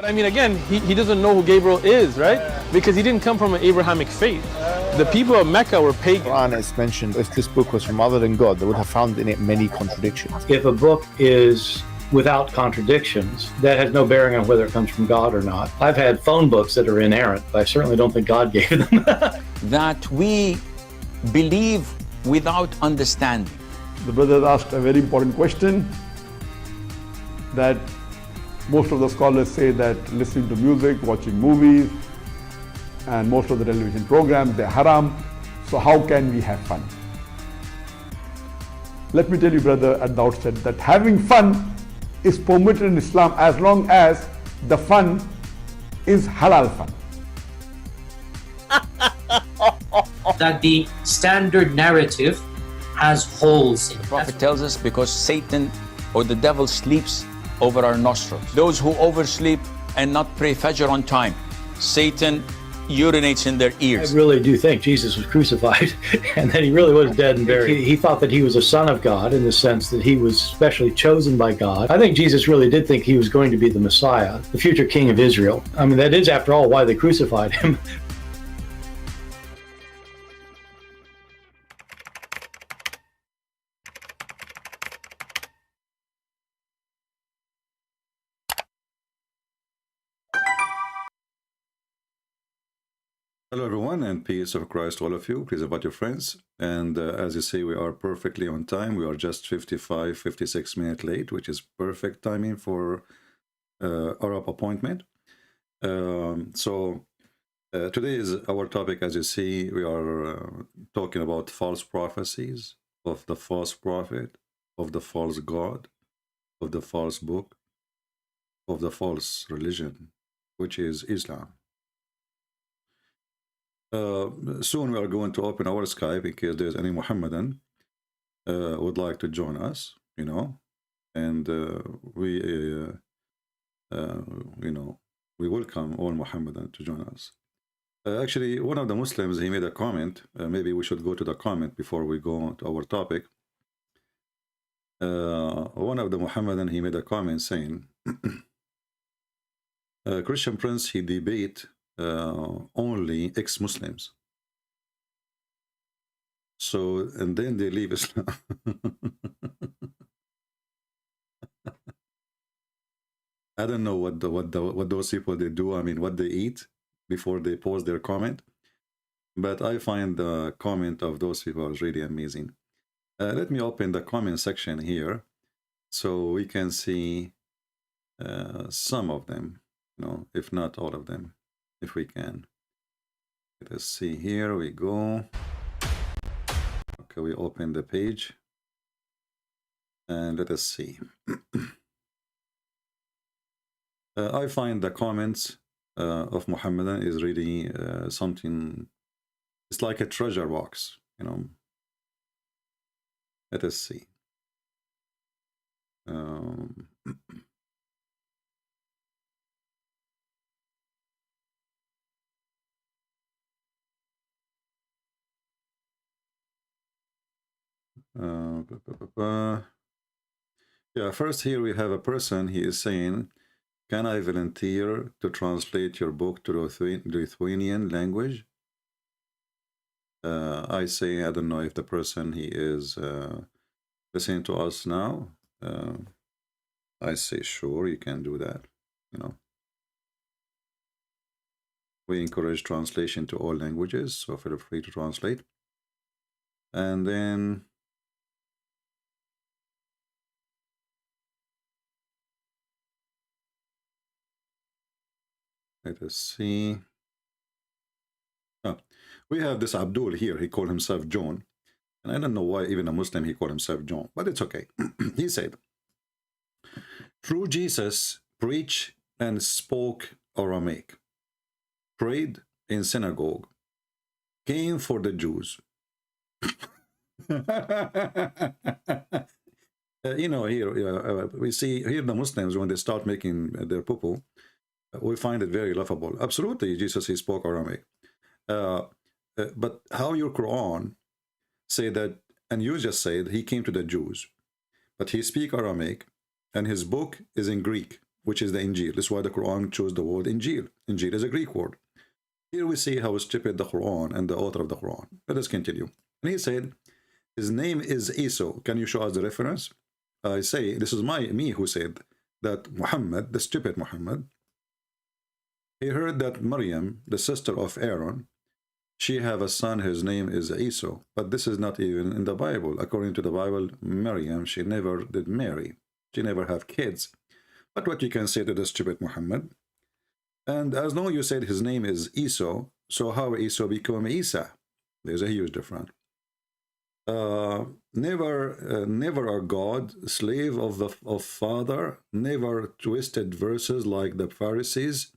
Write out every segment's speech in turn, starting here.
But I mean, again, he doesn't know who Gabriel is, right? Because he didn't come from an Abrahamic faith. The people of Mecca were pagan. Quran is mentioned, if this book was from other than God, they would have found in it many contradictions. If a book is without contradictions, that has no bearing on whether it comes from God or not. I've had phone books that are inerrant, but I certainly don't think God gave them. That we believe without understanding. The brother asked a very important question, that most of the scholars say that listening to music, watching movies, and most of the television programs, they're haram. So how can we have fun? Let me tell you, brother, at the outset, that having fun is permitted in Islam as long as the fun is halal fun. That the standard narrative has holes in it. The Prophet tells us because Satan or the devil sleeps over our nostrils. Those who oversleep and not pray Fajr on time, Satan urinates in their I ears. really do think Jesus was crucified and that he really was dead and buried. He thought that he was a son of God in the sense that he was specially chosen by God. I think Jesus really did think he was going to be the Messiah, the future king of Israel. I mean, that is, after all, why they crucified him. Hello everyone, and peace of Christ to all of you. Please invite your friends. And as you see, we are perfectly on time. We are just 56 minutes late, which is perfect timing for Arab appointment. Today is our topic. As you see, we are talking about false prophecies of the false prophet, of the false God, of the false book, of the false religion, which is Islam. Soon we are going to open our Skype in case there's any Muhammadan would like to join us, and we welcome all Muhammadan to join us. Actually, one of the Muslims, he made a comment. Maybe we should go to the comment before we go to our topic. One of the Muhammadan, he made a comment saying, Christian Prince, he debate only ex-Muslims. So, and then they leave Islam. I don't know what those people they do. I mean, what they eat before they post their comment. But I find the comment of those people is really amazing. Let me open the comment section here so we can see some of them, if not all of them, if we can. Let us see, here we go. Okay, we open the page and let us see. I find the comments of Muhammadan is really something, it's like a treasure box, Let us see. Yeah, first here we have a person, he is saying, can I volunteer to translate your book to Lithuanian language? I say, I don't know if the person, he is listening to us now. I say, sure, you can do that, We encourage translation to all languages, so feel free to translate. And then let us see. We have this Abdul here. He called himself John. And I don't know why even a Muslim, he called himself John. But it's okay. He said, true Jesus preached and spoke Aramaic, prayed in synagogue, came for the Jews. Here we see here the Muslims, when they start making their poo-poo, we find it very laughable. Absolutely, Jesus, he spoke Aramaic. But how your Quran say that, and you just said he came to the Jews, but he speak Aramaic, and his book is in Greek. which is the Injil. This is why the Quran chose the word Injil. Injil is a Greek word. Here we see how stupid the Quran and the author of the Quran. Let us continue. And he said, his name is Esau. Can you show us the reference? I say, this is me who said that Muhammad, the stupid Muhammad, he heard that Maryam, the sister of Aaron, she have a son, his name is Esau. But this is not even in the Bible. According to the Bible, Maryam, she never did marry. She never have kids. But what you can say to the stupid Muhammad, and as long as you said his name is Esau, so how Esau become Isa? There's a huge difference. Never a God, slave of father, never twisted verses like the Pharisees,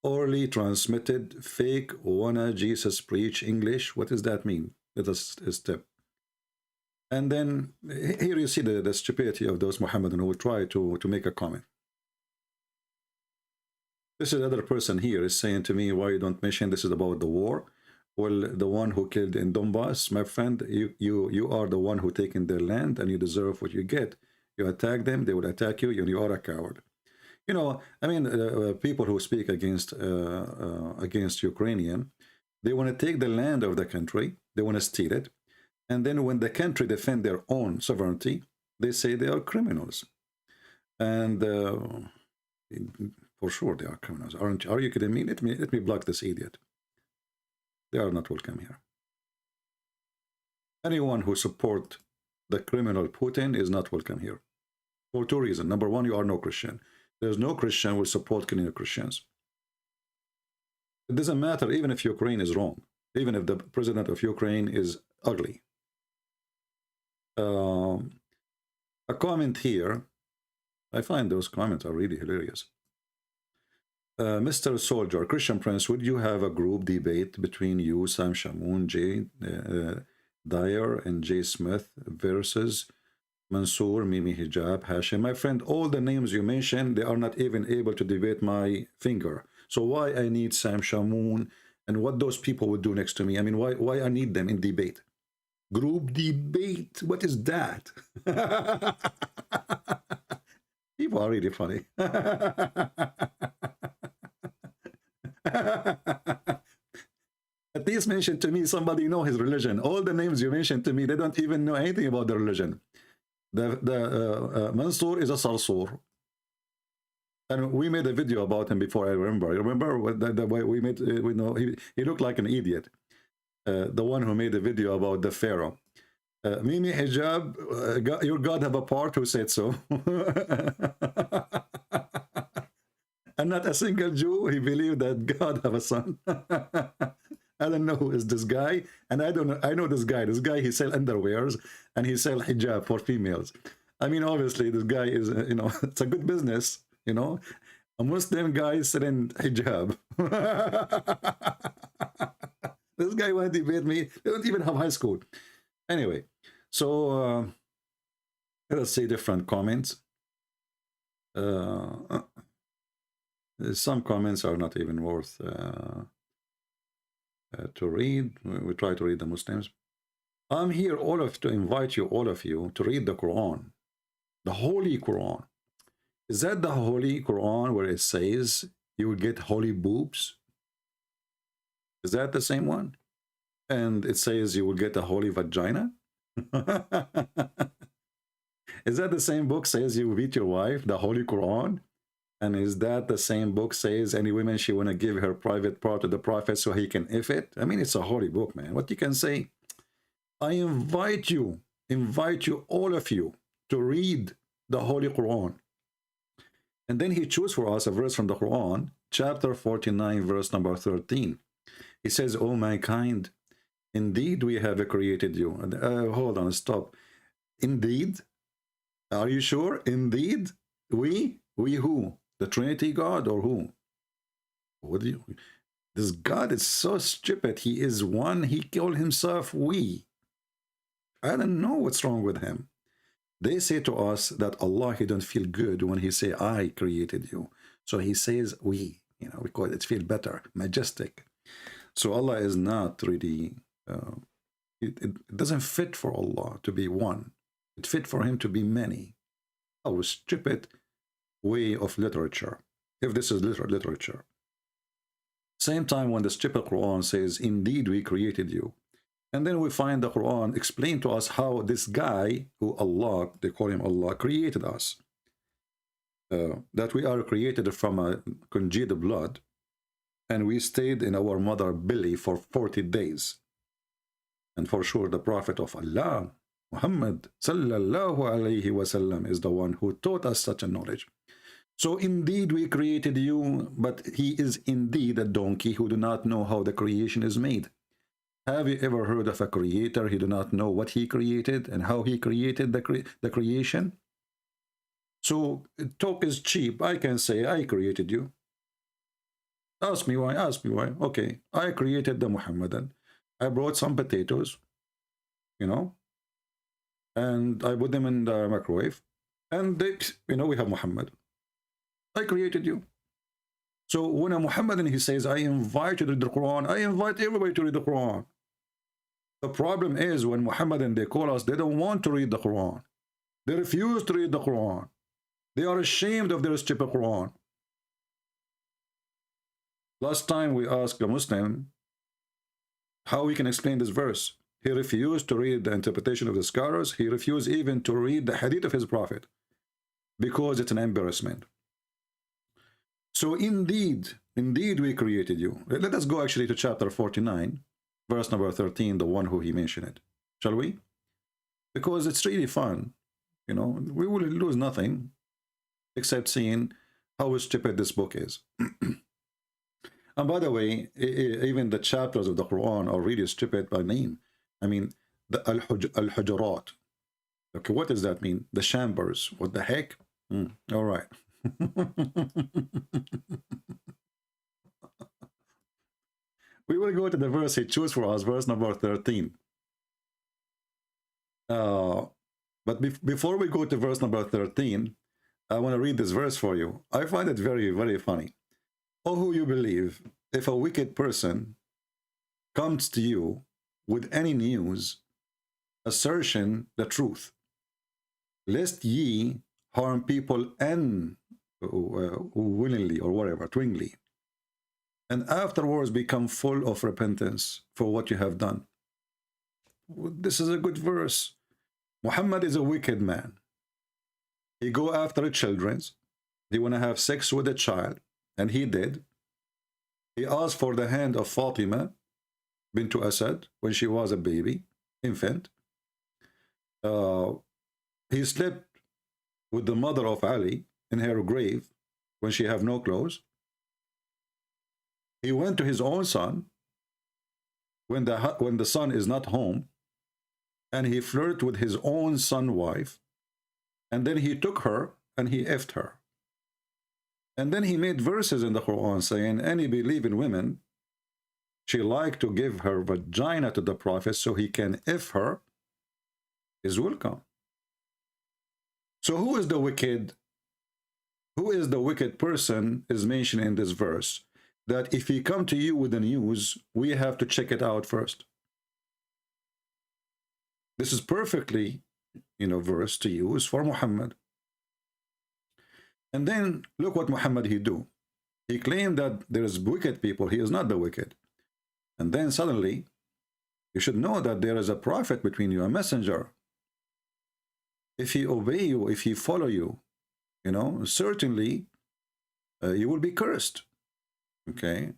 orally transmitted, fake, wanna Jesus preach English. What does that mean? Let us step. And then here you see the stupidity of those Muhammadan who will try to make a comment. This is another person here is saying to me, why you don't mention this is about the war? Well, the one who killed in Donbass, my friend, you are the one who taken their land and you deserve what you get. You attack them, they will attack you, and you are a coward. You know, I mean, people who speak against Ukrainian, they want to take the land of the country, they want to steal it, and then when the country defend their own sovereignty, they say they are criminals. And for sure they are criminals. Are you kidding me? Let me block this idiot. They are not welcome here. Anyone who support the criminal Putin is not welcome here. For two reasons. Number one, you are no Christian. There's no Christian who will support killing Christians. It doesn't matter even if Ukraine is wrong. Even if the president of Ukraine is ugly. A comment here. I find those comments are really hilarious. Mr. Soldier, Christian Prince, would you have a group debate between you, Sam Shamoun, Jay Dyer, and Jay Smith versus Mansour, Mimi Hijab, Hashim? My friend, all the names you mentioned, they are not even able to debate my finger. So why I need Sam Shamoun and what those people would do next to me? I mean, why I need them in debate? Group debate? What is that? People are really funny. At least mention to me somebody know his religion. All the names you mentioned to me, they don't even know anything about the religion. Mansour is a Sarsur. And we made a video about him before, I remember. You remember the way we made, we know he looked like an idiot. The one who made the video about the Pharaoh. Mimi Hijab, your God have a part who said so. And not a single Jew, he believed that God have a son. I don't know who is this guy, and I know this guy. This guy, he sell underwears and he sell hijab for females. I mean, obviously, this guy is, you know, it's a good business, you know. A Muslim guy selling hijab. This guy want to debate me. They don't even have high school. Anyway, so let us see different comments. Some comments are not even worth to read. We try to read the Muslims. I'm here to invite you, all of you, to read the Quran, the Holy Quran. Is that the Holy Quran where it says you will get holy boobs? Is that the same one? And it says you will get a holy vagina? Is that the same book says you will beat your wife, the Holy Quran? And is that the same book says any woman she want to give her private part to the prophet so he can if it? I mean, it's a holy book, man. What you can say? I invite you, all of you, to read the Holy Quran. And then he chose for us a verse from the Quran, chapter 49, verse number 13. He says, "O mankind, indeed we have created you." Hold on, stop. Indeed? Are you sure? Indeed? We who? The Trinity God or who? What do you? This God is so stupid. He is one. He called himself we. I don't know what's wrong with him. They say to us that Allah, he don't feel good when he say I created you. So he says we, you know, because it feels better, majestic. So Allah is not really, it doesn't fit for Allah to be one. It fit for him to be many. Oh, stupid way of literature, if this is literature. Same time when the stupid Quran says, indeed we created you. And then we find the Quran explain to us how this guy, who Allah, they call him Allah, created us. That we are created from a congealed blood, and we stayed in our mother belly for 40 days. And for sure the Prophet of Allah, Muhammad sallallahu alayhi wasallam, is the one who taught us such a knowledge. So indeed we created you, but he is indeed a donkey who do not know how the creation is made. Have you ever heard of a creator who do not know what he created and how he created the creation? So talk is cheap. I can say I created you. Ask me why, ask me why. Okay, I created the Muhammadan. I brought some potatoes, you know, and I put them in the microwave, and they, you know, we have Muhammad. I created you. So when a Muhammadan, he says, I invite you to read the Quran, I invite everybody to read the Quran. The problem is when Muhammadan, they call us, they don't want to read the Quran. They refuse to read the Quran. They are ashamed of their stupid Quran. Last time we asked a Muslim how we can explain this verse. He refused to read the interpretation of the scholars. He refused even to read the hadith of his prophet because it's an embarrassment. So indeed we created you. Let us go actually to chapter 49, verse number 13, the one who he mentioned it. Shall we? Because it's really fun. You know, we will lose nothing except seeing how stupid this book is. And by the way, even the chapters of the Quran are really stupid by name. I mean, the Al-Hujurat. Okay, what does that mean? The chambers. What the heck? All right. We will go to the verse he chose for us, verse number 13. But before we go to verse number 13, I want to read this verse for you. I find it very, very funny. Oh, who you believe, if a wicked person comes to you with any news, assertion the truth, lest ye harm people and willingly or whatever, twingly, and afterwards become full of repentance for what you have done. This is a good verse. Muhammad is a wicked man. He go after children. He want to have sex with a child, and he did. He asked for the hand of Fatima bint Asad when she was a baby, infant. He slept with the mother of Ali in her grave when she have no clothes. He went to his own son when the son is not home, and he flirted with his own son's wife, and then he took her and he effed her. And then he made verses in the Quran saying, any believing women, she like to give her vagina to the Prophet so he can eff her, is welcome. So who is the wicked? Who is the wicked person is mentioned in this verse? That if he come to you with the news, we have to check it out first. This is perfectly, verse to use for Muhammad. And then look what Muhammad he do. He claimed that there is wicked people. He is not the wicked. And then suddenly, you should know that there is a prophet between you, a messenger. If he obey you, if he follow you, certainly you will be cursed. Okay,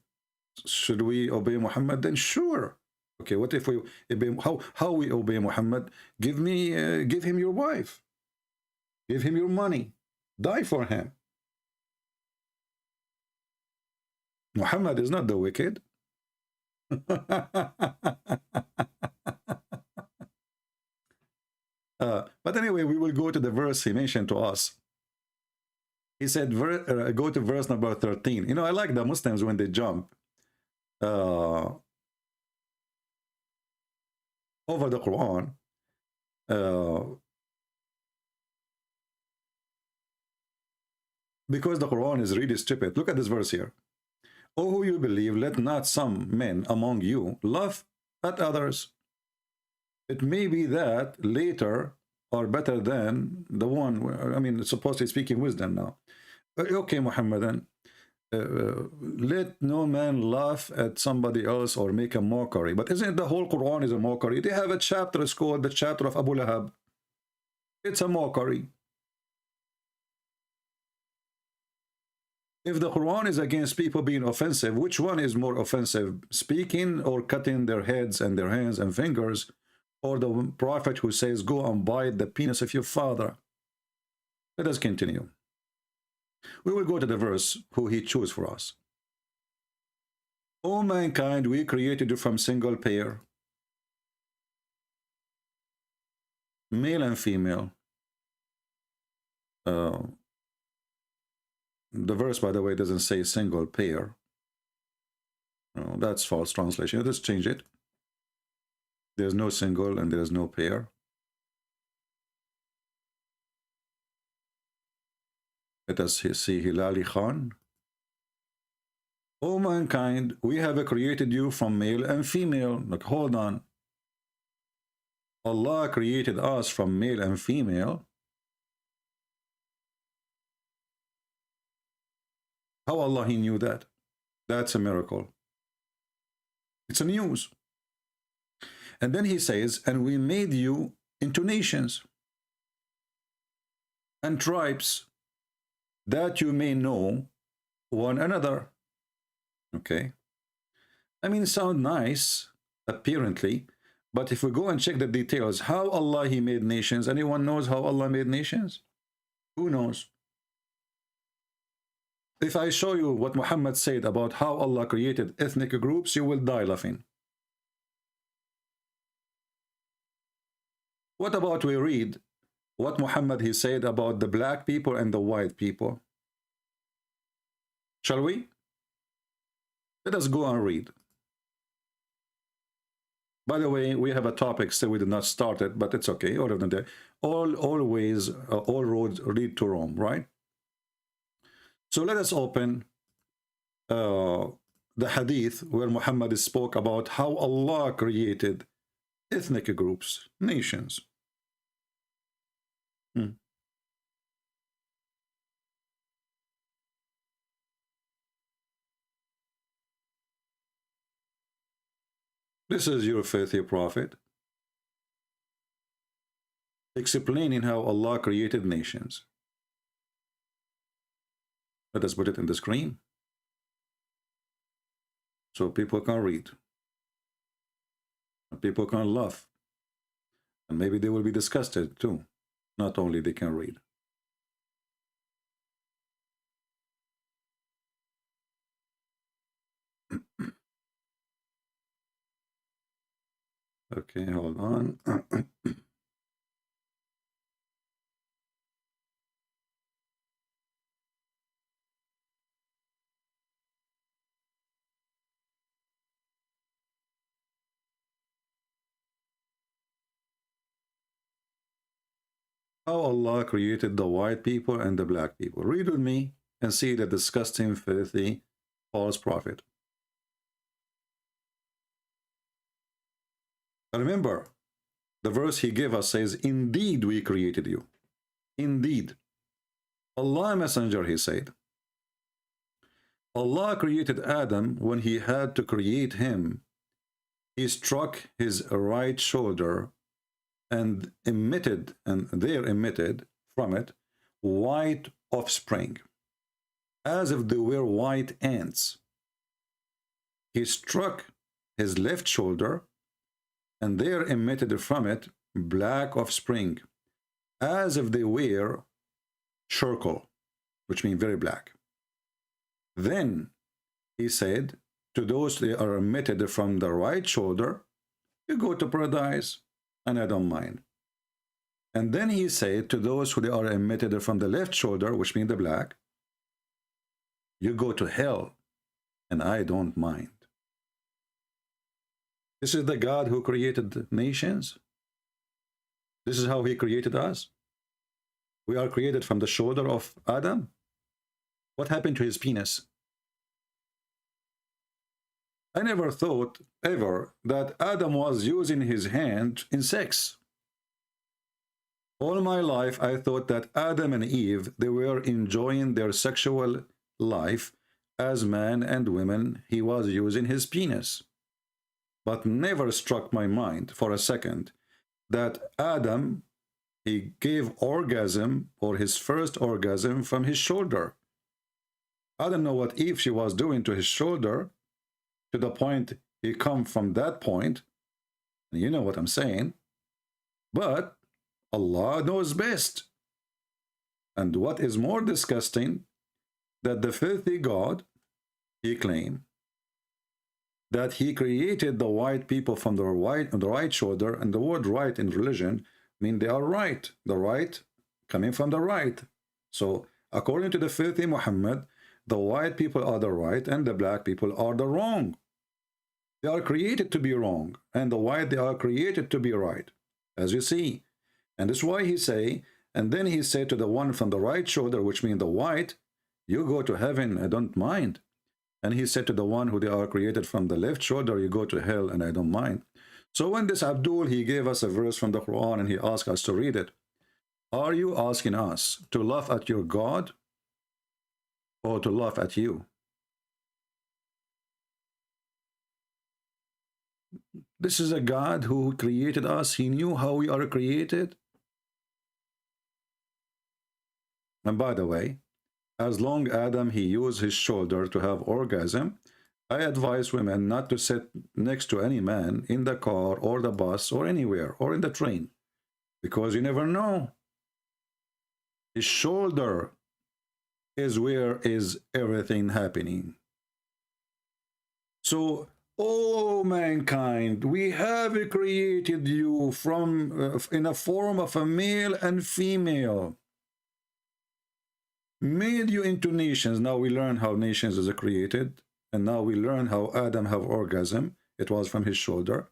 should we obey Muhammad? Then sure. Okay, what if we obey? How we obey Muhammad? Give him your wife, give him your money, die for him. Muhammad is not the wicked. But anyway, we will go to the verse he mentioned to us. He said, go to verse number 13. I like the Muslims when they jump over the Quran. Because the Quran is really stupid. Look at this verse here. O who you believe, let not some men among you laugh at others. It may be that later are better than the one, supposedly speaking wisdom now. Okay, Muhammadan. Let no man laugh at somebody else or make a mockery. But isn't the whole Quran is a mockery? They have a chapter, it's called the chapter of Abu Lahab. It's a mockery. If the Quran is against people being offensive, which one is more offensive? Speaking or cutting their heads and their hands and fingers? Or the prophet who says, go and bite the penis of your father? Let us continue. We will go to the verse who he chose for us. O mankind, we created you from single pair, male and female. The verse, by the way, doesn't say single pair. That's false translation. Let's change it. There's no single and there's no pair. Let us see Hilali Khan. O mankind, we have created you from male and female. Look, hold on. Allah created us from male and female. How Allah he knew that? That's a miracle. It's a news. And then he says, and we made you into nations and tribes, that you may know one another. Okay. I mean, sound nice, apparently, but if we go and check the details, how Allah he made nations, anyone knows how Allah made nations? Who knows? If I show you what Muhammad said about how Allah created ethnic groups, you will die laughing. What about we read what Muhammad he said about the black people and the white people? Shall we? Let us go and read. By the way, we have a topic still we did not start it, but it's okay. All roads lead to Rome, right? So let us open the hadith where Muhammad spoke about how Allah created ethnic groups, nations. This is your faithful prophet explaining how Allah created nations. Let us put it in the screen so people can read. People can laugh. And maybe they will be disgusted too. Not only they can read. Okay, hold on. How Allah created the white people and the black people. Read with me and see the disgusting, filthy, false prophet. Remember, the verse he gave us says, indeed we created you. Indeed. Allah Messenger, he said. Allah created Adam. When he had to create him, he struck his right shoulder and there emitted from it white offspring, as if they were white ants. He struck his left shoulder, and there emitted from it black offspring, as if they were charcoal, which means very black. Then he said, to those that are emitted from the right shoulder, you go to paradise, and I don't mind. And then he said, to those who are emitted from the left shoulder, which means the black, you go to hell, and I don't mind. This is the God who created nations. This is how he created us. We are created from the shoulder of Adam. What happened to his penis? I never thought ever that Adam was using his hand in sex. All my life, I thought that Adam and Eve, they were enjoying their sexual life as man and women. He was using his penis. But never struck my mind for a second that Adam, he gave orgasm, or his first orgasm, from his shoulder. I don't know what Eve she was doing to his shoulder, to the point he come from that point. And you know what I'm saying. But Allah knows best. And what is more disgusting, that the filthy God, he claimed that he created the white people from the right shoulder, and the word right in religion mean they are right, the right coming from the right. So according to the filthy Muhammad, the white people are the right and the black people are the wrong. They are created to be wrong, and the white, they are created to be right, as you see. And that's why he say, and then he said to the one from the right shoulder, which means the white, you go to heaven, I don't mind. And he said to the one who they are created from the left shoulder, you go to hell, and I don't mind. So when this Abdul, he gave us a verse from the Quran, and he asked us to read it. Are you asking us to laugh at your God, or to laugh at you? This is a God who created us. He knew how we are created. And by the way, as long Adam, he used his shoulder to have orgasm, I advise women not to sit next to any man in the car or the bus or anywhere or in the train, because you never know. His shoulder is where is everything happening. So, oh mankind, we have created you from in a form of a male and female, made you into nations. Now we learn how nations is created, and now we learn how Adam have orgasm. It was from his shoulder.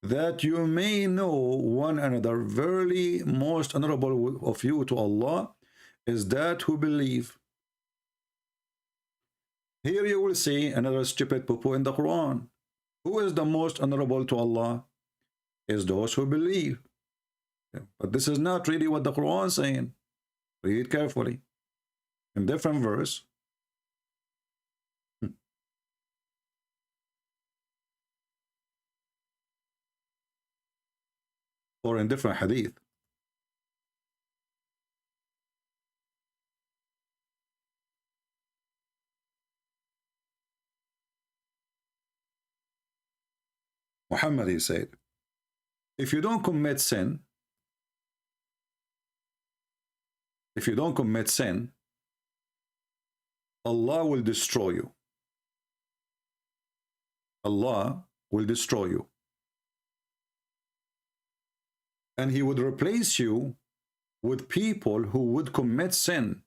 That you may know one another. Verily, most honorable of you to Allah is that who believe. Here you will see another stupid poo-poo in the Quran. Who is the most honorable to Allah? Is those who believe. But this is not really what the Quran is saying. Read carefully. In different verse. Or in different hadith. Muhammad, he said, if you don't commit sin, Allah will destroy you. Allah will destroy you. And he would replace you with people who would commit sin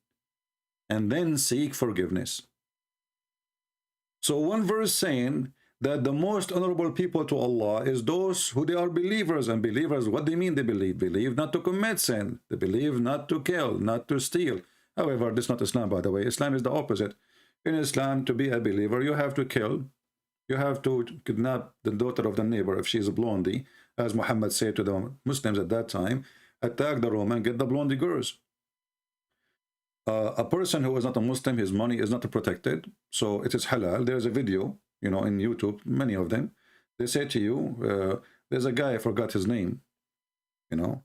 and then seek forgiveness. So one verse saying that the most honorable people to Allah is those who they are believers. And believers, what they mean they believe? Believe not to commit sin. They believe not to kill, not to steal. However, this is not Islam, by the way. Islam is the opposite. In Islam, to be a believer, you have to kill. You have to kidnap the daughter of the neighbor if she is a blondie. As Muhammad said to the Muslims at that time, attack the Roman, get the blondie girls. A person who is not a Muslim, his money is not protected, so it is halal. There's a video, you know, in YouTube, many of them. They say to you, there's a guy, I forgot his name, you know,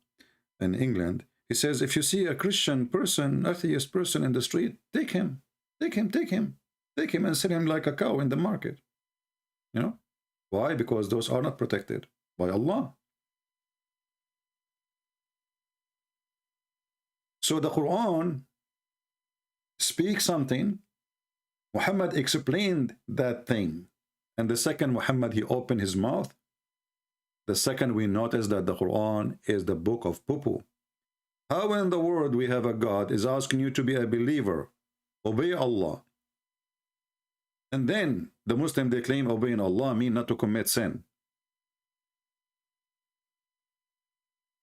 in England. He says, if you see a Christian person, atheist person in the street, take him, and sell him like a cow in the market. You know, why? Because those are not protected by Allah. So the Quran speaks something. Muhammad explained that thing. And the second Muhammad, he opened his mouth. The second we notice that the Quran is the book of poo-poo. How in the world we have a God is asking you to be a believer, obey Allah. And then the Muslim, they claim obeying Allah mean not to commit sin.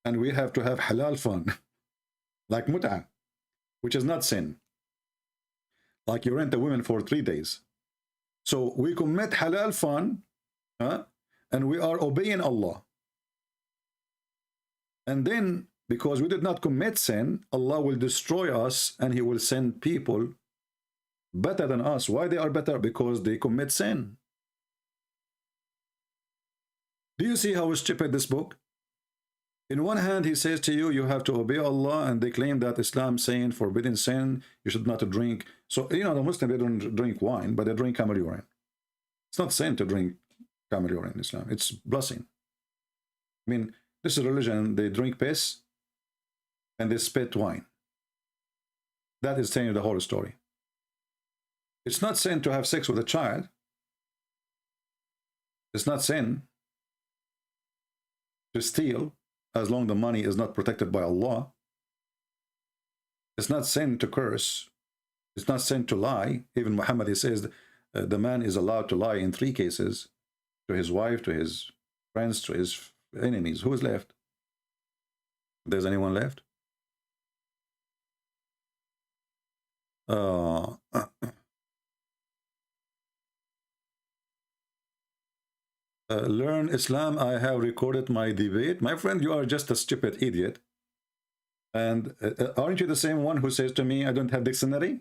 And we have to have halal fun, like mut'ah, which is not sin. Like you rent a woman for 3 days. So we commit halal fun, and we are obeying Allah. And then, because we did not commit sin, Allah will destroy us and He will send people better than us. Why they are better? Because they commit sin. Do you see how stupid this book? In one hand, he says to you, you have to obey Allah, and they claim that Islam saying forbidden sin, you should not drink. So, you know, the Muslims, they don't drink wine, but they drink camel urine. It's not sin to drink camel urine in Islam. It's blessing. I mean, this is religion. They drink piss and they spit wine. That is telling you the whole story. It's not sin to have sex with a child. It's not sin to steal, as long as the money is not protected by Allah. It's not sin to curse. It's not sin to lie. Even Muhammad, he says, the man is allowed to lie in 3 cases, to his wife, to his friends, to his enemies. Who is left? There's anyone left? Learn Islam. I have recorded my debate. My friend, you are just a stupid idiot. And aren't you the same one who says to me, I don't have dictionary?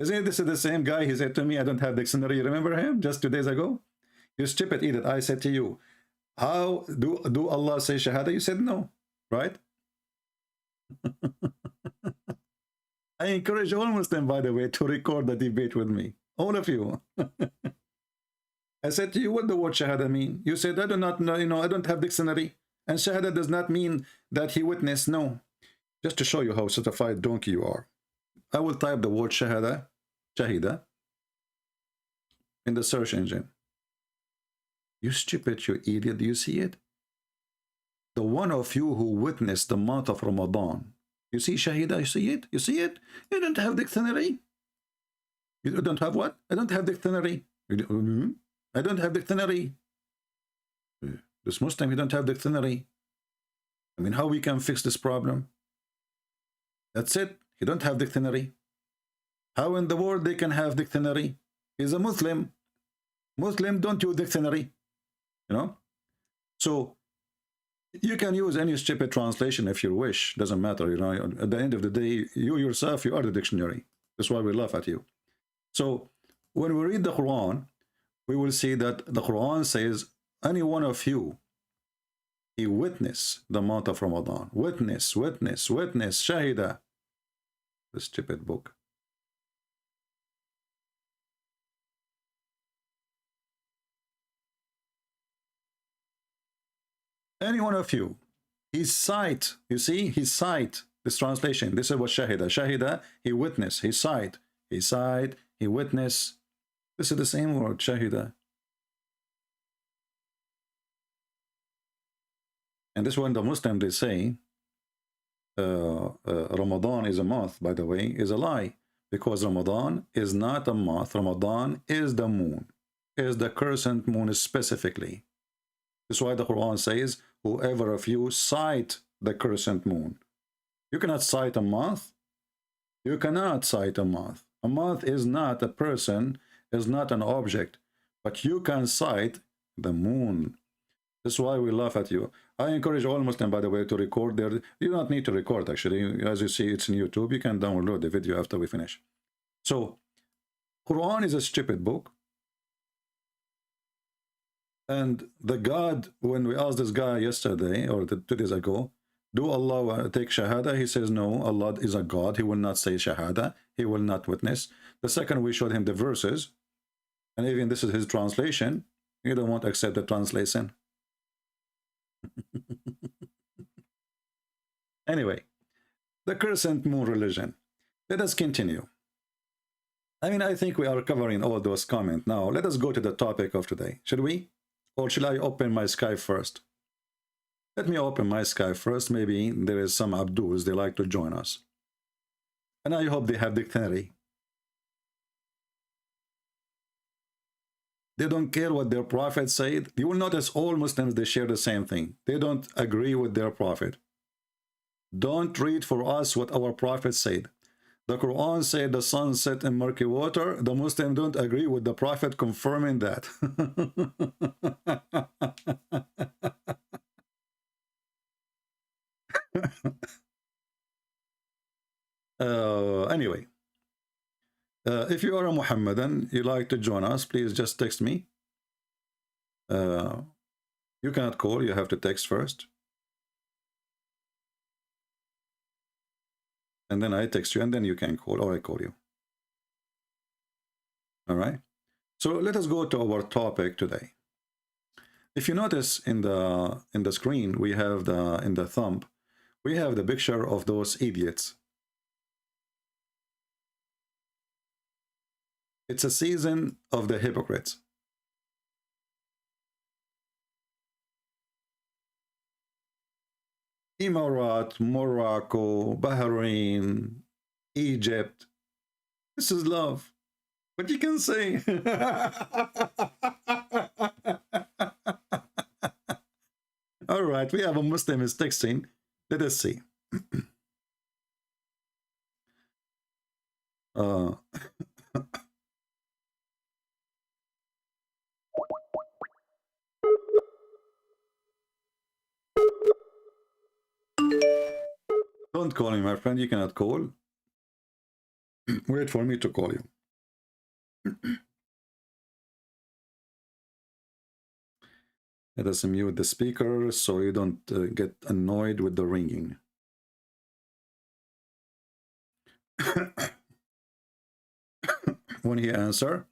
Isn't this the same guy? He said to me, I don't have dictionary. You remember him just 2 days ago? You stupid idiot. I said to you, how do Allah say Shahada? You said no, right? I encourage all Muslims, by the way, to record the debate with me. All of you. I said to you, what the word Shahada mean? You said, I do not know, I don't have dictionary. And Shahada does not mean that he witnessed. No. Just to show you how certified donkey you are. I will type the word Shahada, Shahida, in the search engine. You stupid, you idiot. Do you see it? The one of you who witnessed the month of Ramadan. You see Shahida? You see it? You see it? You don't have dictionary. You don't have what? I don't have dictionary. I don't have dictionary. This Muslim, you don't have dictionary. I mean, how we can fix this problem? That's it. He don't have dictionary. How in the world they can have dictionary? He's a Muslim. Muslim don't use dictionary. You know? So, you can use any stupid translation if you wish. Doesn't matter. You know, at the end of the day, you yourself, you are the dictionary. That's why we laugh at you. So, when we read the Quran, we will see that the Quran says, any one of you, he witness the month of Ramadan. Witness, witness, witness, Shahida. The stupid book. Any one of you, his sight, you see, his sight, this translation, this is what Shahida. Shahida, he witness, his sight, he witness. This is the same word, Shahida. And this one, the Muslim, they say, Ramadan is a month, by the way, is a lie. Because Ramadan is not a month. Ramadan is the moon, is the crescent moon specifically. That's why the Quran says, whoever of you sight the crescent moon. You cannot sight a month. You cannot sight a month. A month is not a person, is not an object, but you can sight the moon. That's why we laugh at you. I encourage all Muslims, by the way, to record their... You don't need to record, actually. As you see, it's in YouTube. You can download the video after we finish. So, Quran is a stupid book. And the God, when we asked this guy yesterday, or 2 days ago, do Allah take Shahada? He says, no, Allah is a God. He will not say Shahada. He will not witness. The second, we showed him the verses. And even this is his translation. You don't want to accept the translation. Anyway, the crescent moon religion. Let us continue. I mean, I think we are covering all those comments now. Let us go to the topic of today. Should we? Or shall I open my Skype first? Let me open my Skype first. Maybe there is some Abduls, they like to join us. And I hope they have dictionary. They don't care what their prophet said. You will notice all Muslims, they share the same thing. They don't agree with their prophet. Don't read for us what our prophet said. The Quran said the sun set in murky water. The Muslims don't agree with the prophet confirming that. Anyway, if you are a Muhammadan, you like to join us, please just text me. You cannot call, you have to text first. And then I text you, and then you can call, or I call you. All right. So let us go to our topic today. If you notice in the screen, we have in the thumb, we have the picture of those idiots. It's a season of the hypocrites. Emirat, Morocco, Bahrain, Egypt. This is love. What you can say? All right, we have a Muslim is texting. Let us see. Don't call me, my friend. You cannot call. Wait for me to call you. Let us mute the speaker so you don't get annoyed with the ringing. When he answer,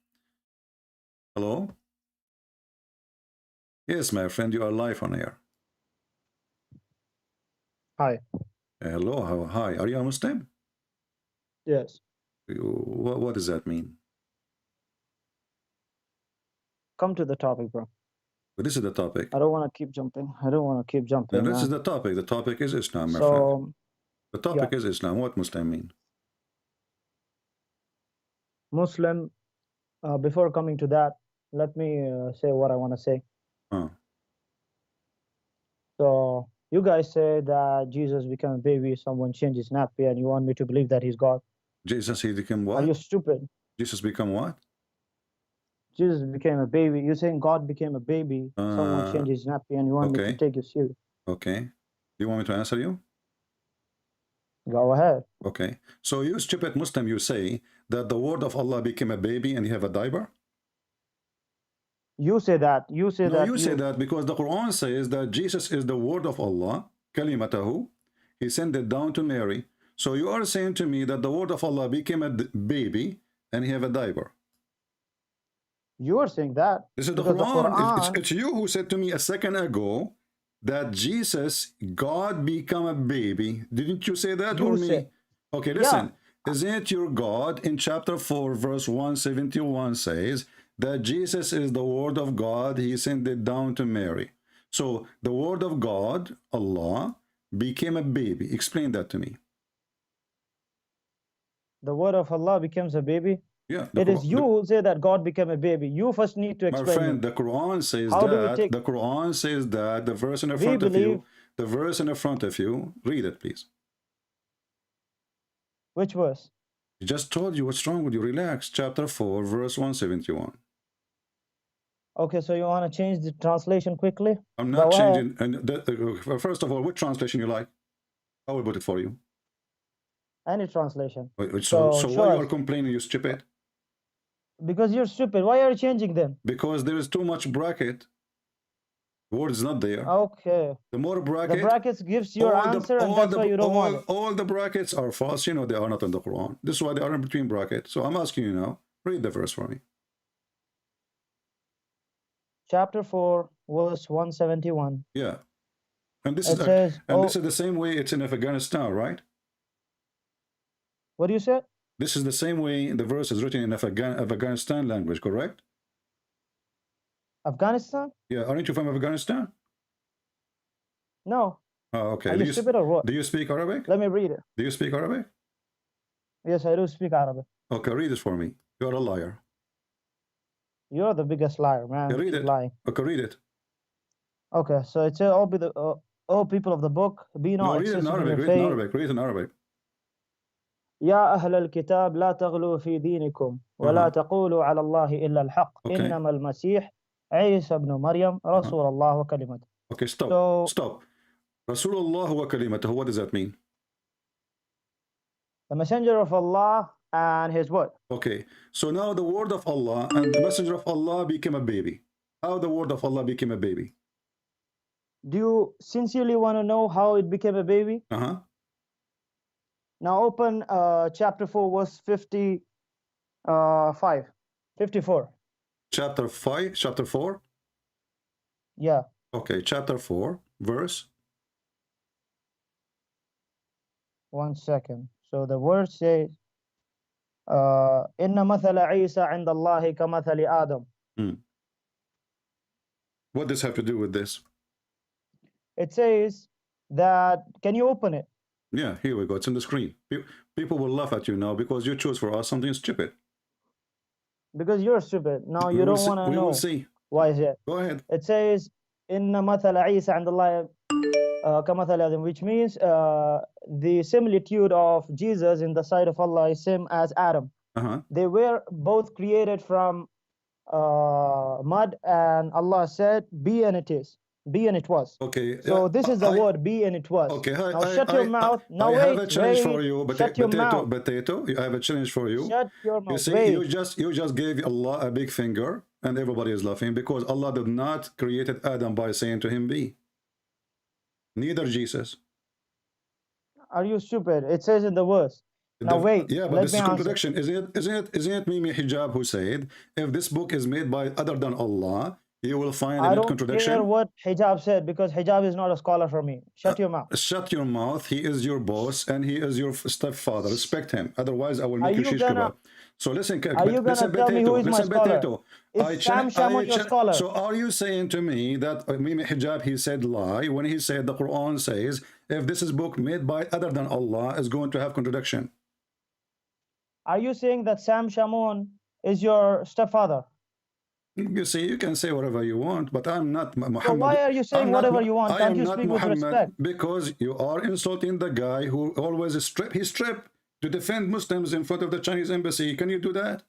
hello? Yes, my friend, you are live on air. Hi. Hello, hi. Are you a Muslim? Yes. What does that mean? Come to the topic, bro. But this is the topic. I don't want to keep jumping. And this is the topic. The topic is Islam, my friend. The topic is Islam. What Muslim mean? Muslim, before coming to that, let me say what I want to say. So, you guys say that Jesus became a baby, someone changed his nappy, and you want me to believe that he's God. Jesus, he became what? Are you stupid? Jesus become what? Jesus became a baby. You're saying God became a baby, someone changed his nappy, and you want me to take you serious. Okay. Do you want me to answer you? Go ahead. Okay. So you stupid Muslim, you say that the word of Allah became a baby and you have a diaper? You say that. You say that. You say that because the Quran says that Jesus is the word of Allah, kalimatahu. He sent it down to Mary. So you are saying to me that the word of Allah became a baby and he have a diaper. You are saying that. This is the Quran. It's you who said to me a second ago that Jesus, God become a baby. Didn't you say that or me? Okay, listen. Yeah. Isn't your God in chapter 4, verse 171 says that Jesus is the word of God. He sent it down to Mary. So the word of God, Allah, became a baby. Explain that to me. The word of Allah becomes a baby? Yeah. It is you who say that God became a baby. You first need to explain. My friend, the Quran says that. The Quran says that. The verse in the front of you. The verse in the front of you. Read it, please. Which verse? I just told you what's wrong with you. Relax. Chapter 4, verse 171. Okay, so you want to change the translation quickly? I'm not changing. And first of all, which translation you like? I will put it for you. Any translation. So why you are complaining, you stupid? Because you're stupid. Why are you changing them? Because there is too much bracket. The word is not there. Okay. The more bracket. The brackets gives your answer, and that's why you don't want it. All the brackets are false. You know they are not in the Quran. This is why they are in between brackets. So I'm asking you now. Read the verse for me. Chapter 4, verse 171. Yeah. And this this is the same way it's in Afghanistan, right? What do you say? This is the same way the verse is written in Afghanistan language, correct? Afghanistan? Yeah, aren't you from Afghanistan? No. Oh, okay. Are you stupid or what? Do you speak Arabic? Let me read it. Do you speak Arabic? Yes, I do speak Arabic. Okay, read it for me. You're a liar. You're the biggest liar, man. Yeah, read it. Lying. Okay, read it. Okay, so it says, all people of the book, be not read it in Arabic. Read it in Arabic. Read it in Arabic. يا أهل الكتاب لا تغلوا في دينكم ولا تقولوا على الله إلا الحق إنما المسيح عيسى ابن مريم رسول الله وكلمته. Okay, stop. Stop. Rasulullah wa kalimatahu. What does that mean? The messenger of Allah and his word. Okay, so now the word of Allah and the messenger of Allah became a baby. How the word of Allah became a baby? Do you sincerely want to know how it became a baby? Uh-huh. Now open chapter 4, verse 54. Chapter 5, chapter 4? Yeah. Okay, chapter 4, verse? 1 second. So the word says, Inna mathala Isa inda Allahi ka mathali Adam. What does have to do with this? It says that, can you open it? Yeah, here we go. It's on the screen. People will laugh at you now because you chose for us something stupid. Because you're stupid. Now you don't want to know. We will see. Why is it? Go ahead. It says, Inna mathala Isa inda Allahi ka mathali Adam, which means the similitude of Jesus in the sight of Allah is same as Adam. They were both created from mud, and Allah said, be and it is. Be and it was. Okay. So this is the word, be and it was. Okay. Now shut your mouth. Now I wait. have a challenge for you. Shut your mouth. Potato. I have a challenge for you. Shut your mouth. You see, wait. you just gave Allah a big finger, and everybody is laughing because Allah did not created Adam by saying to him be. Neither Jesus. Are you stupid? It says in the verse. Now wait. Yeah, but this is contradiction. Isn't it Mimi Hijab who said, if this book is made by other than Allah, you will find a contradiction? I don't care what Hijab said, because Hijab is not a scholar for me. Shut your mouth. Shut your mouth. He is your boss and he is your stepfather. Respect him. Otherwise, I will make you shish kebab. So listen, are you going to tell me who is my scholar? Is Sam Shamoun your scholar? So are you saying to me that Mimi Hijab, he said lie when he said the Quran says, if this is book made by other than Allah, is going to have contradiction? Are you saying that Sam Shamoun is your stepfather? You see, you can say whatever you want, but I'm not Muhammad. So why are you saying whatever you want? Can't you speak with respect? Because you are insulting the guy who always he stripped to defend Muslims in front of the Chinese embassy. Can you do that?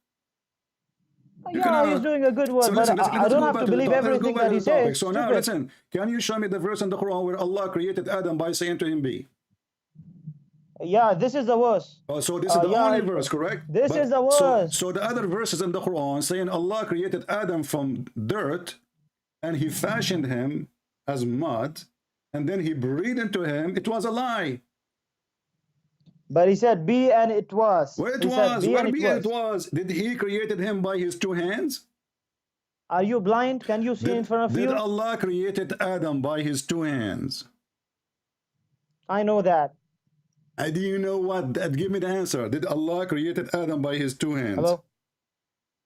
Yeah, he's doing a good work, so listen, but I don't have to believe everything that he says. So now listen, can you show me the verse in the Quran where Allah created Adam by saying to him be? Yeah, this is the verse. Oh, so this is the only verse, correct? This is the verse. So the other verses in the Quran saying Allah created Adam from dirt and he fashioned him as mud and then he breathed into him. It was a lie. But he said be and it was. Where it was? Where be and it was? Did he created him by his two hands? Are you blind? Can you see in front of you? Did Allah created Adam by his two hands? I know that. Do you know what? Give me the answer. Did Allah created Adam by his two hands? Hello?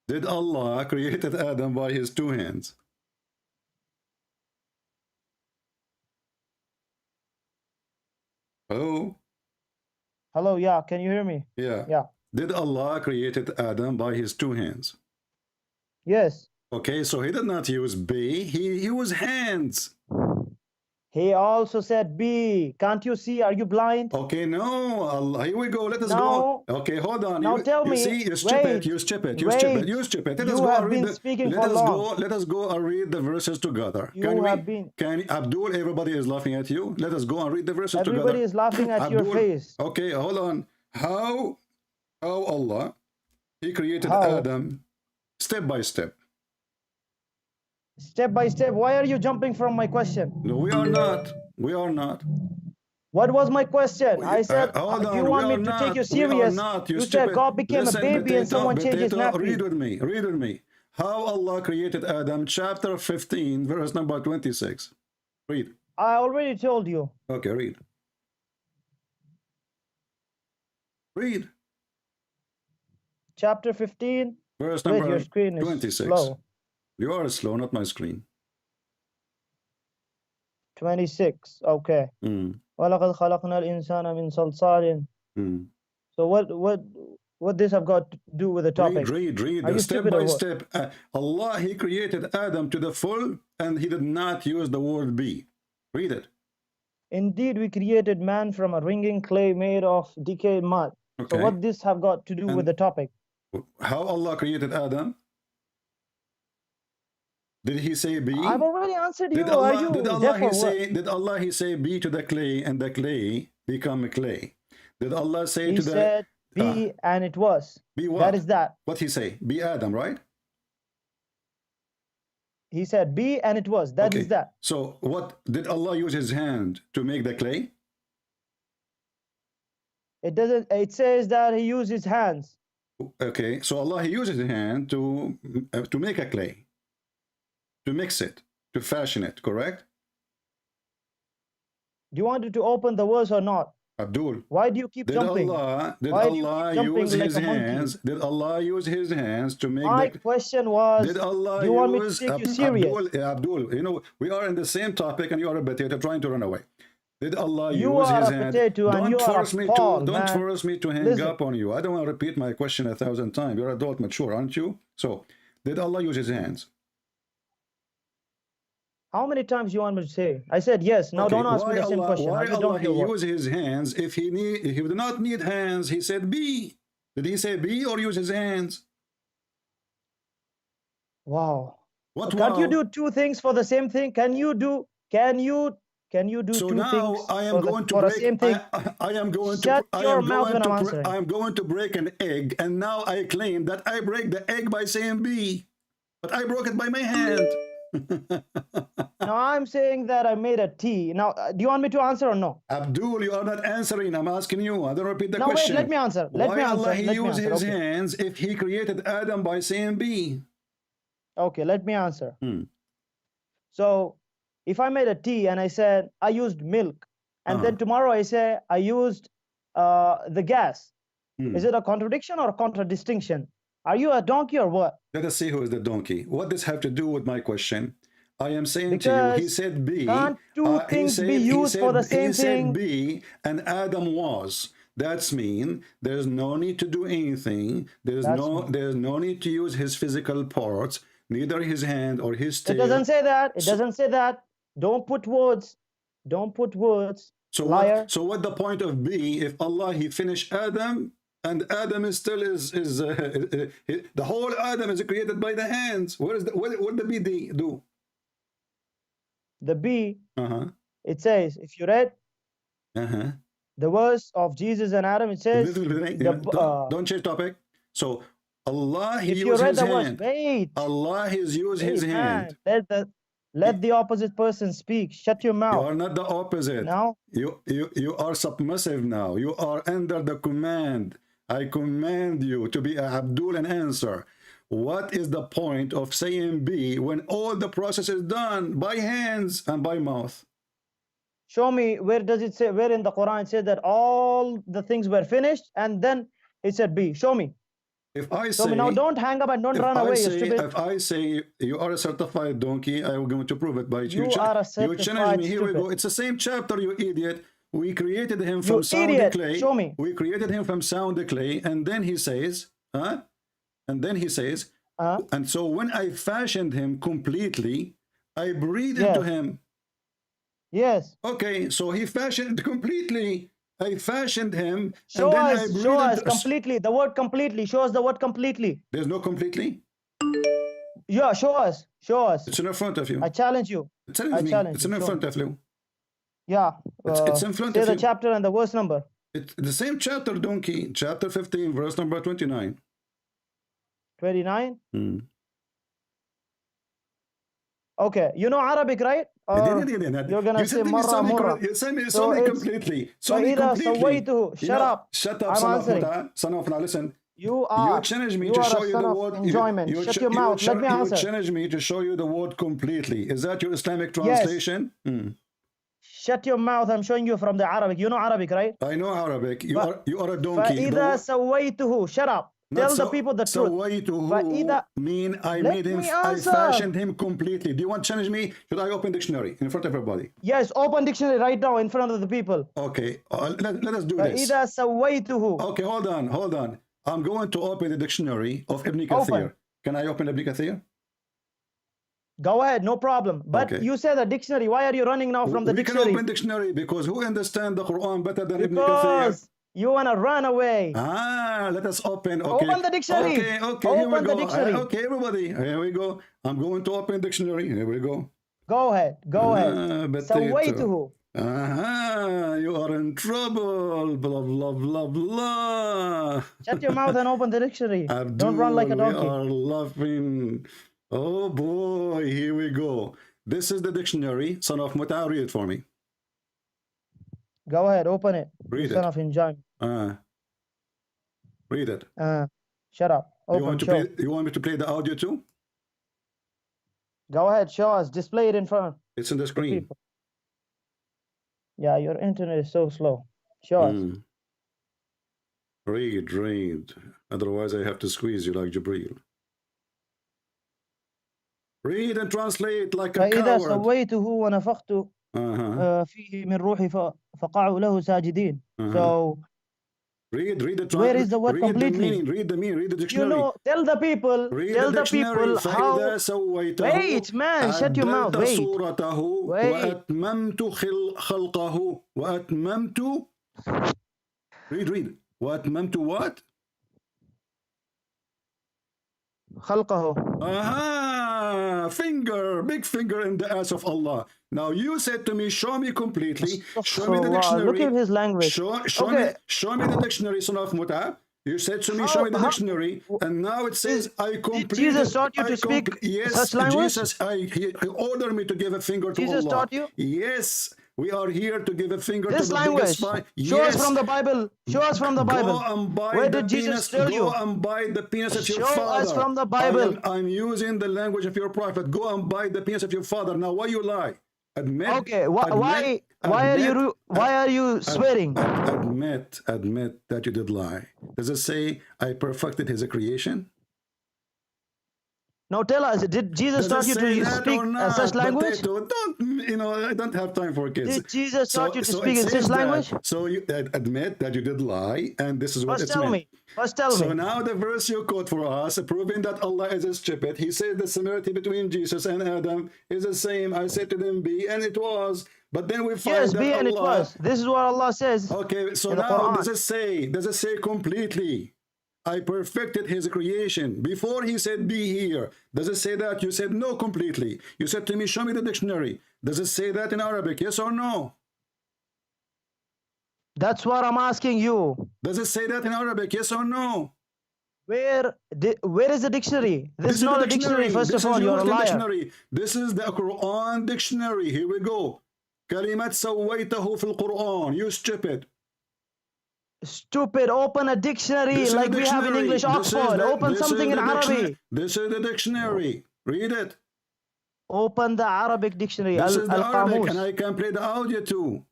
Did Allah created Adam by his two hands? Hello? Hello, yeah. Can you hear me? Yeah. Yeah. Did Allah created Adam by his two hands? Yes. Okay, so he did not use be, he used hands. He also said be. Can't you see? Are you blind? Okay, no. Allah, here we go. Let us go. Okay, hold on. Now tell me. You see, you stupid. You stupid. You stupid. You stupid. Let us you go have and been read speaking for long. Let us go and read the verses together. Can Abdul, everybody is laughing at you. Let us go and read the verses together. Everybody is laughing at Abdul, your face. Okay, hold on. How Allah, he created Adam step by step. Step by step. Why are you jumping from my question? No, we are not. We are not. What was my question? I said, do you want me to take you serious? You said God became a baby and someone changed his nappy. Read with me. Read with me. How Allah created Adam, chapter 15, verse number 26. Read. I already told you. Okay, read. Read. Chapter 15. Verse number your screen is 26. Slow. You are slow, not my screen. 26. Okay. وَلَقَدْ خَلَقْنَا الْإِنسَانَ مِنْ صَلْصَالٍ. So what this have got to do with the topic? Read. Step by step. Allah, he created Adam to the full and he did not use the word be. Read it. Indeed, we created man from a ringing clay made of decayed mud. Okay. So what this have got to do with the topic? How Allah created Adam? Did he say be? I've already answered you. Did Allah he say be to the clay and the clay become a clay? Did Allah say He to the... said, be and it was. Be what? That is that. What he say? Be Adam, right? He said, be and it was. That is that. So what did Allah use his hand to make the clay? It doesn't, it says that he used his hands. Okay, so Allah, he uses his hand to make a clay, to mix it, to fashion it, correct? Do you want to open the verse or not? Abdul, why do you keep jumping? Did Why Allah use his hands? Did Allah use his hands to make My question was, did Allah do you want me to take you serious? Abdul, you know, we are in the same topic and you are a potato trying to run away. Did Allah You use are his a hand? potato and you are a Paul, Don't man. force me to hang Listen. up on you. I don't want to repeat my question 1,000 times. You're adult, mature, aren't you? So, did Allah use his hands? How many times you want me to say? I said yes. Now Okay, don't ask me the same Allah, question. why I just Allah don't he hear what. use his hands if he did not need hands? He said be. Did he say be or use his hands? Wow. What? Can't Wow? you do two things for the same thing? Can you do So two now things I am going to for the break. same thing? I am going Shut to. your mouth when I'm answering. I am going to break an egg, and now I claim that I break the egg by saying be, but I broke it by my hand. Now I'm saying that I made a tea. Now, do you want me to answer or no? Abdul, you are not answering. I'm asking you. I don't repeat the No, question. wait. Let me answer. Let Why me answer. Allah he Let me use answer. his Okay. hands if he created Adam by saying be? Okay, let me answer. Hmm. So, if I made a tea and I said I used milk, and then tomorrow I say I used the gas, is it a contradiction or a contradistinction? Are you a donkey or what? Let us see who is the donkey. What does have to do with my question? I am saying to you, he said be. Can't two things be used for the same He said thing? be, and Adam was. That's mean there's no need to do anything. There's no need to use his physical parts, neither his hand or his tail. It doesn't say that. It doesn't say that. Don't put words. Don't put words. So liar. what the point of be if Allah he finished Adam and Adam is still the whole Adam is created by the hands? What the be do? The B, it says, if you read the verse of Jesus and Adam, it says, don't change topic. So Allah he if you used read his the hand. verse, wait. Allah has used his hand. Let the opposite person speak. Shut your mouth. You are not the opposite. Now you are submissive now. You are under the command. I command you to be Abdul and answer. What is the point of saying be when all the process is done by hands and by mouth? Show me where does it say, where in the Quran it says that all the things were finished and then it said be. Show me. If I Show say, me now, don't hang up and don't run away, you stupid. If I say you are a certified donkey, I am going to prove it by you are a certified you challenge me. Here we stupid. go. It's the same chapter, you idiot. We created him from You sound idiot. clay. Show me. We created him from sound clay, and then he says, and then he says, and so when I fashioned him completely, I breathed into him. Yes. Okay, so he fashioned completely. I fashioned him. Show and then us, show us completely. The word completely. Show us the word completely. There's no completely? Yeah, show us. Show us. It's in front of you. I challenge you. It's in front of you. Yeah. It's in front of you. Say the chapter and the verse number. It's the same chapter, donkey. Chapter 15, verse number 29. 29? Okay. You know Arabic, right? You're going to say marra murra. You send me completely. Shut up. Shut up, I'm answering. Son of, now listen. You challenge me to show you the word enjoyment. Shut your mouth. Let me answer. You challenge me to show you the word completely. Is that your Islamic translation? Yes. Shut your mouth. I'm showing you from the Arabic. You know Arabic, right? I know Arabic. You are a donkey. فَإِذَا سَوَّيْتُهُ. Shut up. Tell the people the truth. Mean I made him, I fashioned him completely. Do you want to challenge me? Should I open dictionary in front of everybody? Yes, open dictionary right now in front of the people. Okay, let us do this. فَإِذَا سَوَّيْتُهُ. Okay, hold on. I'm going to open the dictionary of Ibn Kathir. Can I open Ibn Kathir? Go ahead, no problem. But you said the dictionary. Why are you running now from the dictionary? We can open dictionary because who understands the Quran better than Ibn Kathir? Because you want to run away. Let us open. Okay. Open the dictionary. Okay, open here we go. The dictionary. Okay, everybody. Here we go. I'm going to open dictionary. Here we go. Go ahead. Go ahead. سويته. You are in trouble. Blah, blah, blah, blah. Shut your mouth and open the dictionary. Abdul, Don't run like a donkey. We are laughing. Oh boy, here we go. This is the dictionary. Son of Muta, read it for me. Go ahead, open it. Read Son it. of Injam. Read it. Shut up. Open, you want me to play the audio too? Go ahead, show us. Display it in front. It's in the screen. Yeah, your internet is so slow. Show us. Read. Otherwise, I have to squeeze you like Jibreel. Read and translate like a فإذا coward. سويته ونفخت فيه من روحي فقعوا له ساجدين. So read the where is the word completely? Read the meaning, read the dictionary. You know, tell the people how. Wait, man, shut your mouth. Wait. وأتممت خلقه وأتممت. Read. وأتممت what? خلقه. Finger, big finger in the ass of Allah. Now you said to me, show me completely. Show me the dictionary. Look at his language. Show me the dictionary, son of Muta. You said to me, show me the dictionary, and now it says, I completed. Did Jesus taught you to speak such language? Jesus, he ordered me to give a finger to Allah. Jesus taught you? Yes. We are here to give a finger this to the language. Show us from the Bible. Show us from the Bible. Where did Jesus tell you? Go and buy the penis of your father. Show us from the Bible. I'm using the language of your prophet. Go and buy the penis of your father. Now, why you lie? Admit. Okay. Why are you swearing? Admit that you did lie. Does it say I perfected his creation? Now tell us, did Jesus taught you to speak such language? I don't have time for kids. Did Jesus taught you to speak in such language? So you admit that you did lie, and this is what it's meant. First tell me. So now the verse you quote for us, proving that Allah is stupid. He said the similarity between Jesus and Adam is the same. I said to them, be, and it was. But then we find that be, and Allah, it was. This is what Allah says. Okay, so now does it say completely? I perfected his creation. Before he said be here, does it say that? You said no completely. You said to me, show me the dictionary. Does it say that in Arabic? Yes or no? That's what I'm asking you. Does it say that in Arabic? Yes or no? Where is the dictionary? This is not a dictionary, first of all. You're a liar. Dictionary. This is the Quran dictionary. Here we go. كلمة سويته في القرآن. You stupid. Stupid, open a dictionary like we have in English Oxford. Open something in Arabic. This is the dictionary. Read it. Open the Arabic dictionary. This is the Arabic, and I can play the audio too.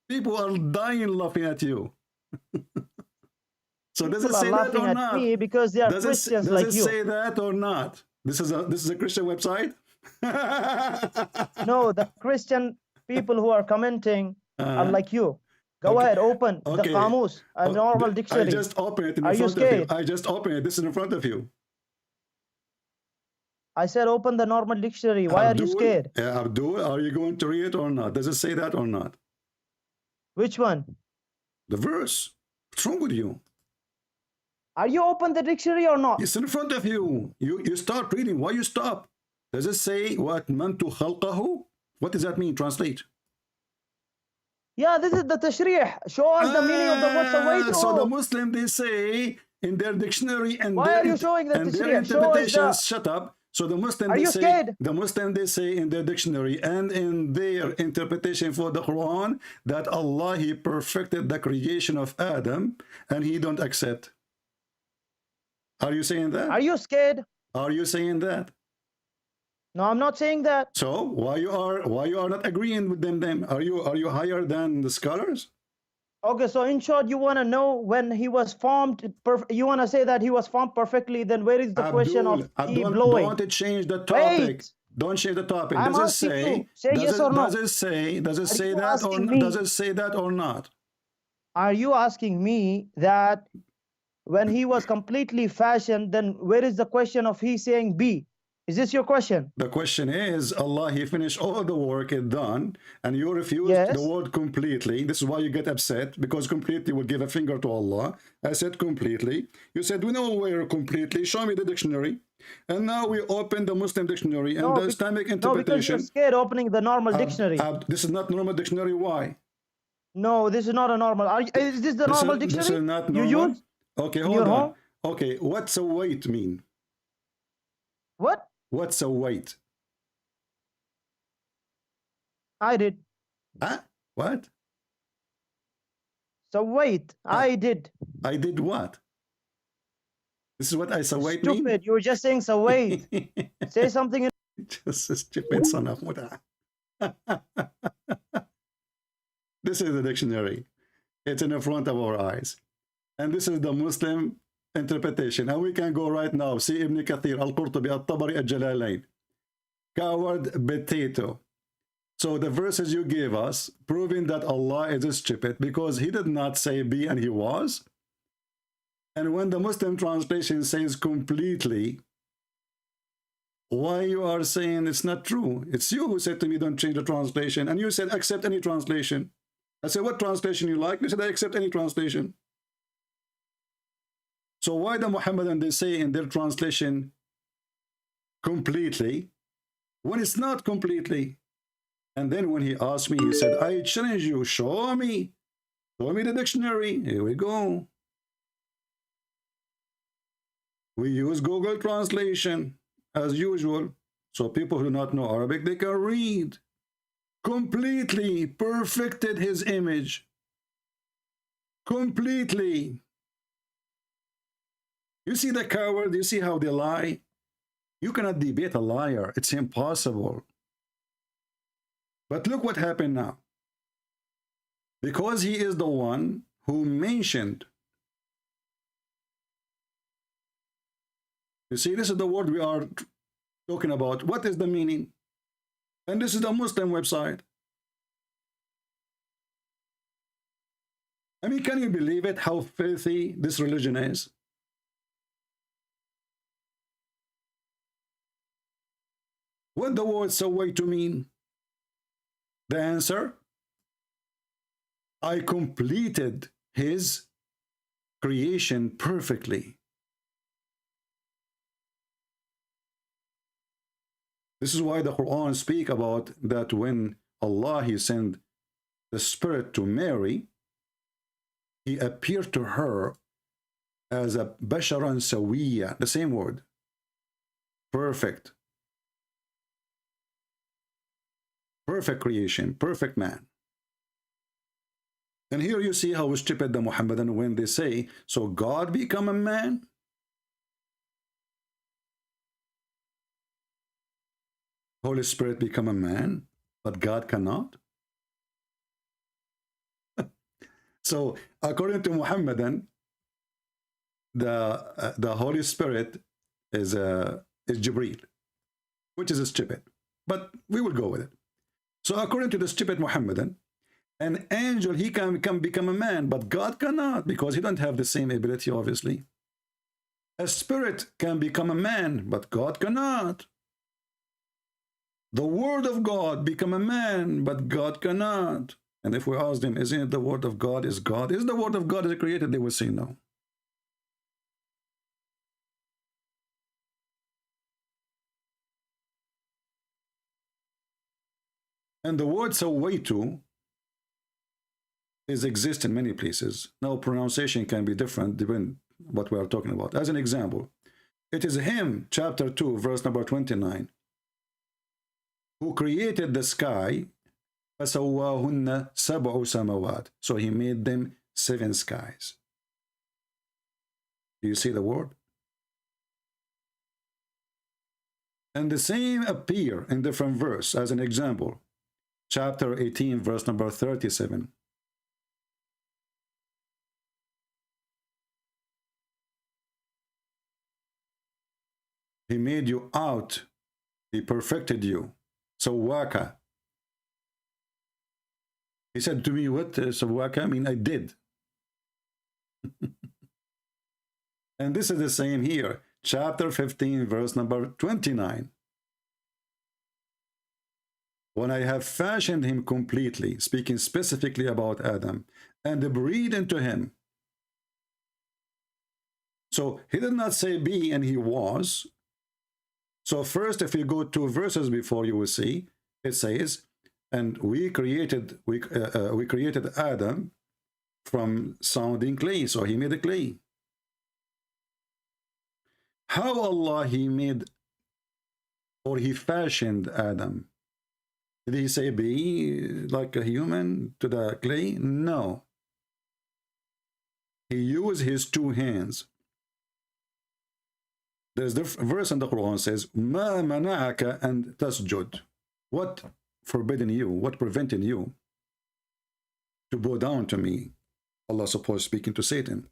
People are dying laughing at you. So does it say that or not? Me because they are Christians like you. Does it say that or not? This is a Christian website? No, the Christian people who are commenting are like you. Go ahead, open the Qamus, a normal dictionary. I just opened it in front of you. I just opened it. This is in front of you. I said open the normal dictionary. Why are you scared? Abdul, are you going to read it or not? Does it say that or not? Which one? The verse. What's wrong with you? Are you open the dictionary or not? It's in front of you. You start reading. Why you stop? Does it say وَأَتْمَمْتُ خَلْقَهُ? What does that mean? Translate. Yeah, this is the tashrih. Show us the meaning of the word sawaytu. So the Muslim, they say in their dictionary and why are you showing the their interpretations, shut up. So the Muslim, they say in their dictionary and in their interpretation for the Quran that Allah, he perfected the creation of Adam and he don't accept. Are you saying that? Are you scared? Are you saying that? No, I'm not saying that. So why you are not agreeing with them? Are you higher than the scholars? Okay, so in short, you want to know when he was formed. You want to say that he was formed perfectly. Then where is the question of he blowing? Don't change the topic. Wait. Don't change the topic. I'm does it say? You. Say yes or no. Does it say? Does it say that or does it say that or not? Are you asking me that when he was completely fashioned, then where is the question of he saying be? Is this your question? The question is, Allah, He finished all the work is done, and you refused Yes. the word completely. This is why you get upset, because completely will give a finger to Allah. I said completely. You said, we know where completely. Show me the dictionary. And now we open the Muslim dictionary and the Islamic No, because you're interpretation. scared opening the normal dictionary. This is not normal dictionary. Why? No, this is not a normal. Is this the normal dictionary? This is not you normal. use? Okay, in hold your on. home? Okay, what's a weight mean? What? What's a weight? I did. Huh? What? So wait, I did. I did what? This is what I saw. Wait, Stupid. mean? You were just saying so wait. Say something in Just a stupid son of Muda. This is the dictionary. It's in the front of our eyes. And this is the Muslim interpretation. And we can go right now. See Ibn Kathir, Al-Qurtubi, Al-Tabari, Al-Jalalain. Coward, potato. So the verses you gave us, proving that Allah is stupid, because He did not say be and He was. And when the Muslim translation says completely, why you are saying it's not true? It's you who said to me, don't change the translation. And you said, accept any translation. I said, what translation you like? You said, I accept any translation. So why the Muhammadan, they say in their translation, completely, when it's not completely? And then when he asked me, he said, I challenge you, show me the dictionary. Here we go. We use Google Translation as usual. So people who do not know Arabic, they can read. Completely perfected his image. Completely. You see the coward? You see how they lie? You cannot debate a liar. It's impossible. But look what happened now. Because he is the one who mentioned. You see, this is the word we are talking about. What is the meaning? And this is the Muslim website. I mean, can you believe it, how filthy this religion is? What the word "saway" to mean? The answer, I completed his creation perfectly. This is why the Quran speaks about that when Allah, He sent the Spirit to Mary, He appeared to her as a basharan sawiya, the same word, perfect. Perfect creation, perfect man. And here you see how stupid the Muhammadan when they say, so God become a man? Holy Spirit become a man, but God cannot? So according to Muhammadan, the Holy Spirit is Jibreel, which is stupid. But we will go with it. So according to the stupid Muhammadan, an angel, he can become a man, but God cannot, because he don't have the same ability, obviously. A spirit can become a man, but God cannot. The word of God become a man, but God cannot. And if we ask them, isn't it the word of God is God? Is the word of God is created? They will say no. And the word "sawaitu" is exist in many places. Now pronunciation can be different depending what we are talking about. As an example, it is Him, chapter 2, verse number 29, who created the sky. فَسَوَّاهُنَّ سَبْعُ سَمَوَاتٍ. So He made them 7 skies. Do you see the word? And the same appear in different verse. As an example, chapter 18, verse number 37. He made you out. He perfected you. Sawwaka. He said to me, what Sawwaka? I mean, I did. And this is the same here. Chapter 15, verse number 29. when I have fashioned him completely, speaking specifically about Adam, and breathed into him. So he did not say be and he was. So first, if you go 2 verses before, you will see it says, and we created Adam from sounding clay. So he made a clay. How Allah he made or he fashioned Adam? Did he say be like a human to the clay? No. He used his 2 hands. There's the verse in the Quran says, Ma mana'aka and tasjud. What forbidden you? What prevented you to bow down to me? Allah supposed speaking to Satan.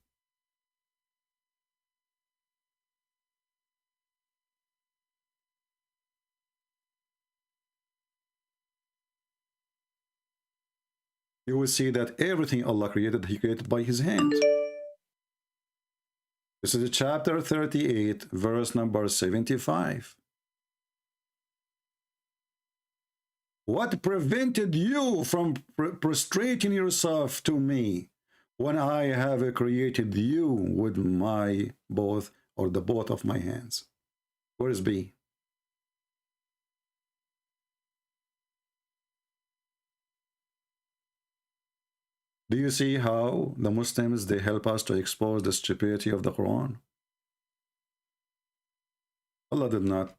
You will see that everything Allah created, he created by his hand. This is chapter 38, verse number 75. What prevented you from prostrating yourself to me when I have created you with my both or the both of my hands? Where is B? Do you see how the Muslims, they help us to expose the stupidity of the Quran? Allah did not.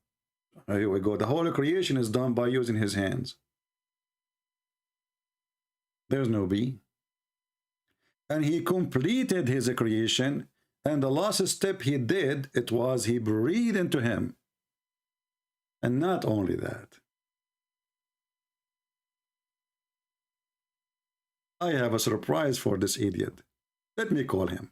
Here we go. The whole creation is done by using his hands. There's no B. And he completed his creation, and the last step he did, it was he breathed into him. And not only that. I have a surprise for this idiot. Let me call him.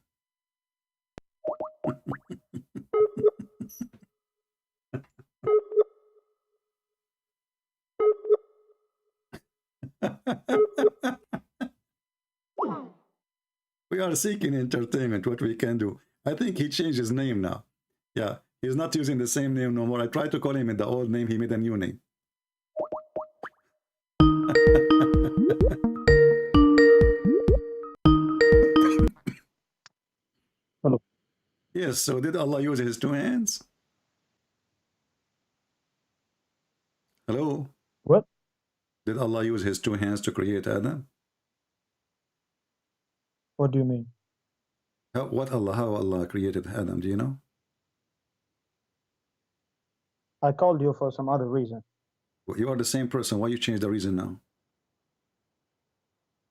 We are seeking entertainment, what we can do. I think he changed his name now. Yeah, he's not using the same name no more. I tried to call him in the old name, he made a new name. Hello. Yes, so did Allah use his 2 hands? Hello? What? Did Allah use his 2 hands to create Adam? What do you mean? How Allah created Adam, do you know? I called you for some other reason. You are the same person. Why you change the reason now?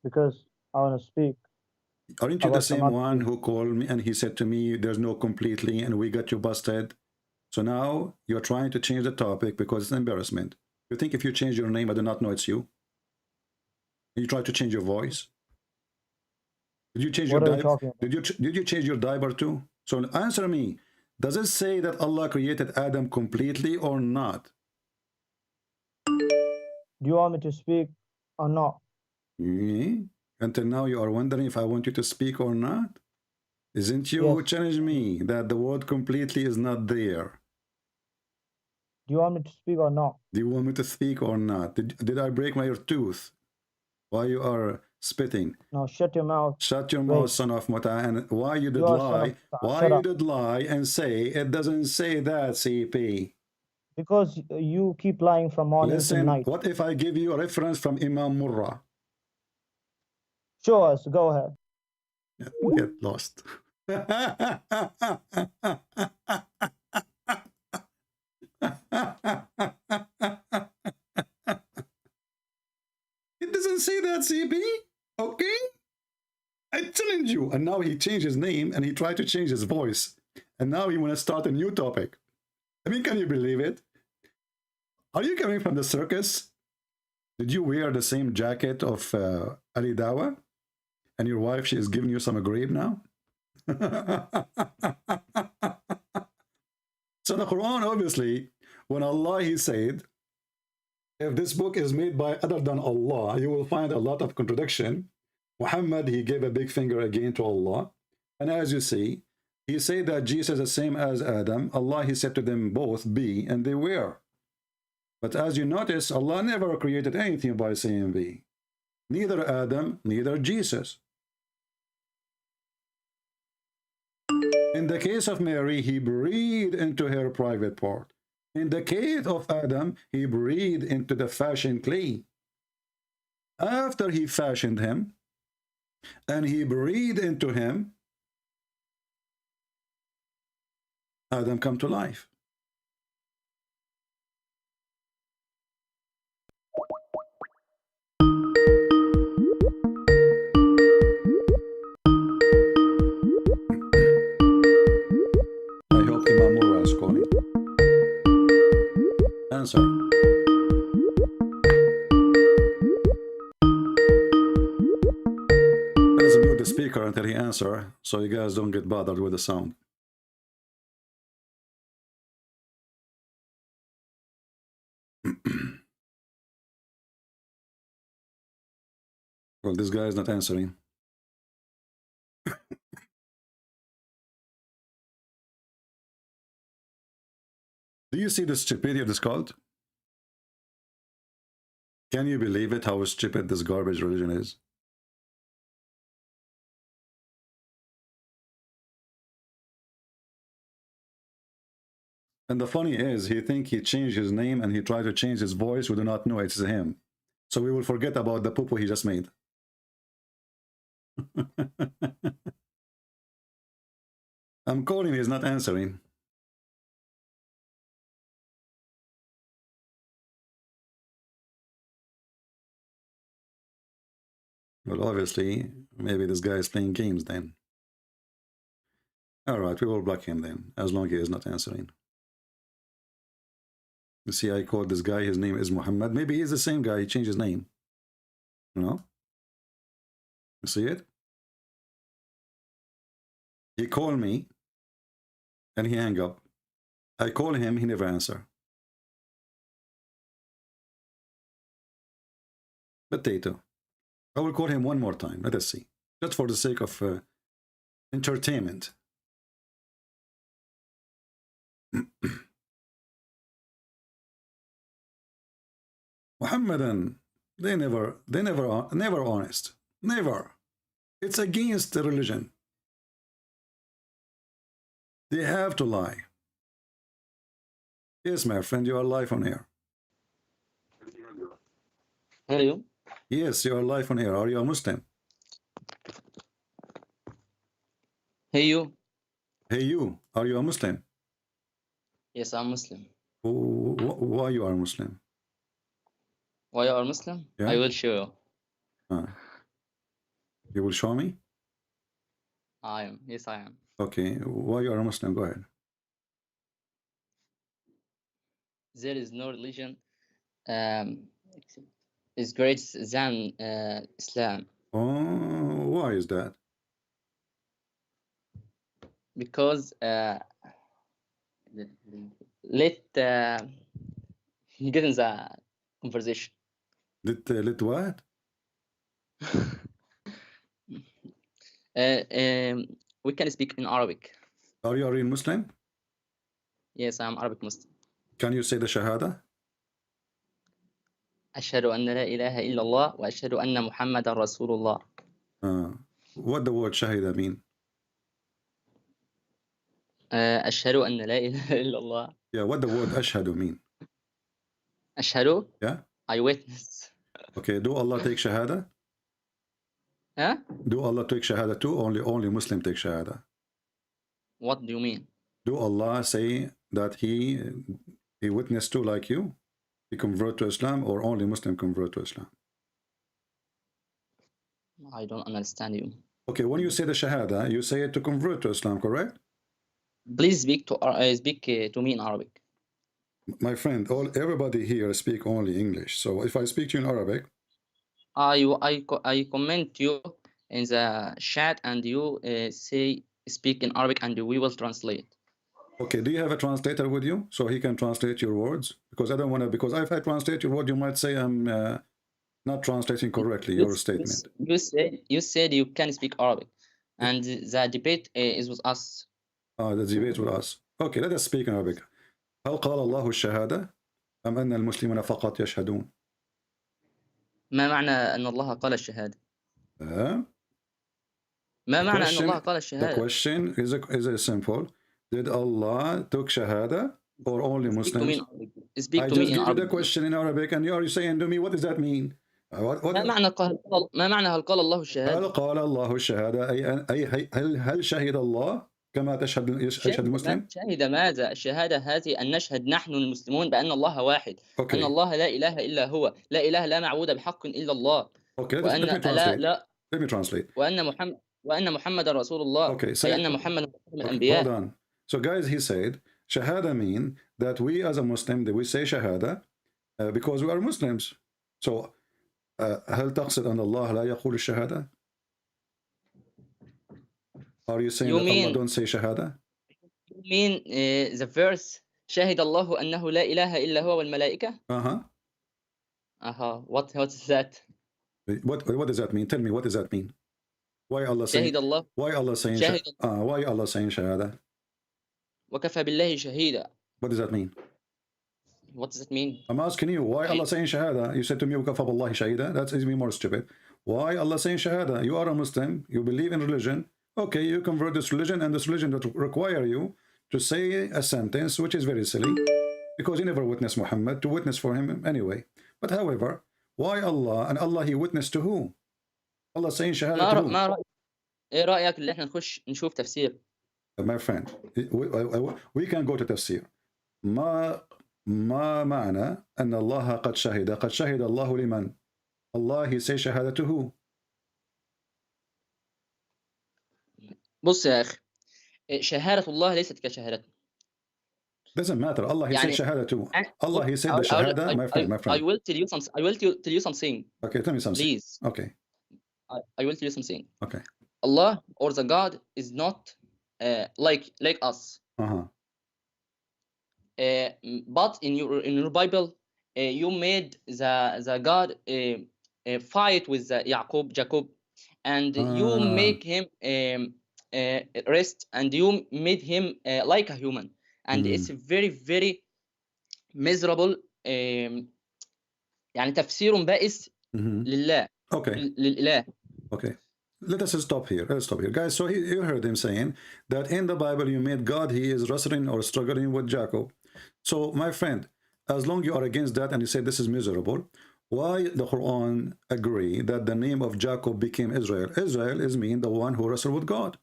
Because I want to speak. Aren't you the same one who called me and he said to me, there's no completely, and we got you busted? So now you're trying to change the topic because it's an embarrassment. You think if you change your name, I do not know it's you? You try to change your voice? Did you change your diaper? Did you change your diaper too? So answer me. Does it say that Allah created Adam completely or not? Do you want me to speak or not? Until now you are wondering if I want you to speak or not? Isn't you who challenged me that the word completely is not there? Do you want me to speak or not? Do you want me to speak or not? Did I break my tooth? Why you are spitting? No, shut your mouth. Shut your mouth, son of Muta. And why you did lie? Why you did lie and say it doesn't say that, CP? Because you keep lying from morning to night. What if I give you a reference from Imam Murrah? Show us. Go ahead. Get lost. It doesn't say that, CP. Okay? I challenge you. And now he changed his name and he tried to change his voice. And now he want to start a new topic. I mean, can you believe it? Are you coming from the circus? Did you wear the same jacket of Ali Dawa? And your wife, she is giving you some grape now? So the Quran, obviously, when Allah, he said, if this book is made by other than Allah, you will find a lot of contradiction. Muhammad, he gave a big finger again to Allah. And as you see, he said that Jesus is the same as Adam. Allah, he said to them both, be, and they were. But as you notice, Allah never created anything by saying we. Neither Adam, neither Jesus. In the case of Mary, he breathed into her private part. In the case of Adam, he breathed into the fashioned clay. After he fashioned him, and he breathed into him, Adam come to life. I hope Imam Mura is calling. Answer. Let's mute the speaker until he answers, so you guys don't get bothered with the sound. Well, this guy is not answering. Do you see the stupidity of this cult? Can you believe it, how stupid this garbage religion is? And the funny is, he think he changed his name and he tried to change his voice. We do not know it's him. So we will forget about the poo-poo he just made. I'm calling, he's not answering. Well, obviously, maybe this guy is playing games then. All right, we will block him then, as long as he is not answering. You see, I called this guy, his name is Muhammad. Maybe he's the same guy, he changed his name. You know? You see it? He called me, and he hung up. I call him, he never answer. Potato. I will call him one more time. Let us see. Just for the sake of entertainment. Muhammadan, they never honest. Never. It's against the religion. They have to lie. Yes, my friend, you are live on air. Hello. Yes, you are live on air. Are you a Muslim? Hey you. Hey you, are you a Muslim? Yes, I'm Muslim. Why you are Muslim? Why you are Muslim? Yeah? I will show you. You will show me? I am. Yes, I am. Okay, why you are a Muslim? Go ahead. There is no religion is greater than Islam. Oh, why is that? Because let get in the conversation. Let what? We can speak in Arabic. Are you a real Muslim? Yes, I'm Arabic Muslim. Can you say the Shahada? أشهد أن لا إله إلا الله وأشهد أن محمد رسول الله. What the word Shahida mean? أشهد أن لا إله إلا الله. Yeah, what the word Ashhadu mean? أشهد. Yeah. I witness. Okay, do Allah take Shahada? Huh? Do Allah take Shahada too? Only Muslim take Shahada. What do you mean? Do Allah say that he witnessed too like you? He convert to Islam, or only Muslim convert to Islam? I don't understand you. Okay, when you say the Shahada, you say it to convert to Islam, correct? Please speak to me in Arabic. My friend, everybody here speak only English. So if I speak to you in Arabic, I comment you in the chat, and you say speak in Arabic, and we will translate. Okay, do you have a translator with you so he can translate your words? Because I don't want to, because if I translate your word, you might say I'm not translating correctly your statement. You said you can speak Arabic, and the debate is with us. The debate with us. Okay, let us speak in Arabic. هل قال الله الشهادة؟ أم أن المسلمين فقط يشهدون؟ ما معنى أن الله قال الشهادة؟ ما The معنى أن الله question, قال the الشهادة؟ question is simple. Did Allah took shahada or only Speak to me Muslims? in Arabic. Speak I to me just in give you the Arabic. question in Arabic and you are saying to me, what does that mean? ما معنى هل قال الله الشهادة؟ هل قال الله الشهادة أي هل شهد الله كما يشهد المسلم؟ شهد ماذا؟ الشهادة هذه أن نشهد نحن المسلمون بأن الله واحد، Okay. أن الله لا إله إلا هو، لا إله لا معبود بحق إلا الله. Okay, وأن let me translate. لا Let me translate. وأن محمد رسول الله. Okay, أي أن محمد من okay, الأنبياء. hold on. So guys, he said, shahada mean that we as a Muslim, that we say shahada because we are Muslims. So هل تقصد أن الله لا يقول الشهادة? Are you saying that Allah don't say shahada? You mean the verse شهد الله أنه لا إله إلا هو والملائكة؟ What is that? What does that mean? Tell me, what does that mean? Why Allah saying? شهد الله. Why Allah saying? Why Allah saying shahada? وكفى بالله شهيدا. What does that mean? What does it mean? I'm asking you, why Allah saying shahada? You said to me, وكفى بالله شهيدا. That's even more stupid. Why Allah saying shahada? You are a Muslim, you believe in religion. Okay, you convert this religion, and this religion that require you to say a sentence which is very silly, because you never witnessed Muhammad to witness for him anyway. But however, why Allah? And Allah he witnessed to who? Allah saying shahada to who? ما رأيك؟ إيه رأيك اللي إحنا نخش نشوف تفسير؟ My friend, we can go to tafsir. ما معنى أن الله قد شهد الله لمن؟ Allah he say shahada to who? بص يا أخي، شهادة الله ليست كشهادتنا. Doesn't matter. Allah he said shahada to. Allah he said the shahada. My friend. I will tell you something. I will tell you something. Okay, tell me something. Please. Okay. I will tell you something. Okay. Allah or the God is not like us. But in your Bible, you made the God fight with Jacob, and you make him rest, and you made him like a human, and it's very very miserable. يعني تفسير بائس لله. Okay. للإله. Okay. Let us stop here. Let's stop here, guys. So you heard him saying that in the Bible you made God he is wrestling or struggling with Jacob. So my friend, as long you are against that and you say this is miserable, why the Quran agree that the name of Jacob became Israel? Israel is mean the one who wrestled with God.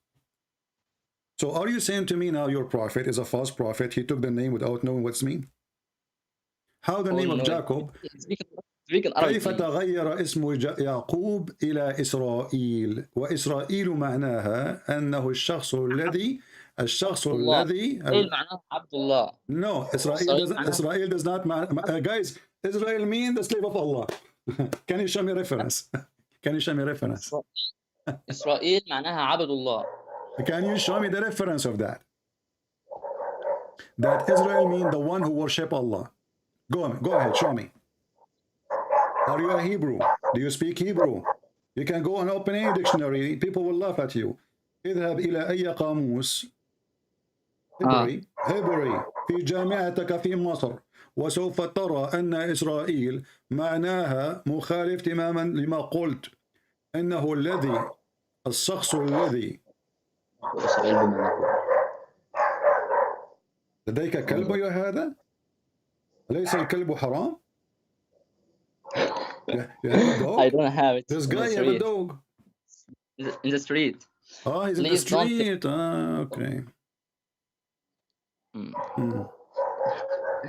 So are you saying to me now your prophet is a false prophet? He took the name without knowing what's mean? How the name of Jacob? كيف تغير اسم يعقوب إلى إسرائيل؟ وإسرائيل معناها أنه الشخص الذي معناه عبد الله. No, Israel does not guys, Israel means the slave of Allah. Can you show me reference? Can you show me reference? إسرائيل معناها عبد الله. Can you show me the reference of that? That Israel means the one who worship Allah. Go ahead, show me. Are you a Hebrew? Do you speak Hebrew? You can go and open any dictionary. People will laugh at you. اذهب إلى أي قاموس عبري في جامعتك في مصر وسوف ترى أن إسرائيل معناها مخالف تماما لما قلت إنه الشخص الذي لديك كلب يا هذا؟ أليس الكلب حرام؟ You have a dog? I don't have it. This guy have a dog. In the street. Oh, he's in the street. Okay.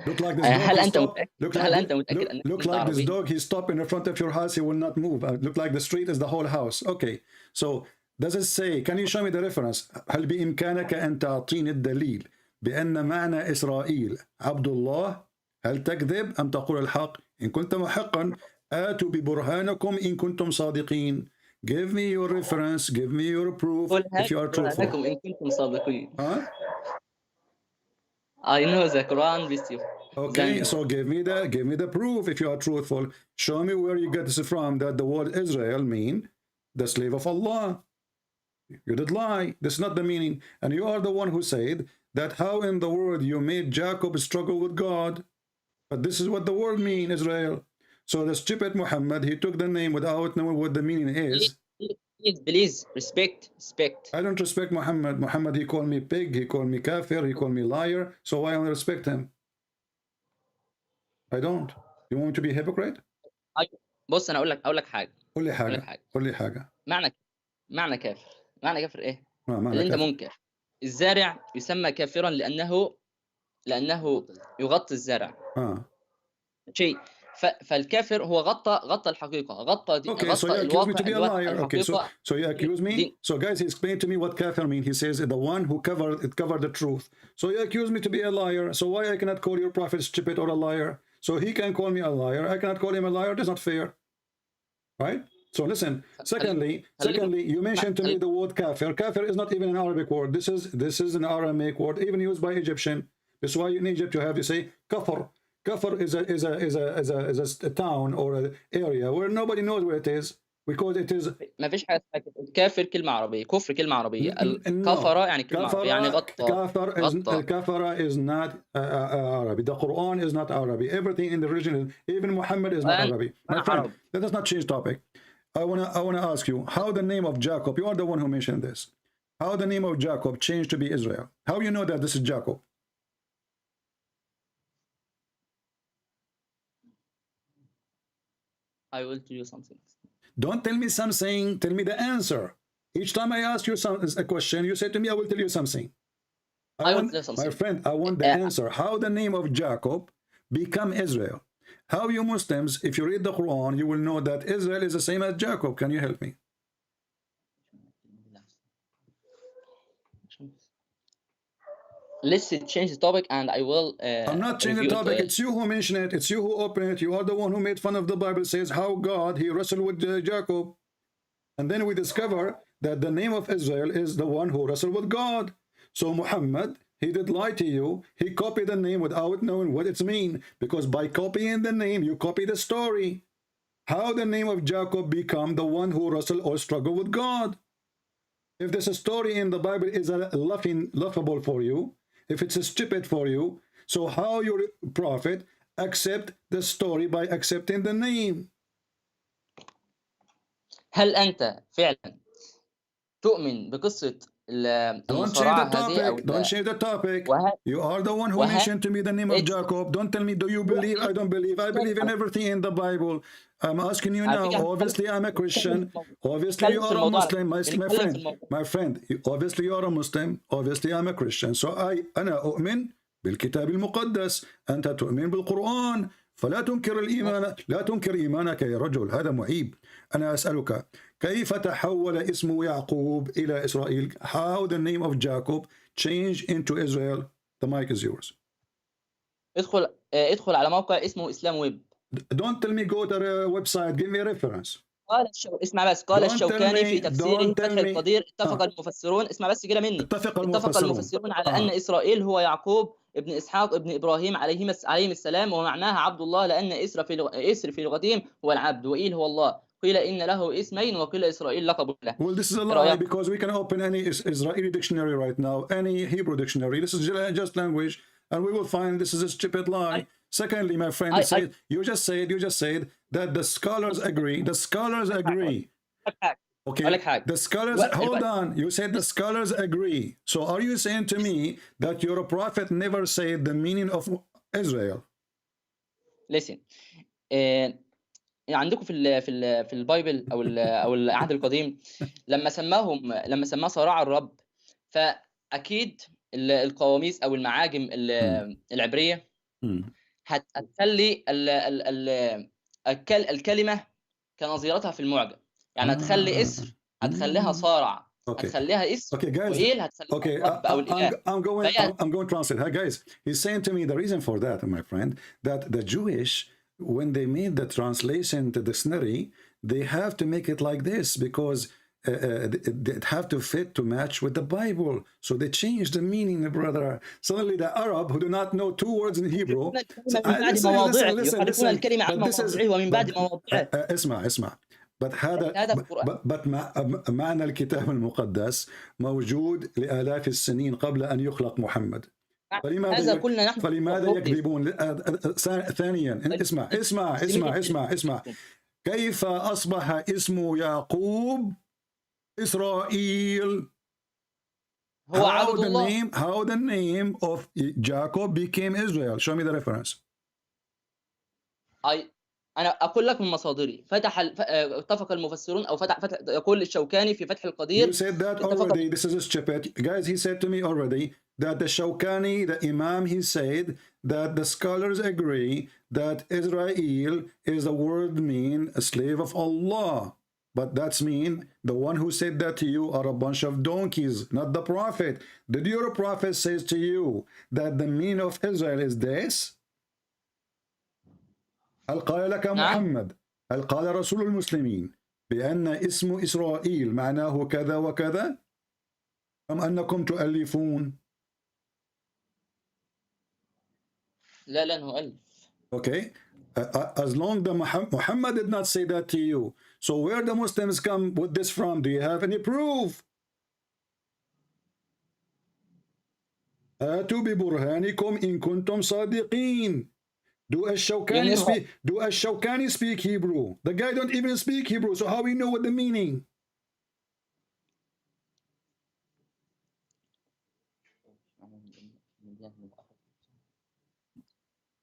Look like this dog. Look like this dog. He stopped in the front of your house. He will not move. Look like the street is the whole house. Okay. So does it say? Can you show me the reference? هل بإمكانك أن تعطيني الدليل بأن معنى إسرائيل عبد الله؟ هل تكذب أم تقول الحق؟ إن كنت محقا آتوا ببرهانكم إن كنتم صادقين. Give me your reference. Give me your proof if you are truthful. إن كنتم صادقين. Huh? I know the Quran with you. Okay, so give me the proof if you are truthful. Show me where you get this from, that the word Israel mean the slave of Allah. You did lie. That's not the meaning. And you are the one who said that how in the world you made Jacob struggle with God. But this is what the word mean, Israel. So the stupid Muhammad, he took the name without knowing what the meaning is. Please, respect. I don't respect Muhammad. Muhammad, he called me pig, he called me kafir, he called me liar. So why don't I respect him? I don't. You want me to be a hypocrite? بص انا اقول لك حاجه. قول لي حاجه. معنى كافر ايه؟ معنى اللي انت كافر. منكر. الزارع يسمى كافرا لانه يغطي الزرع. شيء. فالكافر هو غطى الحقيقه، غطى الواقع الحقيقه. So you accuse me? So guys, he explained to me what kafir mean. He says the one who covered the truth. So you accuse me to be a liar. So why I cannot call your prophet stupid or a liar? So he can call me a liar. I cannot call him a liar. That's not fair. Right? So listen. Secondly, you mentioned to me the word kafir. Kafir is not even an Arabic word. This is an Aramaic word, even used by Egyptian. That's why in Egypt you say kafir. Kafir is a town or an area where nobody knows where it is because it is. ما فيش حاجه كافر كلمه عربيه، كفر كلمه عربيه، الكفره يعني كلمه عربيه يعني غطى. Kafara is not Arabic. The Quran is not Arabic. Everything in the religion, even Muhammad is not Arabic. My friend, let us not change topic. I wanna ask you how the name of Jacob. You are the one who mentioned this. How the name of Jacob changed to be Israel? How you know that this is Jacob? I will tell you something. Don't tell me something. Tell me the answer. Each time I ask you a question, you say to me, I will tell you something. My friend, I want the answer. How the name of Jacob become Israel? How you Muslims, if you read the Quran, you will know that Israel is the same as Jacob. Can you help me? Let's change the topic and I will... I'm not changing the topic. It's you who mention it. It's you who open it. You are the one who made fun of the Bible. Says how God, he wrestled with Jacob. And then we discover that the name of Israel is the one who wrestled with God. So Muhammad, he did lie to you. He copied the name without knowing what it's mean. Because by copying the name, you copy the story. How the name of Jacob become the one who wrestled or struggled with God? If there's a story in the Bible is laughable for you, if it's stupid for you, so how your prophet accept the story by accepting the name? هل أنت فعلا تؤمن بقصة المصارعة هذه أو Don't change the topic. You are the one who mentioned to me the name of Jacob. Don't tell me, do you believe? I don't believe. I believe in everything in the Bible. I'm asking you now. Obviously, I'm a Christian. Obviously, you are a Muslim. My friend. Obviously, you are a Muslim. Obviously, I'm a Christian. So أنا أؤمن بالكتاب المقدس. أنت تؤمن بالقرآن. فلا تنكر الإيمان. لا تنكر إيمانك يا رجل. هذا معيب. أنا أسألك كيف تحول اسم يعقوب إلى إسرائيل? How the name of Jacob changed into Israel? The mic is yours. ادخل على موقع اسمه إسلام ويب. Don't tell me go to the website. Give me a reference. اسمع بس. قال الشوكاني في تفسيره فتح القدير اتفق المفسرون. اسمع بس كده مني. اتفق المفسرون على أن إسرائيل هو يعقوب ابن إسحاق ابن إبراهيم عليهم السلام، ومعناها عبد الله لأن إسر في لغتهم هو العبد وإيل هو الله. قيل إن له اسمين وقيل إسرائيل لقب له. Well, this is a lie because we can open any Israeli dictionary right now, any Hebrew dictionary. This is just language, and we will find this is a stupid lie. Secondly, my friend, you just said that the scholars agree. The scholars agree. Okay. The scholars. Hold on. You said the scholars agree. So are you saying to me that your prophet never said the meaning of Israel? Listen. عندكم في البايبل او العهد القديم لما سماه صراع الرب، فاكيد القواميس او المعاجم العبريه هتخلي الكلمه كنظيرتها في المعجم، يعني هتخلي اسر هتخليها صارع، هتخليها اسر وإيل هتخليها رب او الاله. I'm going to translate. Hi guys, he's saying to me the reason for that, my friend, that the Jewish, when they made the translation to the dictionary, they have to make it like this because they have to fit to match with the Bible. So they changed the meaning, brother. Suddenly the Arab who do not know two words in Hebrew. اسمع. But معنى الكتاب المقدس موجود لآلاف السنين قبل أن يخلق محمد. هذا كلنا نحن فلماذا يكذبون؟ ثانيا اسمع كيف أصبح اسم يعقوب إسرائيل؟ هو عبد الله. How the name of Jacob became Israel? Show me the reference. أنا أقول لك من مصادري. اتفق المفسرون أو يقول الشوكاني في فتح القدير. You said that already. This is stupid. Guys, he said to me already that the Shawkani, the Imam, he said that the scholars agree that Israel is the word mean a slave of Allah. But that's mean the one who said that to you are a bunch of donkeys, not the prophet. Did your prophet says to you that the meaning of Israel is this? هل قال لك محمد هل قال رسول المسلمين بأن اسم إسرائيل معناه كذا وكذا أم أنكم تؤلفون؟ لا نؤلف. Okay, as long as Muhammad did not say that to you, so where the Muslims come with this from? Do you have any proof? آتوا ببرهانكم إن كنتم صادقين. Do Ash-Shawkani speak Hebrew? The guy don't even speak Hebrew, so how we know what the meaning?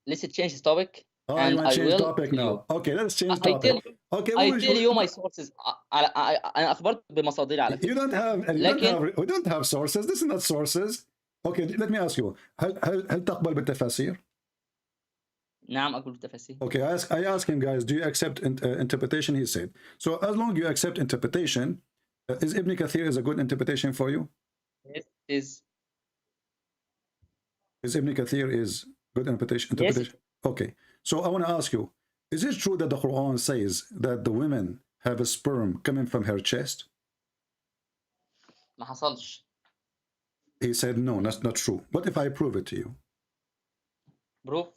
Let's change the topic. And I change topic now. Okay, let's change topic. Okay, I tell you my sources. أنا أخبرت بمصادر على فكرة. We don't have sources. This is not sources. Okay, let me ask you. هل تقبل بالتفاسير؟ نعم أقول بالتفاسير. Okay, I ask him, guys, do you accept interpretation? He said. So as long as you accept interpretation, is Ibn Kathir is a good interpretation for you? Yes, is. Is Ibn Kathir is good interpretation? Yes. Okay, so I want to ask you, is it true that the Quran says that the women have a sperm coming from her chest? ما حصلش. He said, no, that's not true. What if I prove it to you? Proof.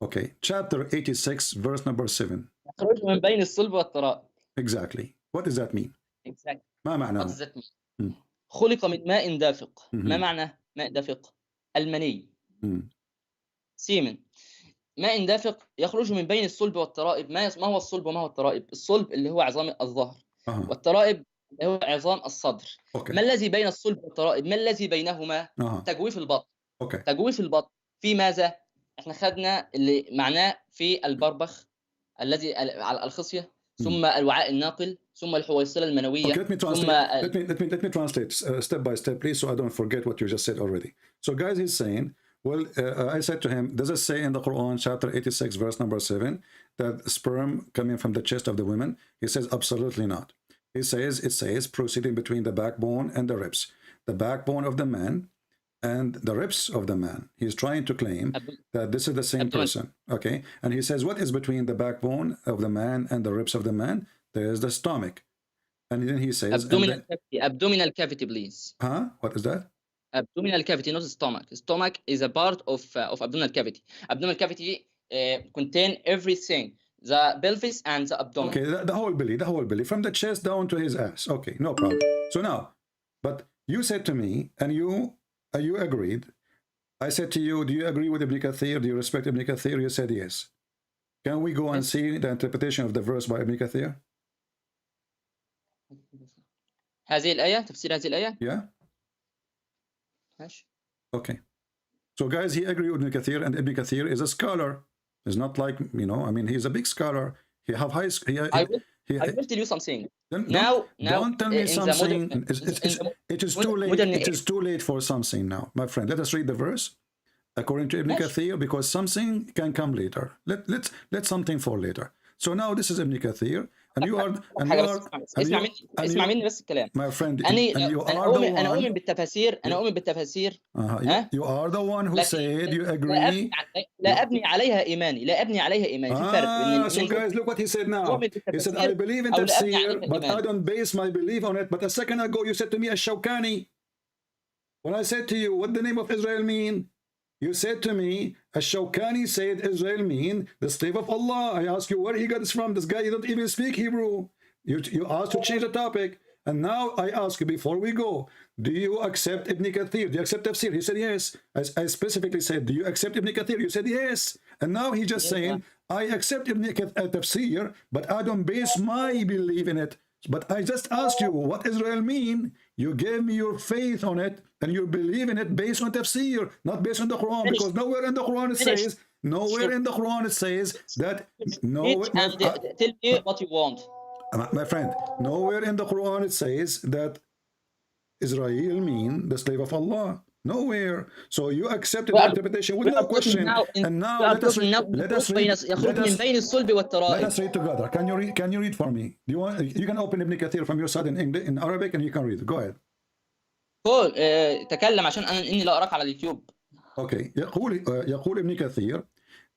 Okay, chapter 86, verse number 7. يخرج من بين الصلب والترائب. Exactly. What does that mean? Exactly. ما معناه؟ What does that mean? خلق من ماء دافق. ما معنى ماء دافق؟ المني. سيمن. ماء دافق يخرج من بين الصلب والترائب. ما هو الصلب وما هو الترائب؟ الصلب اللي هو عظام الظهر. والترائب اللي هو عظام الصدر. ما الذي بين الصلب والترائب؟ ما الذي بينهما؟ تجويف البطن. تجويف البطن في ماذا؟ احنا خدنا اللي معناه في البربخ الذي على الخصية، ثم الوعاء الناقل، ثم الحويصلة المنوية. Okay, let me translate step by step, please, so I don't forget what you just said already. So, guys, he's saying, well, I said to him, does it say in the Quran, chapter 86, verse number 7, that sperm coming from the chest of the women? He says, absolutely not. He says, it says, proceeding between the backbone and the ribs. The backbone of the man and the ribs of the man. He's trying to claim that this is the same person. Okay, and he says, what is between the backbone of the man and the ribs of the man? There is the stomach. And then he says, abdominal cavity, please. Huh? What is that? Abdominal cavity, not stomach. Stomach is a part of abdominal cavity. Abdominal cavity contain everything, the pelvis and the abdomen. Okay, the whole belly, from the chest down to his ass. Okay, no problem. So now, but you said to me, and you agreed. I said to you, do you agree with Ibn Kathir? Do you respect Ibn Kathir? You said yes. Can we go and see the interpretation of the verse by Ibn Kathir? هذه الآية تفسير هذه الآية. Yeah. ماشي. Okay. So guys, he agreed with Ibn Kathir, and Ibn Kathir is a scholar. It's not like, you know, I mean, he's a big scholar. He have high. I will tell you something. Don't tell me something. It is too late. It is too late for something now, my friend. Let us read the verse according to Ibn Kathir, because something can come later. Let something fall later. So now this is Ibn Kathir, and you are اسمع مني بس الكلام. My friend, and you are the one. أنا أؤمن بالتفاسير. You are the one who said you agree. لا أبني عليها إيماني. في فرق. So guys, look what he said now. He said, I believe in tafsir, but I don't base my belief on it. But a second ago, you said to me, Ash-Shawkani. When I said to you, what the name of Israel mean? You said to me, Ash-Shawkani said Israel mean the slave of Allah. I asked you where he got this from. This guy, you don't even speak Hebrew. You asked to change the topic. And now I ask you, before we go, do you accept Ibn Kathir? Do you accept tafsir? He said yes. I specifically said, do you accept Ibn Kathir? You said yes. And now he just saying, I accept Ibn Tafsir, but I don't base my belief in it. But I just asked you, what Israel mean? You gave me your faith on it, and you believe in it based on tafsir, not based on the Quran, because nowhere in the Quran it says, that, tell me what you want. My friend, nowhere in the Quran it says that Israel mean the slave of Allah. Nowhere. So you accepted the interpretation without question. And now let us read together. Can you read for me? Do you want? You can open Ibn Kathir from your side in Arabic and you can read. Go ahead. قول تكلم عشان اني لا اراك على اليوتيوب. Okay. يقول ابن كثير,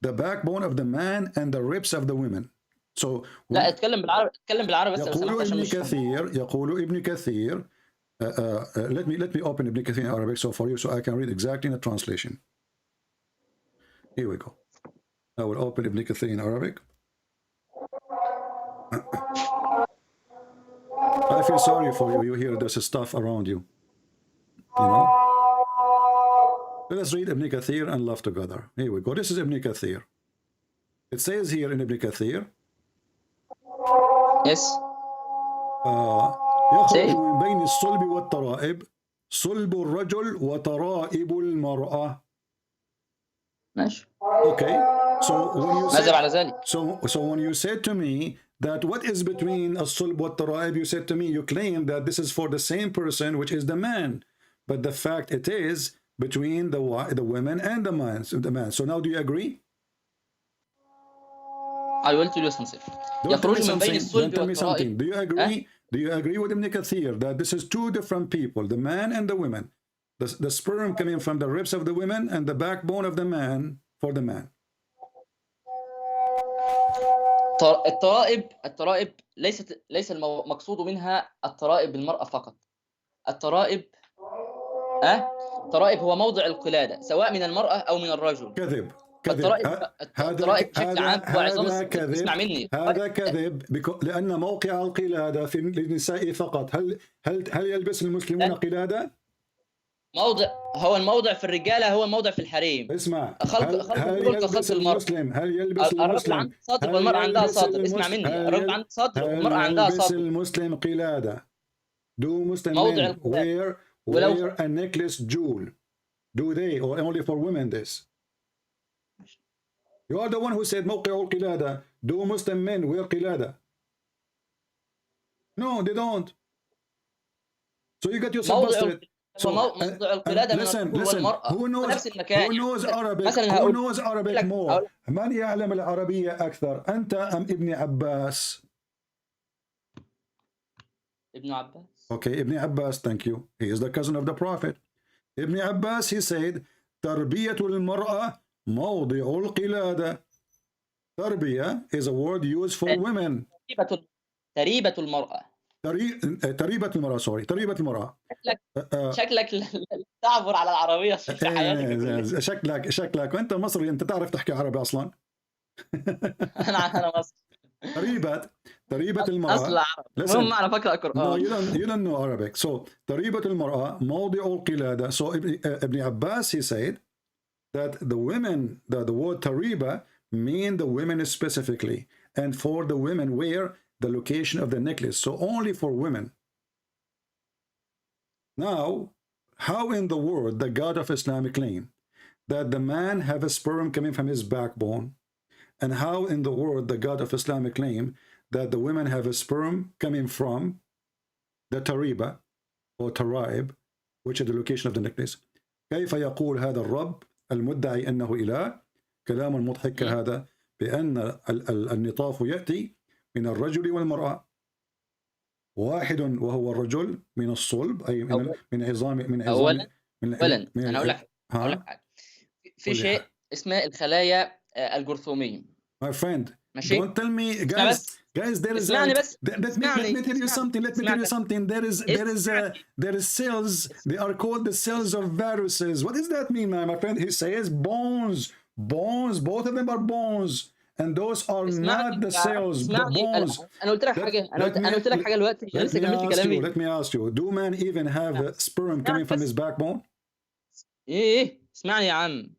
the backbone of the man and the ribs of the women. So لا اتكلم بالعربي بس. يقول ابن كثير. Let me open Ibn Kathir in Arabic so for you, so I can read exactly in the translation. Here we go. I will open Ibn Kathir in Arabic. I feel sorry for you. You hear this stuff around you. You know. Let us read Ibn Kathir and laugh together. Here we go. This is Ibn Kathir. It says here in Ibn Kathir. Yes. يخرج من بين الصلب والترائب صلب الرجل وترائب المرأة. ماشي. Okay. So when you ماذا بعد ذلك؟ So when you said to me that what is between الصلب والترائب, you said to me, you claim that this is for the same person, which is the man, but the fact it is between the women and the man. So now do you agree? I will tell you something. Don't tell me something. Do you agree? Do you agree with Ibn Kathir that this is two different people, the man and the women? The sperm coming from the ribs of the women and the backbone of the man for the man. الترائب ليس المقصود منها الترائب بالمرأة فقط. الترائب هو موضع القلادة سواء من المرأة أو من الرجل. كذب. الترائب بشكل عام هو عظام. اسمع مني. هذا كذب لأن موقع القلادة في النساء فقط. هل يلبس المسلمون قلادة؟ هو الموضع في الرجالة هو الموضع في الحريم. اسمع. هل يلبس المسلم؟ الرجل عنده صدر والمرأة عندها صدر. اسمع مني. الرجل عنده صدر والمرأة عندها صدر. هل يلبس المسلم قلادة؟ Do Muslim men wear a necklace jewel? Do they or only for women this? You are the one who said موقع القلادة. Do Muslim men wear قلادة? No, they don't. So you got yourself busted. So listen. Who knows Arabic more? من يعلم العربية أكثر؟ أنت أم ابن عباس? Ibn Abbas. Okay, Ibn Abbas, thank you. He is the cousin of the Prophet. Ibn Abbas, he said, تربية المرأة موضع القلادة. تربية is a word used for women. تريبة المرأة. تريبة المرأة. شكلك تعبر على العربية في حياتك. شكلك وانت مصري، انت تعرف تحكي عربي اصلا. انا مصري. تريبة المرأة. اصل عربي. المهم اعرف اقرا قرآن. No, you don't know Arabic. So تريبة المرأة موضع القلادة. So Ibn Abbas, he said that the women, the word tariba mean the women specifically, and for the women where the location of the necklace, so only for women. Now, how in the world the God of Islam claim that the man have a sperm coming from his backbone, and how in the world the God of Islam claim that the women have a sperm coming from the tariba or taraib, which is the location of the necklace? كيف يقول هذا الرب المدعي أنه إله كلام مضحك كهذا بأن النطاف يأتي من الرجل والمرأة واحد وهو الرجل من الصلب أي من عظام أولا أنا أقول لك حاجة. في شيء اسمه الخلايا الجرثومية. My friend, ماشي؟ don't tell me guys there is let me tell you something. There is cells, they are called the cells of viruses. What does that mean, my friend? He says bones, both of them are bones, and those are not the cells, the bones. انا قلت لك حاجه انا قلت لك حاجه دلوقتي لسه كملت كلامي. Let me ask you, do man even have sperm coming from his backbone? ايه اسمعني يا عم.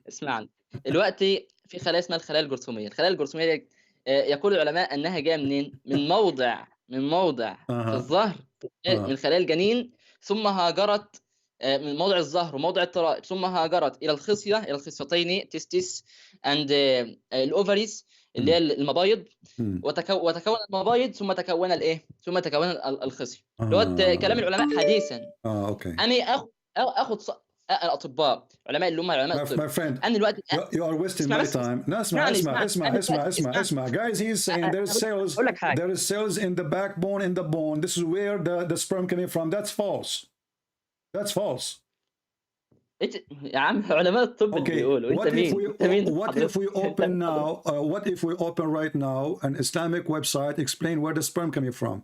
اسمعني دلوقتي في خلايا اسمها الخلايا الجرثوميه. الخلايا الجرثوميه دي يقول العلماء انها جايه منين؟ من موضع في الظهر من خلايا الجنين، ثم هاجرت من موضع الظهر وموضع الترائب، ثم هاجرت الى الخصيتين تستيس اند الاوفريز اللي هي المبايض، وتكون المبايض ثم تكون ثم تكون الخصيه. اللي هو كلام العلماء حديثا. اوكي. انا اخد الاطباء علماء اللي هم علماء الطب. انا دلوقتي you are wasting my time. No, اسمع. Guys, he's saying there is cells in the backbone, in the bone. This is where the sperm coming from. That's false. يا عم علماء الطب بيقولوا. انت مين؟ What if we open now? What if we open right now an Islamic website? Explain where the sperm coming from.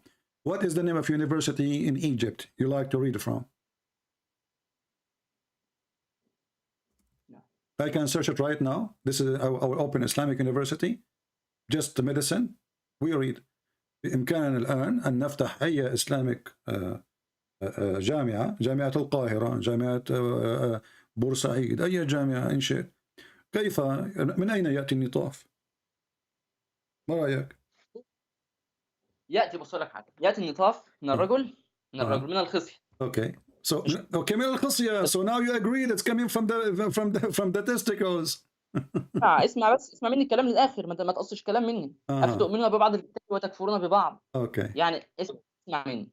What is the name of university in Egypt you like to read from? I can search it right now. This is our open Islamic university. Just the medicine. We read. بإمكاننا الآن أن نفتح أي إسلامك جامعة القاهرة، جامعة بورسعيد، أي جامعة إن شئت. كيف من أين يأتي النطاف؟ ما رأيك؟ بص لك حاجة. يأتي النطاف من الرجل من الخصية. Okay. Okay, من الخصية. So now you agree that's coming from the testicles. اسمع مني الكلام للآخر. ما تقصش كلام مني. أفتؤمنون ببعض الكتاب وتكفرون ببعض. Okay. يعني اسمع مني.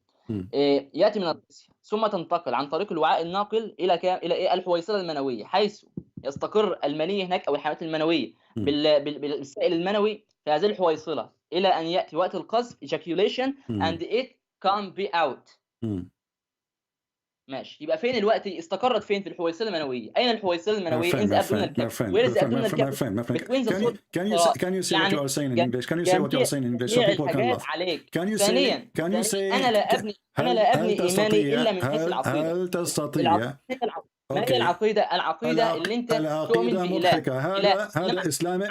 يأتي من الخصية ثم تنتقل عن طريق الوعاء الناقل إلى الحويصلة المنوية، حيث يستقر المني هناك أو الحيوانات المنوية بالسائل المنوي في هذه الحويصلة إلى أن يأتي وقت القذف ejaculation and it can be out. ماشي. يبقى فين الوقت استقرت فين؟ في الحويصلة المنوية. أين الحويصلة المنوية؟ in the abdominal cavity. Where is the abdominal cavity? Can you say what you are saying in English? Can you say what you are saying in English so people can laugh? Can you say أنا لا أبني إيماني إلا من حيث العقيدة. هل تستطيع؟ ما هي العقيدة اللي أنت تؤمن بإله. هذا إسلامي.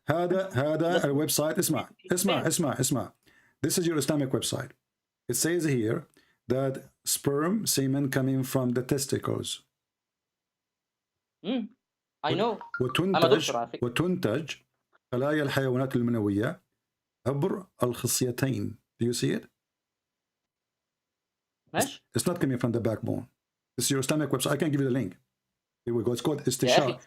هذا الويب سايت. اسمع. This is your Islamic website. It says here that sperm semen coming from the testicles. I know. وتنتج خلايا الحيوانات المنوية عبر الخصيتين. Do you see it? ماشي. It's not coming from the backbone. This is your Islamic website. I can give you the link. Here we go. It's called استشاري.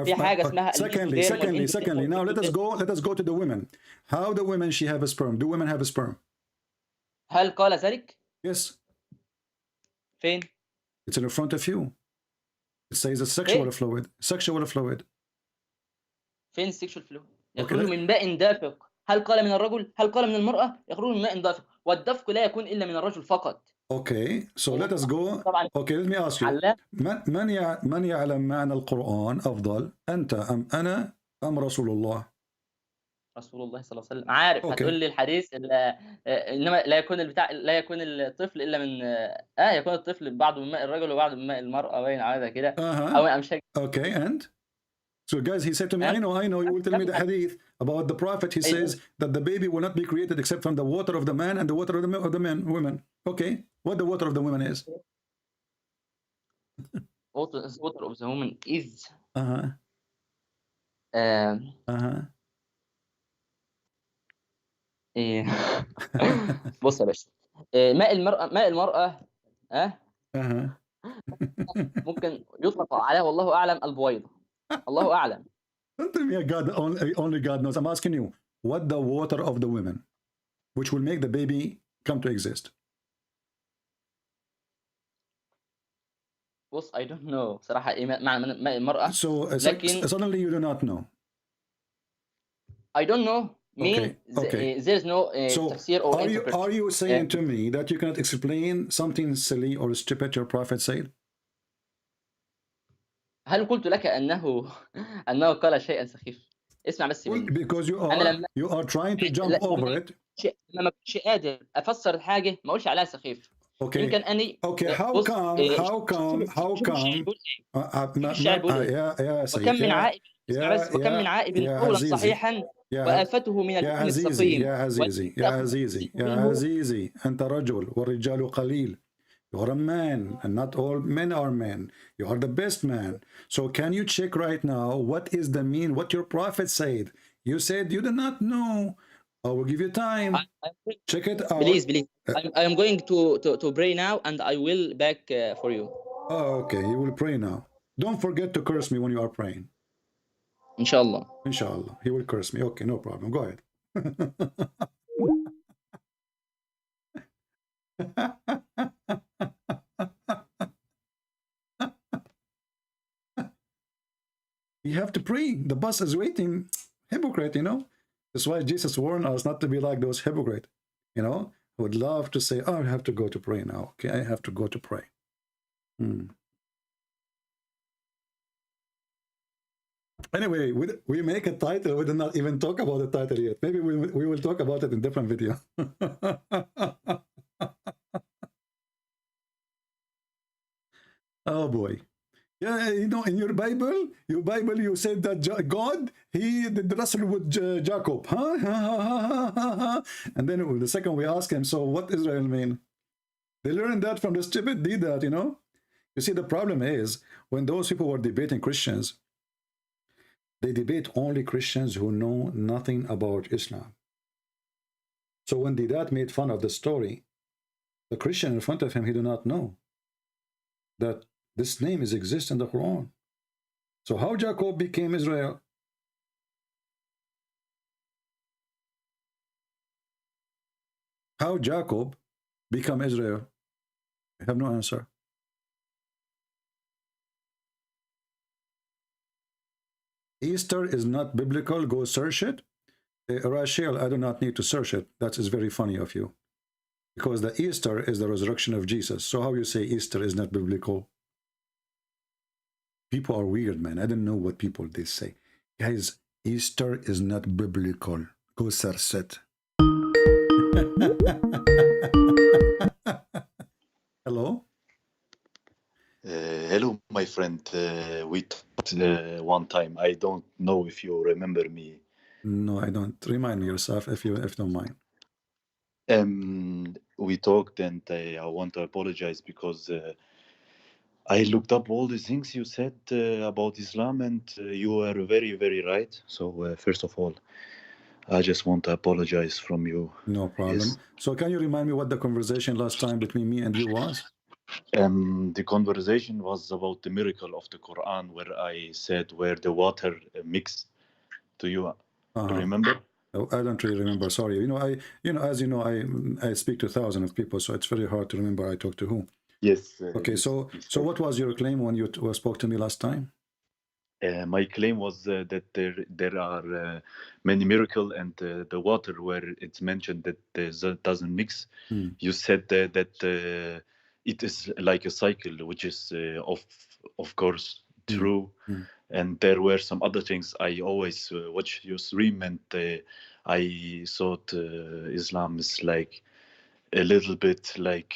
في حاجة اسمها. Secondly. Now let us go to the women. How the women she have a sperm? Do women have a sperm? هل قال ذلك؟ Yes. فين؟ It's in front of you. It says a sexual fluid. فين السكشوال فلويد؟ يخرج من ماء دافق. هل قال من الرجل؟ هل قال من المرأة؟ يخرج من ماء دافق، والدفق لا يكون إلا من الرجل فقط. Okay, so let us go. Okay, let me ask you. من يعلم معنى القرآن أفضل؟ أنت أم أنا أم رسول الله؟ رسول الله صلى الله عليه وسلم. عارف. هتقول لي الحديث انما لا يكون الطفل الا من يكون الطفل بعض من ماء الرجل وبعض من ماء المرأة، باين على كده. او مش. Okay, and so guys, he said to me, I know you will tell me the hadith about the prophet. He says that the baby will not be created except from the water of the man and the water of the women. Okay, what the water of the women is? Water of the woman is بص يا باشا. ماء المرأة ممكن يطلق عليها والله أعلم البويضة. الله أعلم. Don't tell me God, only God knows. I'm asking you, what the water of the women, which will make the baby come to exist? بص I don't know صراحة إيه معنى ماء المرأة. So suddenly you do not know. I don't know. There's no tafsir or interpretation. Are you saying to me that you cannot explain something silly or stupid your prophet said? هل قلت لك أنه قال شيئا سخيف؟ اسمع بس مني. Because you are trying to jump over it. لما كنتش قادر أفسر الحاجة ما أقولش عليها سخيف. Okay. يمكن أني. Okay. How come? وكم من عائب يا وكم من عائب يا قولا عزيزي صحيحا يا وآفته من يا الإثم عزيزي السقيم يا عزيزي يا عزيزي يا عزيزي أنت رجل والرجال قليل. You are a man, and not all men are men. You are the best man. So can you check right now what is the mean, what your prophet said? You said you do not know. I will give you time. Check it out. Please, I am going to pray now, and I will back for you. Oh, okay. You will pray now. Don't forget to curse me when you are praying. Inshallah. Inshallah. He will curse me. Okay, no problem. Go ahead. You have to pray. The bus is waiting. Hypocrite, you know. That's why Jesus warned us not to be like those hypocrites. You know, who would love to say, oh, I have to go to pray now. Okay, I have to go to pray. Anyway, we make a title. We did not even talk about the title yet. Maybe we will talk about it in a different video. Oh boy. Yeah, you know, in your Bible, you said that God, he did wrestle with Jacob. Huh? And then the second we ask him, so what Israel mean? They learned that from the stupid did that, you know? You see, the problem is, when those people were debating Christians, they debate only Christians who know nothing about Islam. So when Didat made fun of the story, the Christian in front of him, he did not know that this name exists in the Quran. So how Jacob became Israel? How Jacob become Israel? I have no answer. Easter is not biblical. Go search it. Rachel, I do not need to search it. That is very funny of you. Because the Easter is the resurrection of Jesus. So how you say Easter is not biblical? People are weird, man. I don't know what people they say. Guys, Easter is not biblical. Go search it. Hello? Hello, my friend. We talked one time. I don't know if you remember me. No, I don't. Remind me yourself if you don't mind. We talked, and I want to apologize because I looked up all the things you said about Islam, and you were very, very right. So first of all, I just want to apologize from you. No problem. Yes. So can you remind me what the conversation last time between me and you was? The conversation was about the miracle of the Quran, where I said where the water mixed. Do you remember? I don't really remember. Sorry. As you know, I speak to thousands of people, so it's very hard to remember I talked to who. Yes. Okay. So what was your claim when you spoke to me last time? My claim was that there are many miracles, and the water where it's mentioned that doesn't mix. You said that it is like a cycle, which is of course true. And there were some other things. I always watch your stream, and I thought Islam is like a little bit like.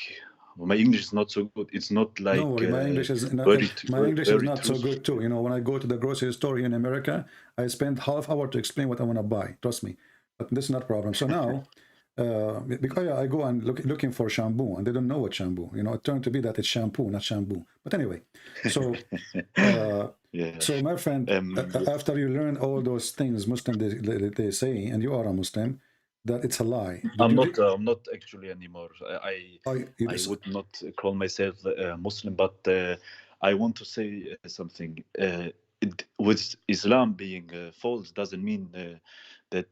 My English is not so good. It's not like. No worry, my English is not so good too. You know, when I go to the grocery store in America, I spend half hour to explain what I want to buy. Trust me, but this is not a problem. So now, because I go and looking for shampoo, and they don't know what shampoo. You know, it turned to be that it's shampoo, not shampoo. But anyway, so so my friend, after you learn all those things Muslim they say, and you are a Muslim, that it's a lie. I'm not actually anymore. I would not call myself a Muslim, but I want to say something. With Islam being false doesn't mean that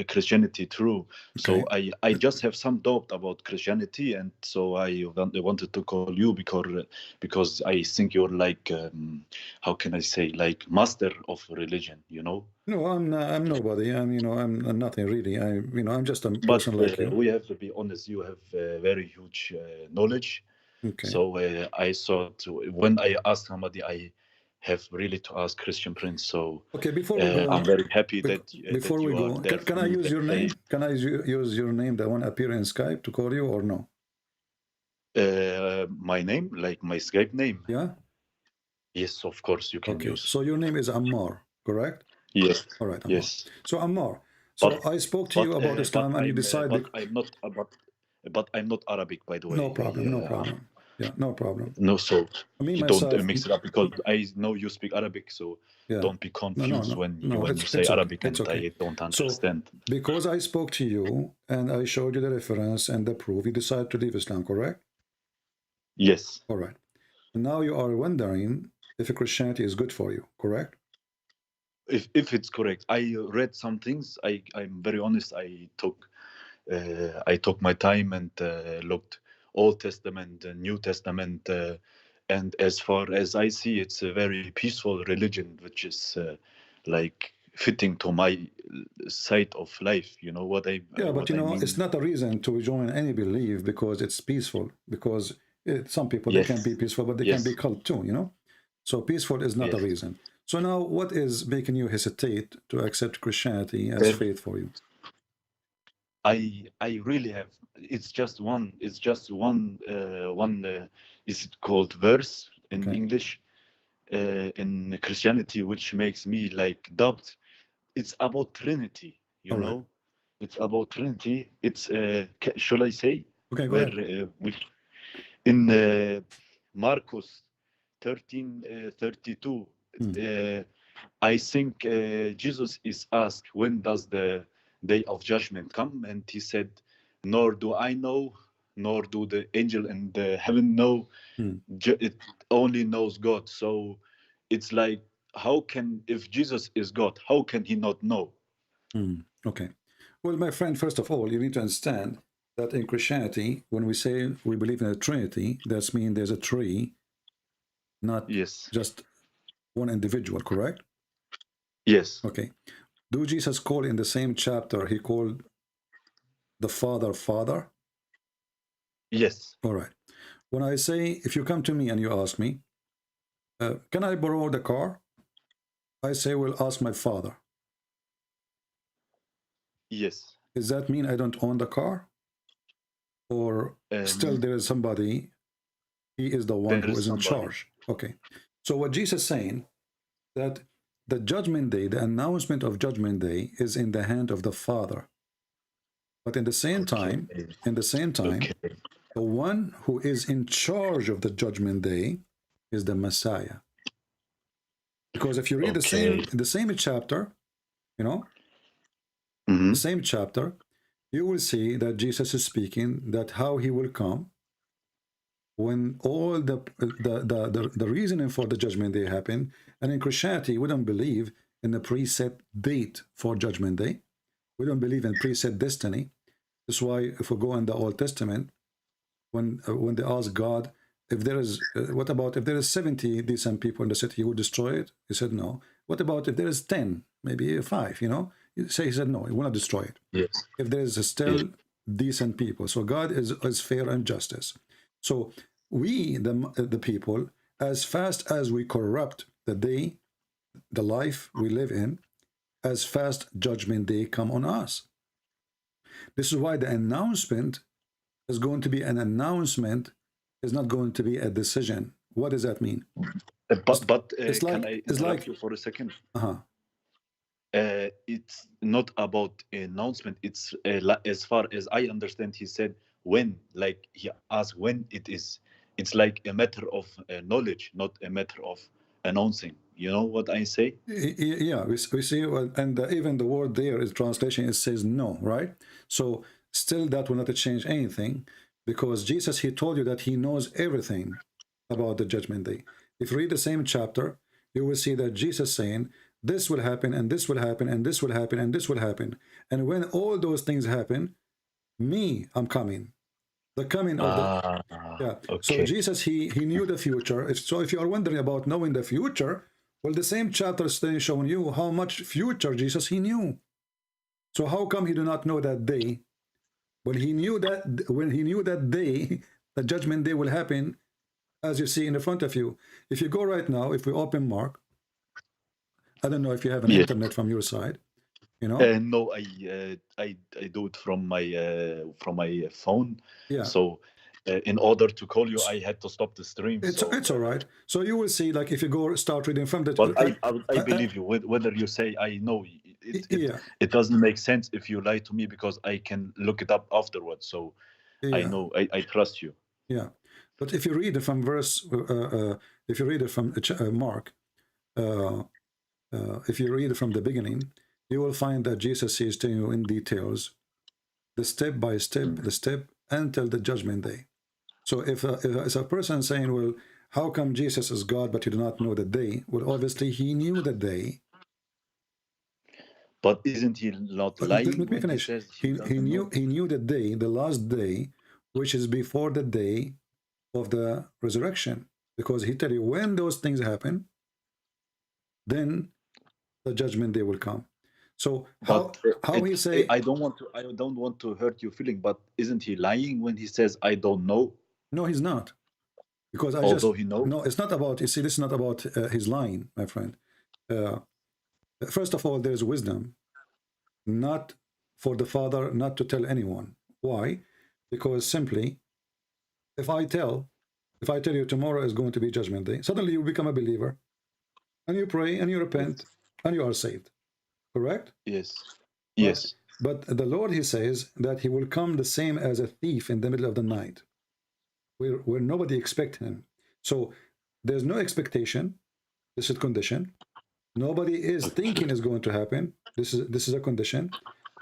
Christianity true. Okay. So I just have some doubt about Christianity, and so I wanted to call you because I think you're like how can I say, like master of religion, you know? No, I'm nobody. I'm nothing really. I'm just a person like you. We have to be honest. You have very huge knowledge. Okay. So I thought when I asked somebody, I have really to ask Christian Prince. So okay, before we go, I'm very happy before we go, can I use your name? Can I use your name that one appear in Skype to call you or no? My name, like my Skype name. Yeah. Yes, of course you can use. So your name is Ammar. correct? Yes. All right, Ammar. Yes. So Ammar, so I spoke to you about Islam and you decided... But I'm not Arabic, by the way. No problem, no problem. Yeah, no problem. No, so Me, you myself, don't mix it up, because I know you speak Arabic, so don't be confused when you say Arabic and I don't understand. So, because I spoke to you and I showed you the reference and the proof, you decided to leave Islam, correct? Yes. All right. Now you are wondering if Christianity is good for you, correct? If it's correct. I read some things. I'm very honest. I took my time and looked Old Testament, New Testament, and as far as I see, it's a very peaceful religion, which is like fitting to my side of life. You know what I? Yeah, but you know, mean? It's not a reason to join any belief because it's peaceful. Because some people they can be peaceful, but they can be cult too. You know, so peaceful is not a reason. So now, what is making you hesitate to accept Christianity as faith for you? I really have. It's just one. It's just one. Is it called verse in English? In Christianity, which makes me like doubt. It's about Trinity. You know, it's about Trinity. It's shall I say? Okay, go ahead. In Marcus 13:32. I think Jesus is asked, when does the day of judgment come? And he said, nor do I know, nor do the angel in the heaven know. It only knows God. So it's like, how can, if Jesus is God, how can he not know? Okay. Well, my friend, first of all, you need to understand that in Christianity, when we say we believe in a Trinity, that means there's a tree, not just one individual, correct? Yes. Okay. Do Jesus call in the same chapter, he called the Father, Father? Yes. All right. When I say, if you come to me and you ask me, can I borrow the car? I say, well, ask my father. Yes. Does that mean I don't own the car? Or still there is somebody, he is the one who is in charge. Okay. So what Jesus is saying, that the judgment day, the announcement of judgment day is in the hand of the Father. But in the same time, the one who is in charge of the judgment day is the Messiah. Because if you read the same chapter, you know, the same chapter, you will see that Jesus is speaking that how he will come when all the reasoning for the judgment day happen. And in Christianity, we don't believe in a preset date for judgment day. We don't believe in preset destiny. That's why if we go in the Old Testament, when they ask God, if there is, what about if there is 70 decent people in the city, he would destroy it? He said no. What about if there is 10, maybe 5, you know? He said no, he will not destroy it. Yes. If there is still decent people. So God is fair and justice. So we, the people, as fast as we corrupt the life we live in, as fast judgment day come on us. This is why the announcement is going to be an announcement, is not going to be a decision. What does that mean? But it's like, can I interrupt you for a second? It's not about announcement. It's as far as I understand, he said when, like he asked when it is. It's like a matter of knowledge, not a matter of announcing. You know what I say? Yeah, we see, and even the word there is translation. It says no, right? So still, that will not change anything, because Jesus, he told you that he knows everything about the judgment day. If you read the same chapter, you will see that Jesus saying, this will happen, and this will happen, and this will happen, and this will happen. And when all those things happen, I'm coming. The coming of the... Yeah. Okay. So Jesus, he knew the future. If you are wondering about knowing the future, well, the same chapter is showing you how much future Jesus, he knew. So how come he did not know that day? Well, he knew that when he knew that day, the judgment day will happen, as you see in the front of you. If you go right now, if we open Mark, I don't know if you have an internet from your side, you know. No, I do it from my phone. Yeah. So in order to call you, I had to stop the stream. It's all right. So you will see, like, if you go start reading from the. But I believe you. Whether you say I know, it doesn't make sense if you lie to me, because I can look it up afterwards. So I know, I trust you. Yeah, but if you read it from verse, if you read it from Mark, if you read it from the beginning, you will find that Jesus is telling you in details, the step by step, the step until the judgment day. So if a person saying, well, how come Jesus is God but you do not know the day? Well, obviously he knew the day. But isn't he not lying? Let me finish. He knew the day, the last day, which is before the day of the resurrection, because he tell you when those things happen, then the judgment day will come. So how he say, I don't want to hurt your feeling, but isn't he lying when he says I don't know? No, he's not, because he knows. No, it's not about. You see, this is not about his lying, my friend. First of all, there's wisdom, not for the Father not to tell anyone. Why? Because simply, if I tell you tomorrow is going to be judgment day, suddenly you become a believer, and you pray and you repent, and you are saved. Correct? Yes. Yes. But the Lord, he says that he will come the same as a thief in the middle of the night, where nobody expects him. So there's no expectation. This is a condition. Nobody is thinking is going to happen. This is a condition.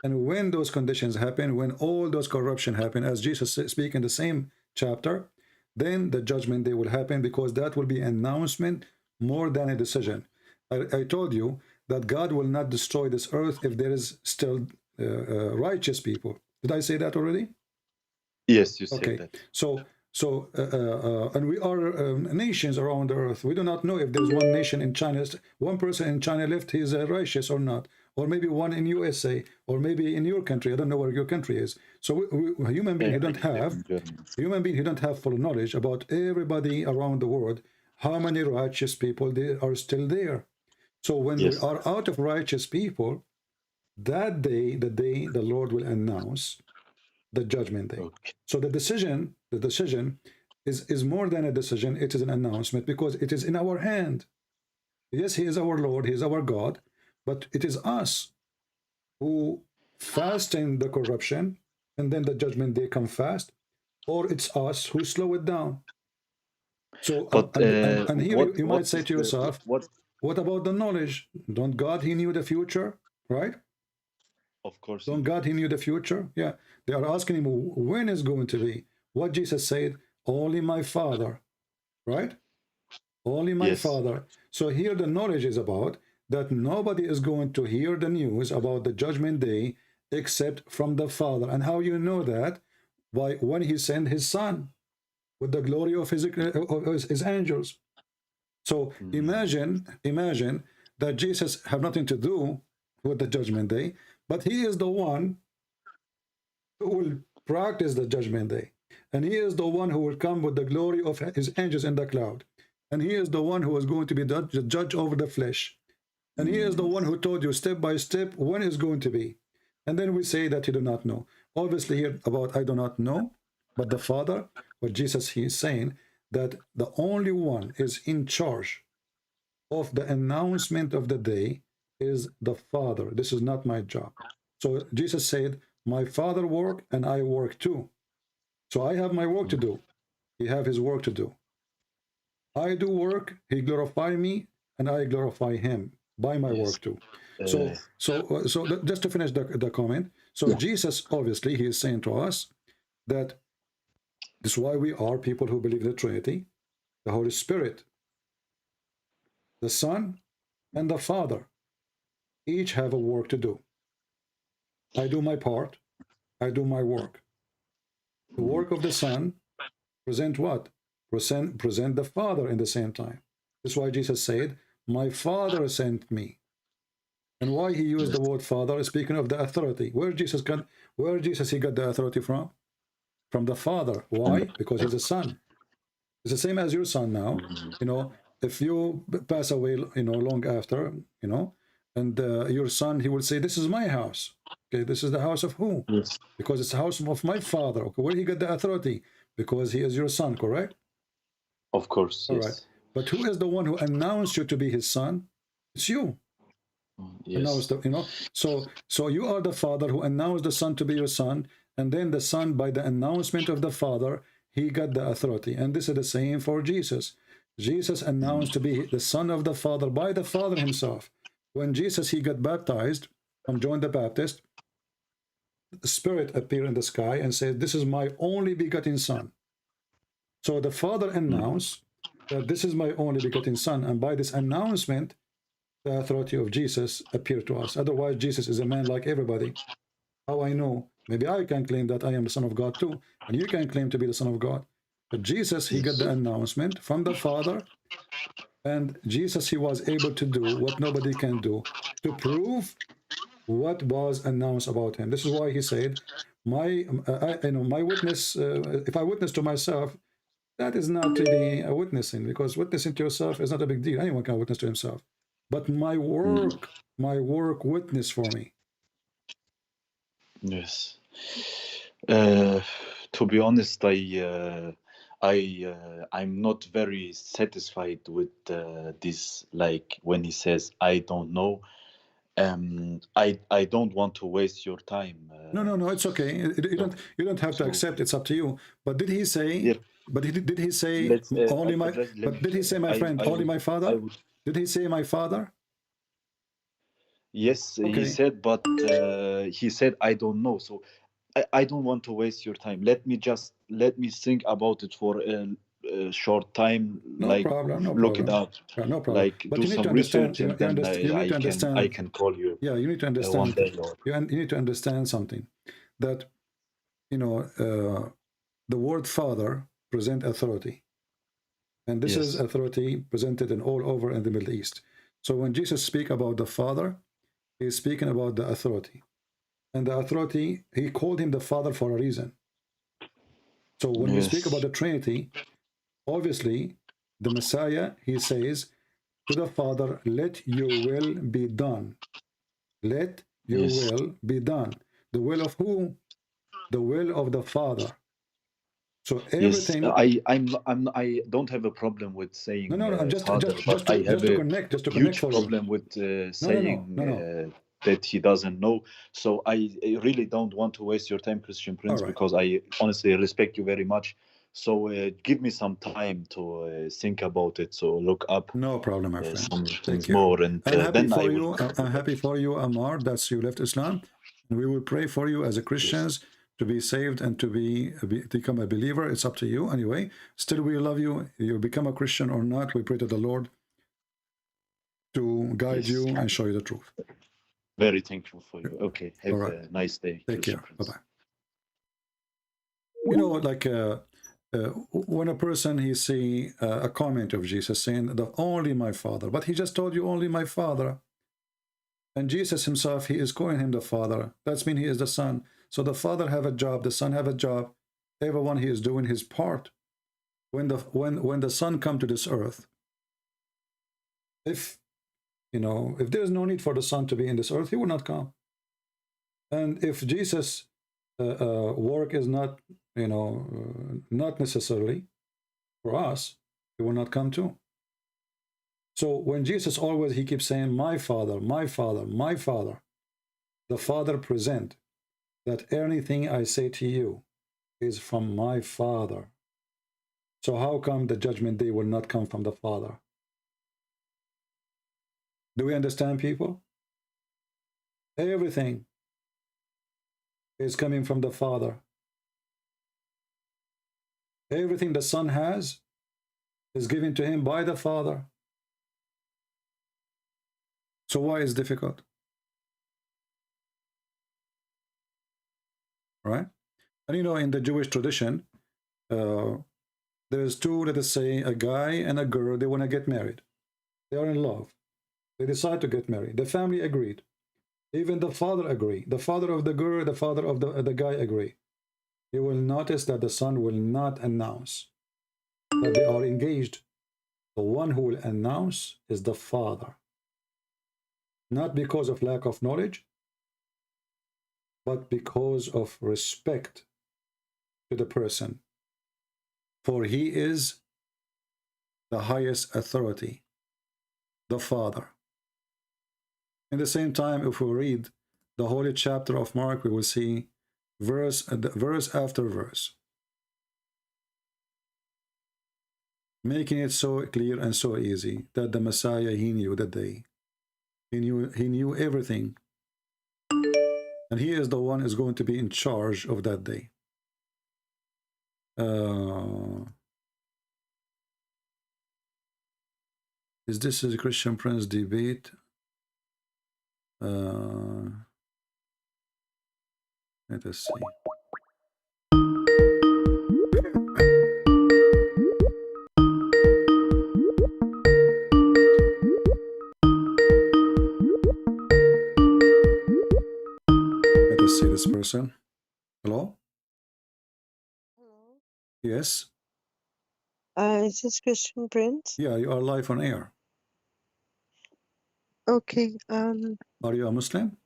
And when those conditions happen, when all those corruption happen, as Jesus speaks in the same chapter, then the judgment day will happen, because that will be an announcement more than a decision. I told you that God will not destroy this earth if there is still righteous people. Did I say that already? Yes, you said that. And we are nations around the earth. We do not know if there's one nation in China, one person in China left, he is righteous or not, or maybe one in USA, or maybe in your country. I don't know where your country is. So we human being who don't have full knowledge about everybody around the world, how many righteous people there are still there. So when we are out of righteous people, that day, the day the Lord will announce the judgment day. Okay. So the decision is more than a decision. It is an announcement, because it is in our hand. Yes, he is our Lord, he is our God, but it is us who fasten the corruption, and then the judgment day come fast, or it's us who slow it down. So, and here you might say to yourself, what about the knowledge? Don't God, he knew the future, right? Of course. Don't God, he knew the future? Yeah. They are asking him when is going to be. What Jesus said, only my Father, right? Only my Father. So here the knowledge is about that nobody is going to hear the news about the judgment day except from the Father. And how you know that? By when he sent his Son with the glory of his angels. So imagine that Jesus have nothing to do with the judgment day, but he is the one who will practice the judgment day. And he is the one who will come with the glory of his angels in the cloud. And he is the one who is going to be the judge over the flesh. And he is the one who told you step by step when it's going to be. And then we say that you do not know. Obviously here about I do not know, but the Father, what Jesus he is saying, that the only one is in charge of the announcement of the day is the Father. This is not my job. So Jesus said, my Father work and I work too. So I have my work to do. He have his work to do. I do work, he glorify me, and I glorify him by my work too. So just to finish the comment. So Jesus, obviously, he is saying to us that this is why we are people who believe in the Trinity, the Holy Spirit, the Son, and the Father. Each have a work to do. I do my part. I do my work. The work of the Son present what? Present the Father in the same time. That's why Jesus said, my Father sent me. And why he used the word Father, speaking of the authority. Where Jesus he got the authority from? From the Father. Why? Because he's a son. It's the same as your son now. You know, if you pass away, you know, long after, you know, and your son, he will say, this is my house. Okay, this is the house of who? Because it's the house of my Father. Okay, where he got the authority? because he is your son, correct? Of course, All yes. right. But who is the one who announced you to be his son? It's you. Yes. So you are the father who announced the son to be your son, and then the son, by the announcement of the father, he got the authority. And this is the same for Jesus. Jesus announced to be the son of the father by the father himself. When Jesus, he got baptized from John the Baptist, the Spirit appeared in the sky and said, this is my only begotten son. So the father announced that this is my only begotten son, and by this announcement, the authority of Jesus appeared to us. Otherwise, Jesus is a man like everybody. How I know? Maybe I can claim that I am the Son of God too, and you can claim to be the Son of God. But Jesus, he got the announcement from the Father, and Jesus, he was able to do what nobody can do, to prove what was announced about him. This is why he said, my witness, if I witness to myself, that is not really a witnessing, because witnessing to yourself is not a big deal. Anyone can witness to himself. But my work witness for me. Yes. To be honest, I'm not very satisfied with this. Like when he says, "I don't know," I don't want to waste your time. No, it's okay. You don't have to accept. It's up to you. But did he say? Yeah. But did he say only my? But did he say, my friend, only my father? Did he say my father? Yes, Okay. he said, but he said, I don't know. So I don't want to waste your time. Let me think about it for a short time. No problem. Look it up. No problem. Like But do you need some to understand. research, and then I can call you. Yeah, you need to understand. One day. You need to understand something. That the word father present authority. And this is authority presented in all over in the Middle East. So when Jesus speaks about the Father, he's speaking about the authority. And the authority, he called him the Father for a reason. So when we speak about the Trinity, obviously, the Messiah, he says to the Father, let your will be done. Let your will be done. The will of who? The will of the Father. So everything. Yes, I don't have a problem with saying just to connect huge for problem you. with saying that he doesn't know. So I really don't want to waste your time, Christian Prince, because I honestly respect you very much. So give me some time to think about it. So look up. No problem, my friend. Some things more, and I'm happy for you. I'm happy for you, Ammar. That's you left Islam, and we will pray for you as a Christians to be saved and to become a believer. It's up to you anyway. Still, we love you. You become a Christian or not, we pray to the Lord to guide you and show you the truth. Very thankful for you. Okay, have a nice day. Take care. Bye-bye. You know, like when a person, he see a comment of Jesus saying that only my Father, but he just told you only my Father. And Jesus himself, he is calling him the Father. That's mean he is the Son. So the Father have a job, the Son have a job. Everyone, he is doing his part. When the Son come to this earth, if there's no need for the Son to be in this earth, he will not come. And if Jesus' work is not, not necessarily for us, he will not come too. So when Jesus always, he keeps saying, my Father, my Father, my Father, the Father present that anything I say to you is from my Father. So how come the judgment day will not come from the Father? Do we understand, people? Everything is coming from the Father. Everything the Son has is given to him by the Father. So why is it difficult? Right? And in the Jewish tradition, there's two, let us say, a guy and a girl, they want to get married. They are in love. They decide to get married. The family agreed. Even the father agreed. The father of the girl, the father of the guy agree. You will notice that the son will not announce that they are engaged. The one who will announce is the father. Not because of lack of knowledge, but because of respect to the person. For he is the highest authority, the Father. At the same time, if we read the holy chapter of Mark, we will see verse after verse, making it so clear and so easy that the Messiah, he knew that day. He knew everything. And he is the one who is going to be in charge of that day. Is this a Christian Prince debate? Let us see. Let us see this person. Hello? Hello. Yes? Is this Christian Prince? Yeah, you are live on air. Okay. Are you a Muslim?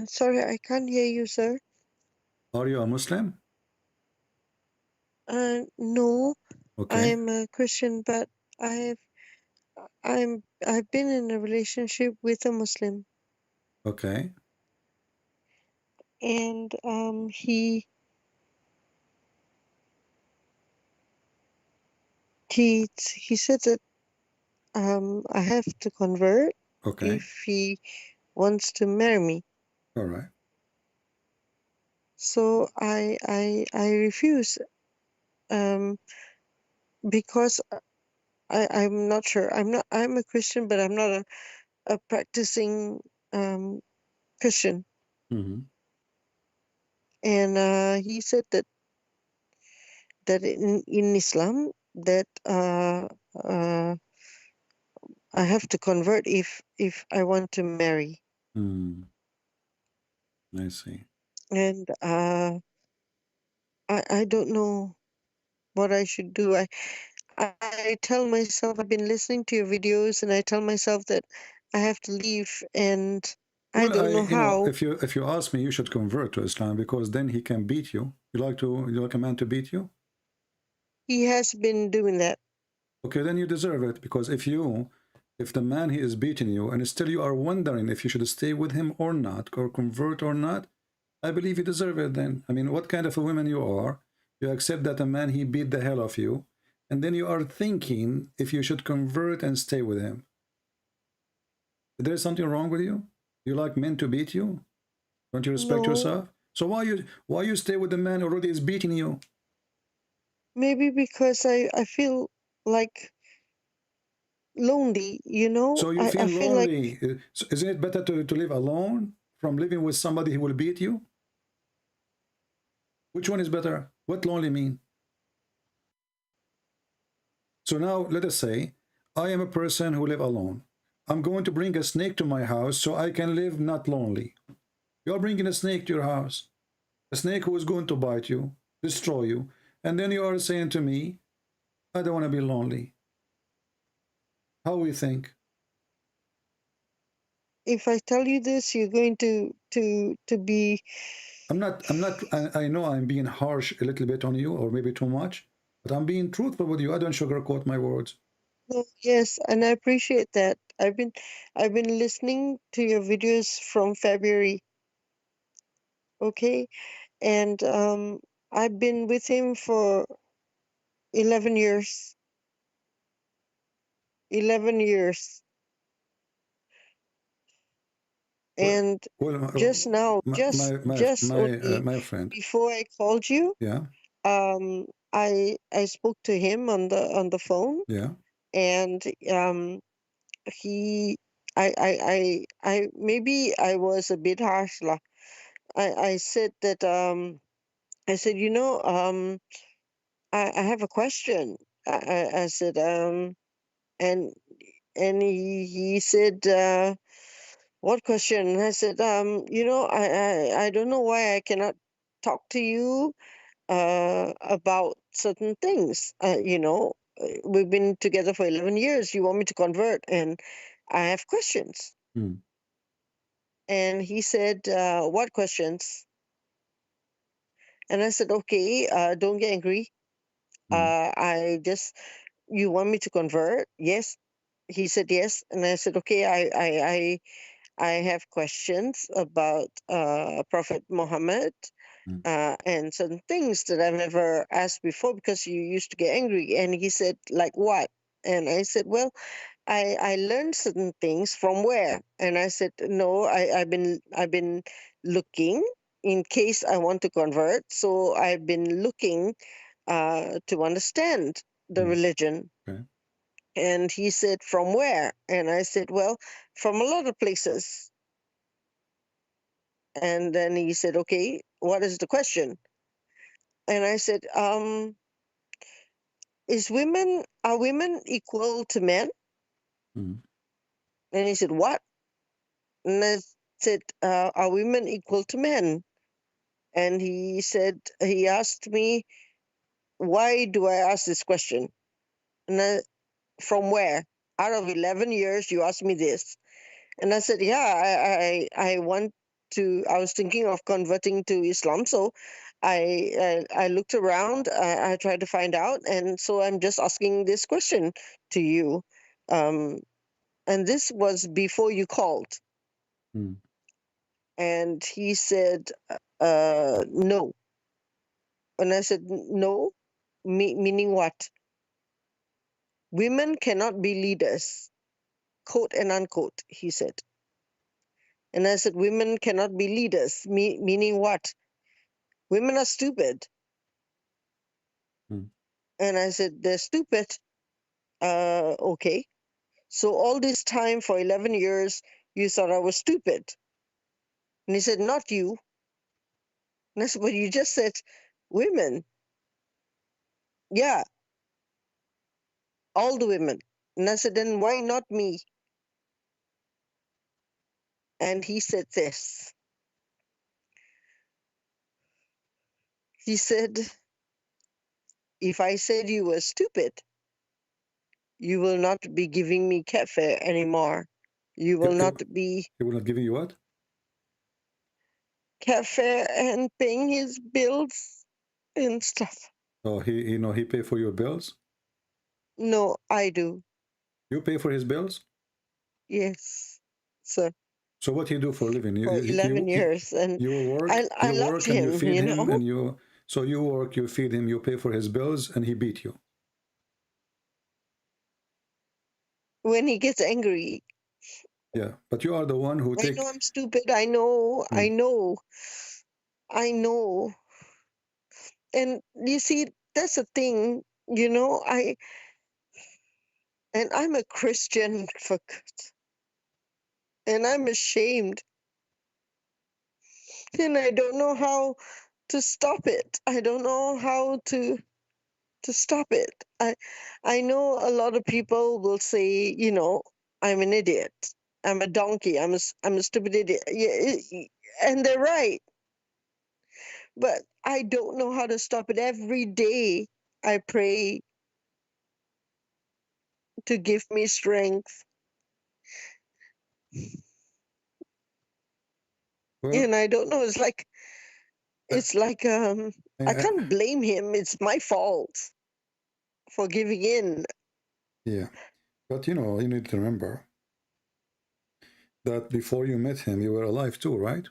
Sorry, I can't hear you, sir. Are you a Muslim? No, Okay. I'm a Christian, but I've been in a relationship with a Muslim, Okay. and he said that I have to convert Okay. if he wants to marry me. All right. So I refuse because I'm not sure. I'm a Christian, but I'm not a practicing Christian. Mm-hmm. And he said that in Islam that I have to convert if I want to marry. I see. And I don't know what I should do. I tell myself, I've been listening to your videos, and I tell myself that I have to leave, and I don't know how. If you ask me, you should convert to Islam, because then he can beat you. You like a man to beat you? He has been doing that. Okay, then you deserve it, because if the man he is beating you, and still you are wondering if you should stay with him or not, or convert or not, I believe you deserve it then. I mean, what kind of a woman you are? You accept that a man, he beat the hell of you, and then you are thinking if you should convert and stay with him. There's something wrong with you? You like men to beat you? Don't you respect yourself? So why you stay with the man already is beating you? Maybe because I feel like lonely, you know? So you feel I feel lonely. Isn't it better to live alone from living with somebody who will beat you? Which one is better? What lonely mean? So now let us say I am a person who live alone. I'm going to bring a snake to my house so I can live not lonely. You're bringing a snake to your house. A snake who is going to bite you, destroy you. And then you are saying to me, I don't want to be lonely. How we think? if I tell you this, you're going to be. I know I'm being harsh a little bit on you, or maybe too much, but I'm being truthful with you. I don't sugarcoat my words. No, yes, and I appreciate that. I've been listening to your videos from February. Okay, and I've been with him for 11 years. 11 years. And just now, my friend, before I called you, yeah, I spoke to him on the phone, yeah, and he, I maybe I was a bit harsh lah. I said that I said, you know, I have a question. I said and he said, what question? And I said, you know, I don't know why I cannot talk to you about certain things. You know, we've been together for 11 years. You want me to convert, and I have questions. And he said, what questions? And I said, okay, don't get angry. You want me to convert? Yes. He said yes, and I said, okay, I have questions about Prophet Muhammad and certain things that I've never asked before because you used to get angry. And he said, like what? And I said, well, I learned certain things from where? And I said, no, I've been looking in case I want to convert. So I've been looking to understand the religion. Okay. And he said, from where? And I said, well, from a lot of places. And then he said, okay, what is the question? And I said, are women equal to men? Mm. And he said, what? And I said, are women equal to men? And he said, he asked me, why do I ask this question? And from where? Out of 11 years, you asked me this. And I said, yeah, I was thinking of converting to Islam. So I looked around, I tried to find out. And so I'm just asking this question to you. And this was before you called. Mm. And he said, no. And I said, no, meaning what? Women cannot be leaders, quote and unquote, he said. And I said, women cannot be leaders, meaning what? Women are stupid. Mm. And I said, they're stupid. Okay. So all this time for 11 years, you thought I was stupid. And he said, not you. And I said, but you just said women. Yeah, all the women. And I said, then why not me? And he said this. He said, if I said you were stupid, you will not be giving me kafir anymore. You will not be He will not give you what? kafir and paying his bills and stuff. Oh, he pay for your bills? No, I do. You pay for his bills? Yes, sir. So what he do for a living? For 11 years. And you work, I you loved work and you him, feed you him, know. and you work, you feed him, you pay for his bills, and he beat you. When he gets angry. Yeah, but you are the one who I know I'm stupid. I know. I know. And you see, that's the thing, you know, I'm a Christian, and I'm ashamed. And I don't know how to stop it. I don't know how to stop it. I know a lot of people will say, you know, I'm an idiot. I'm a donkey. I'm a stupid idiot. Yeah, and they're right. But I don't know how to stop it. Every day I pray to give me strength. Well, And I don't know. It's like I can't blame him. It's my fault for giving in. Yeah, but you know, you need to remember that before you met him, you were alive too, right?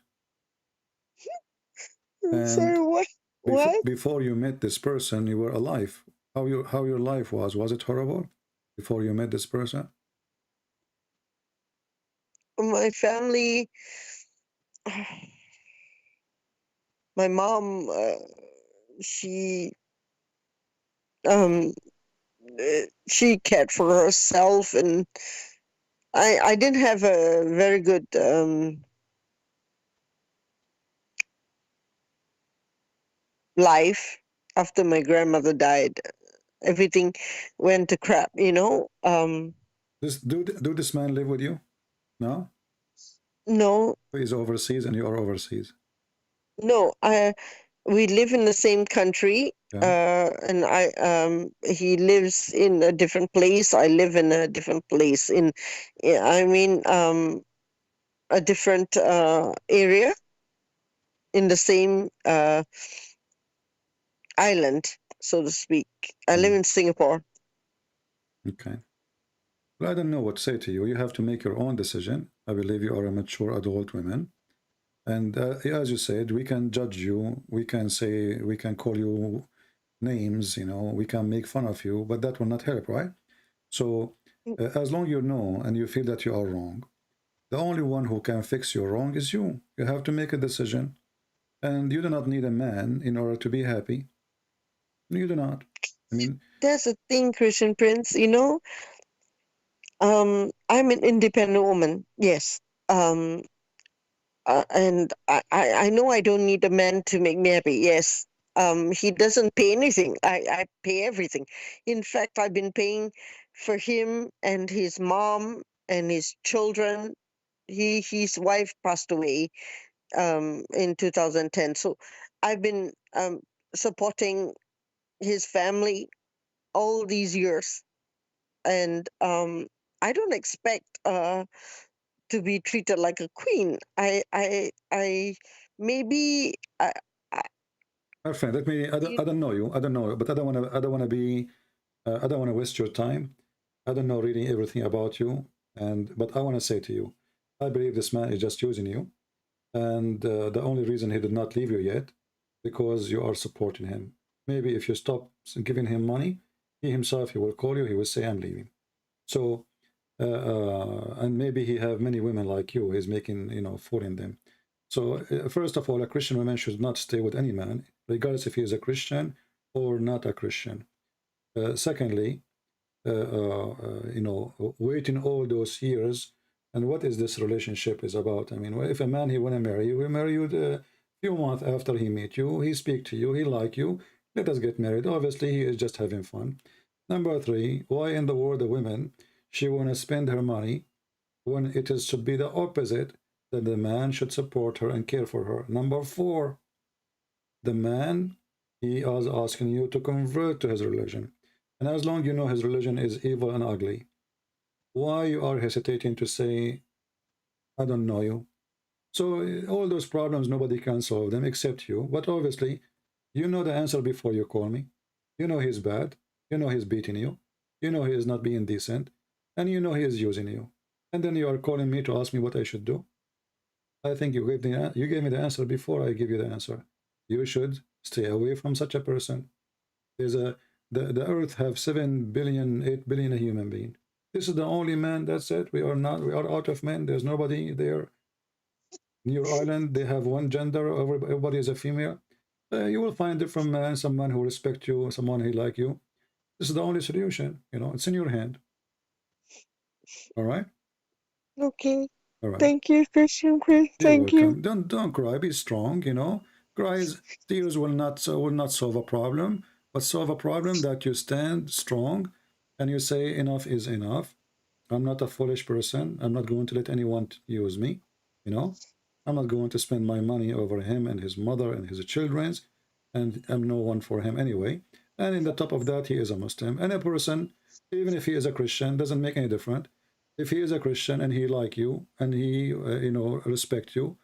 Sorry, what? What? Before you met this person, you were alive. How your life was it horrible before you met this person? My family, my mom, she cared for herself, and I didn't have a very good life after my grandmother died. Everything went to crap, you know. Do this man live with you? No? No. He's overseas and you're overseas. No, we live in the same country, Yeah. and he lives in a different place. I live in a different place. A different area in the same island. so to speak. I live in Singapore. Okay. Well, I don't know what to say to you. You have to make your own decision. I believe you are a mature adult woman. And as you said, we can judge you. We can say, we can call you names, you know, we can make fun of you, but that will not help, right? So as long you know and you feel that you are wrong, the only one who can fix your wrong is you. You have to make a decision. And you do not need a man in order to be happy. You do not. I mean, That's the thing, Christian Prince, you know. I'm an independent woman, yes. And I know I don't need a man to make me happy, yes. He doesn't pay anything. I pay everything. In fact, I've been paying for him and his mom and his children. His wife passed away in 2010. So I've been supporting his family all these years. And I don't expect to be treated like a queen. Maybe my friend, let me. I don't know you. I don't know, but I don't want to. I don't want to be. I don't want to waste your time. I don't know really everything about you, but I want to say to you, I believe this man is just using you, and the only reason he did not leave you yet, because you are supporting him. Maybe if you stop giving him money, he himself, he will call you. He will say, "I'm leaving." So, and maybe he have many women like you. He's making, you know, fooling them. So first of all, a Christian woman should not stay with any man, regardless if he is a Christian or not a Christian. Secondly, you know, waiting all those years, and what is this relationship is about? I mean, if a man he want to marry you, he marry you a few months after he meet you, he speak to you, he like you, let us get married. Obviously, he is just having fun. Number three, why in the world a woman, she want to spend her money when it is should be the opposite, that the man should support her and care for her. Number four, the man, he is asking you to convert to his religion. And as long you know his religion is evil and ugly, why you are hesitating to say, I don't know you? So all those problems, nobody can solve them except you. But obviously, you know the answer before you call me. You know he's bad. You know he's beating you. You know he is not being decent. And you know he is using you. And then you are calling me to ask me what I should do. I think you gave me the answer before I give you the answer. You should stay away from such a person. There's the earth have 7 billion, 8 billion human being. This is the only man. That's it. We are out of men. There's nobody there. In your island, they have one gender. Everybody is a female. You will find different man, someone who respect you, someone who like you. This is the only solution. You know, it's in your hand. All right. Okay. All right. Thank you, Christian Prince. Thank you. Don't cry. Be strong. You know, tears will not solve a problem, but solve a problem that you stand strong, and you say enough is enough. I'm not a foolish person. I'm not going to let anyone use me. You know, I'm not going to spend my money over him and his mother and his children's, and I'm no one for him anyway. And in the top of that, he is a Muslim. And a person, even if he is a Christian, doesn't make any difference. If he is a Christian and he like you and he, you know, respect you,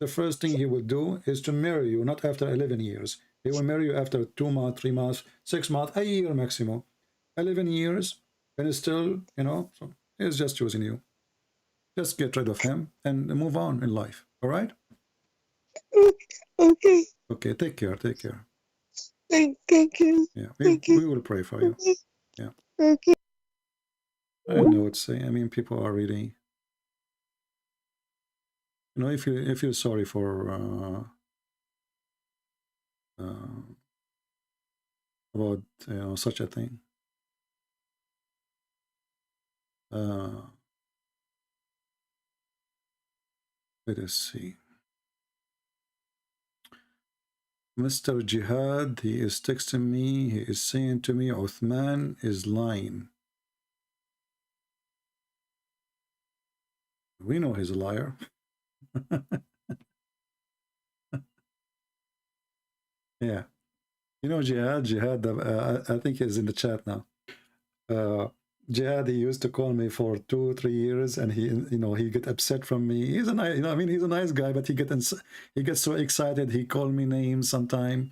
the first thing he will do is to marry you, not after 11 years. He will marry you after 2 months, 3 months, 6 months, a year maximum. 11 years, and still, you know, so he's just choosing you. Just get rid of him and move on in life. All right? Okay. Okay, take care. Take care. Thank you. Yeah, Thank we you. will pray for you. Yeah. Okay. I don't know what to say. I mean, people are really, you know, if you feel sorry for about, you know, such a thing. Let us see. Mr. Jihad, he is texting me. He is saying to me, Uthman is lying. We know he's a liar. Yeah. You know, Jihad, I think he's in the chat now. Jihad, he used to call me for 2-3 years, and he, you know, he get upset from me. He's a nice, you know, I mean, he's a nice guy, but he gets so excited. He called me names sometime.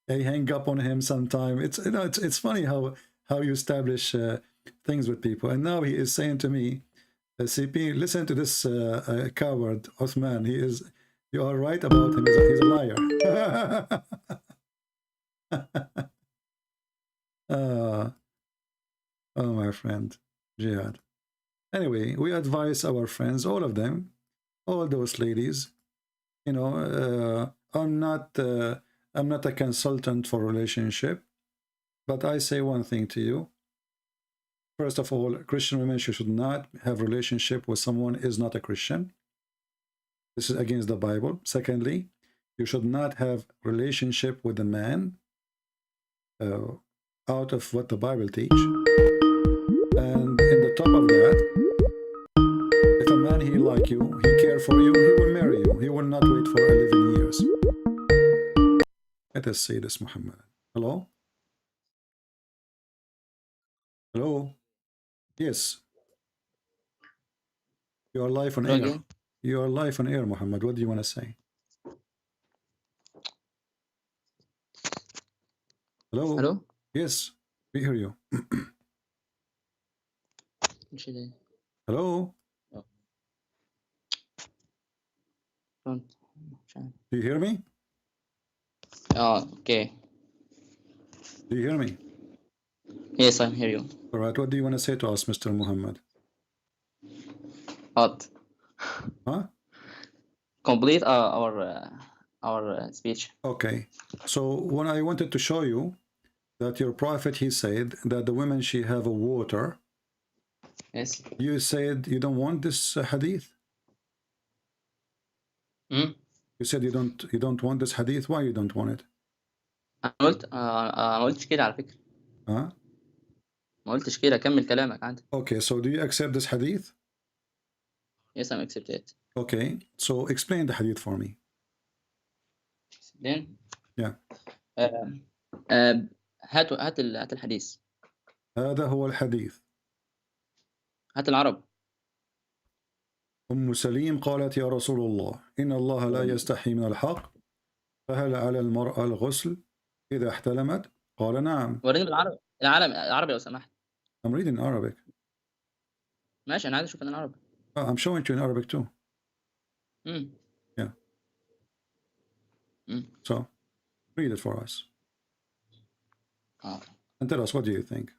I hang up on him sometime. It's, you know, it's funny how you establish things with people. And now he is saying to me, CP, listen to this coward Uthman. You are right about him. He's a liar. Oh, my friend, Jihad. Anyway, we advise our friends, all of them, all those ladies. You know, I'm not a consultant for relationship, but I say one thing to you. First of all, Christian women should not have relationship with someone who is not a Christian. This is against the Bible. Secondly, you should not have relationship with a man out of what the Bible teach. And in the top of that, if a man he like you, he care for you, he will marry you. He will not wait for 11 years. Let us say this, Muhammad. Hello? Hello? Yes. You are live on air. You are live on air, Muhammad. What do you want to say? Hello? Hello? Yes, we hear you. Hello? Do Do you hear me? Okay. Do you hear me? Yes, I hear you. All right. What do you want to say to us, Mr. Muhammad? What? Huh? Complete our speech. Okay. So when I wanted to show you that your prophet, he said that the women, she have a water. Yes. You said you don't want this hadith. You said you don't want this hadith. Why you don't want it? أنا ما قلتش كده على فكرة. Huh? ما قلتش كده. كمل كلامك عادي. Okay. So do you accept this hadith? Yes, I'm accept it. Okay. So explain the hadith for me. Then. Yeah. هات الحديث. هذا هو الحديث. هات العرب. أم سليم قالت يا رسول الله إن الله لا يستحي من الحق فهل على المرأة الغسل إذا احتلمت؟ قال نعم. وريني بالعربي. العربي لو سمحت. I'm reading in Arabic. ماشي أنا عايز أشوف أنا العربي. I'm showing you in Arabic too. Yeah. So read it for us. And tell us, what do you think?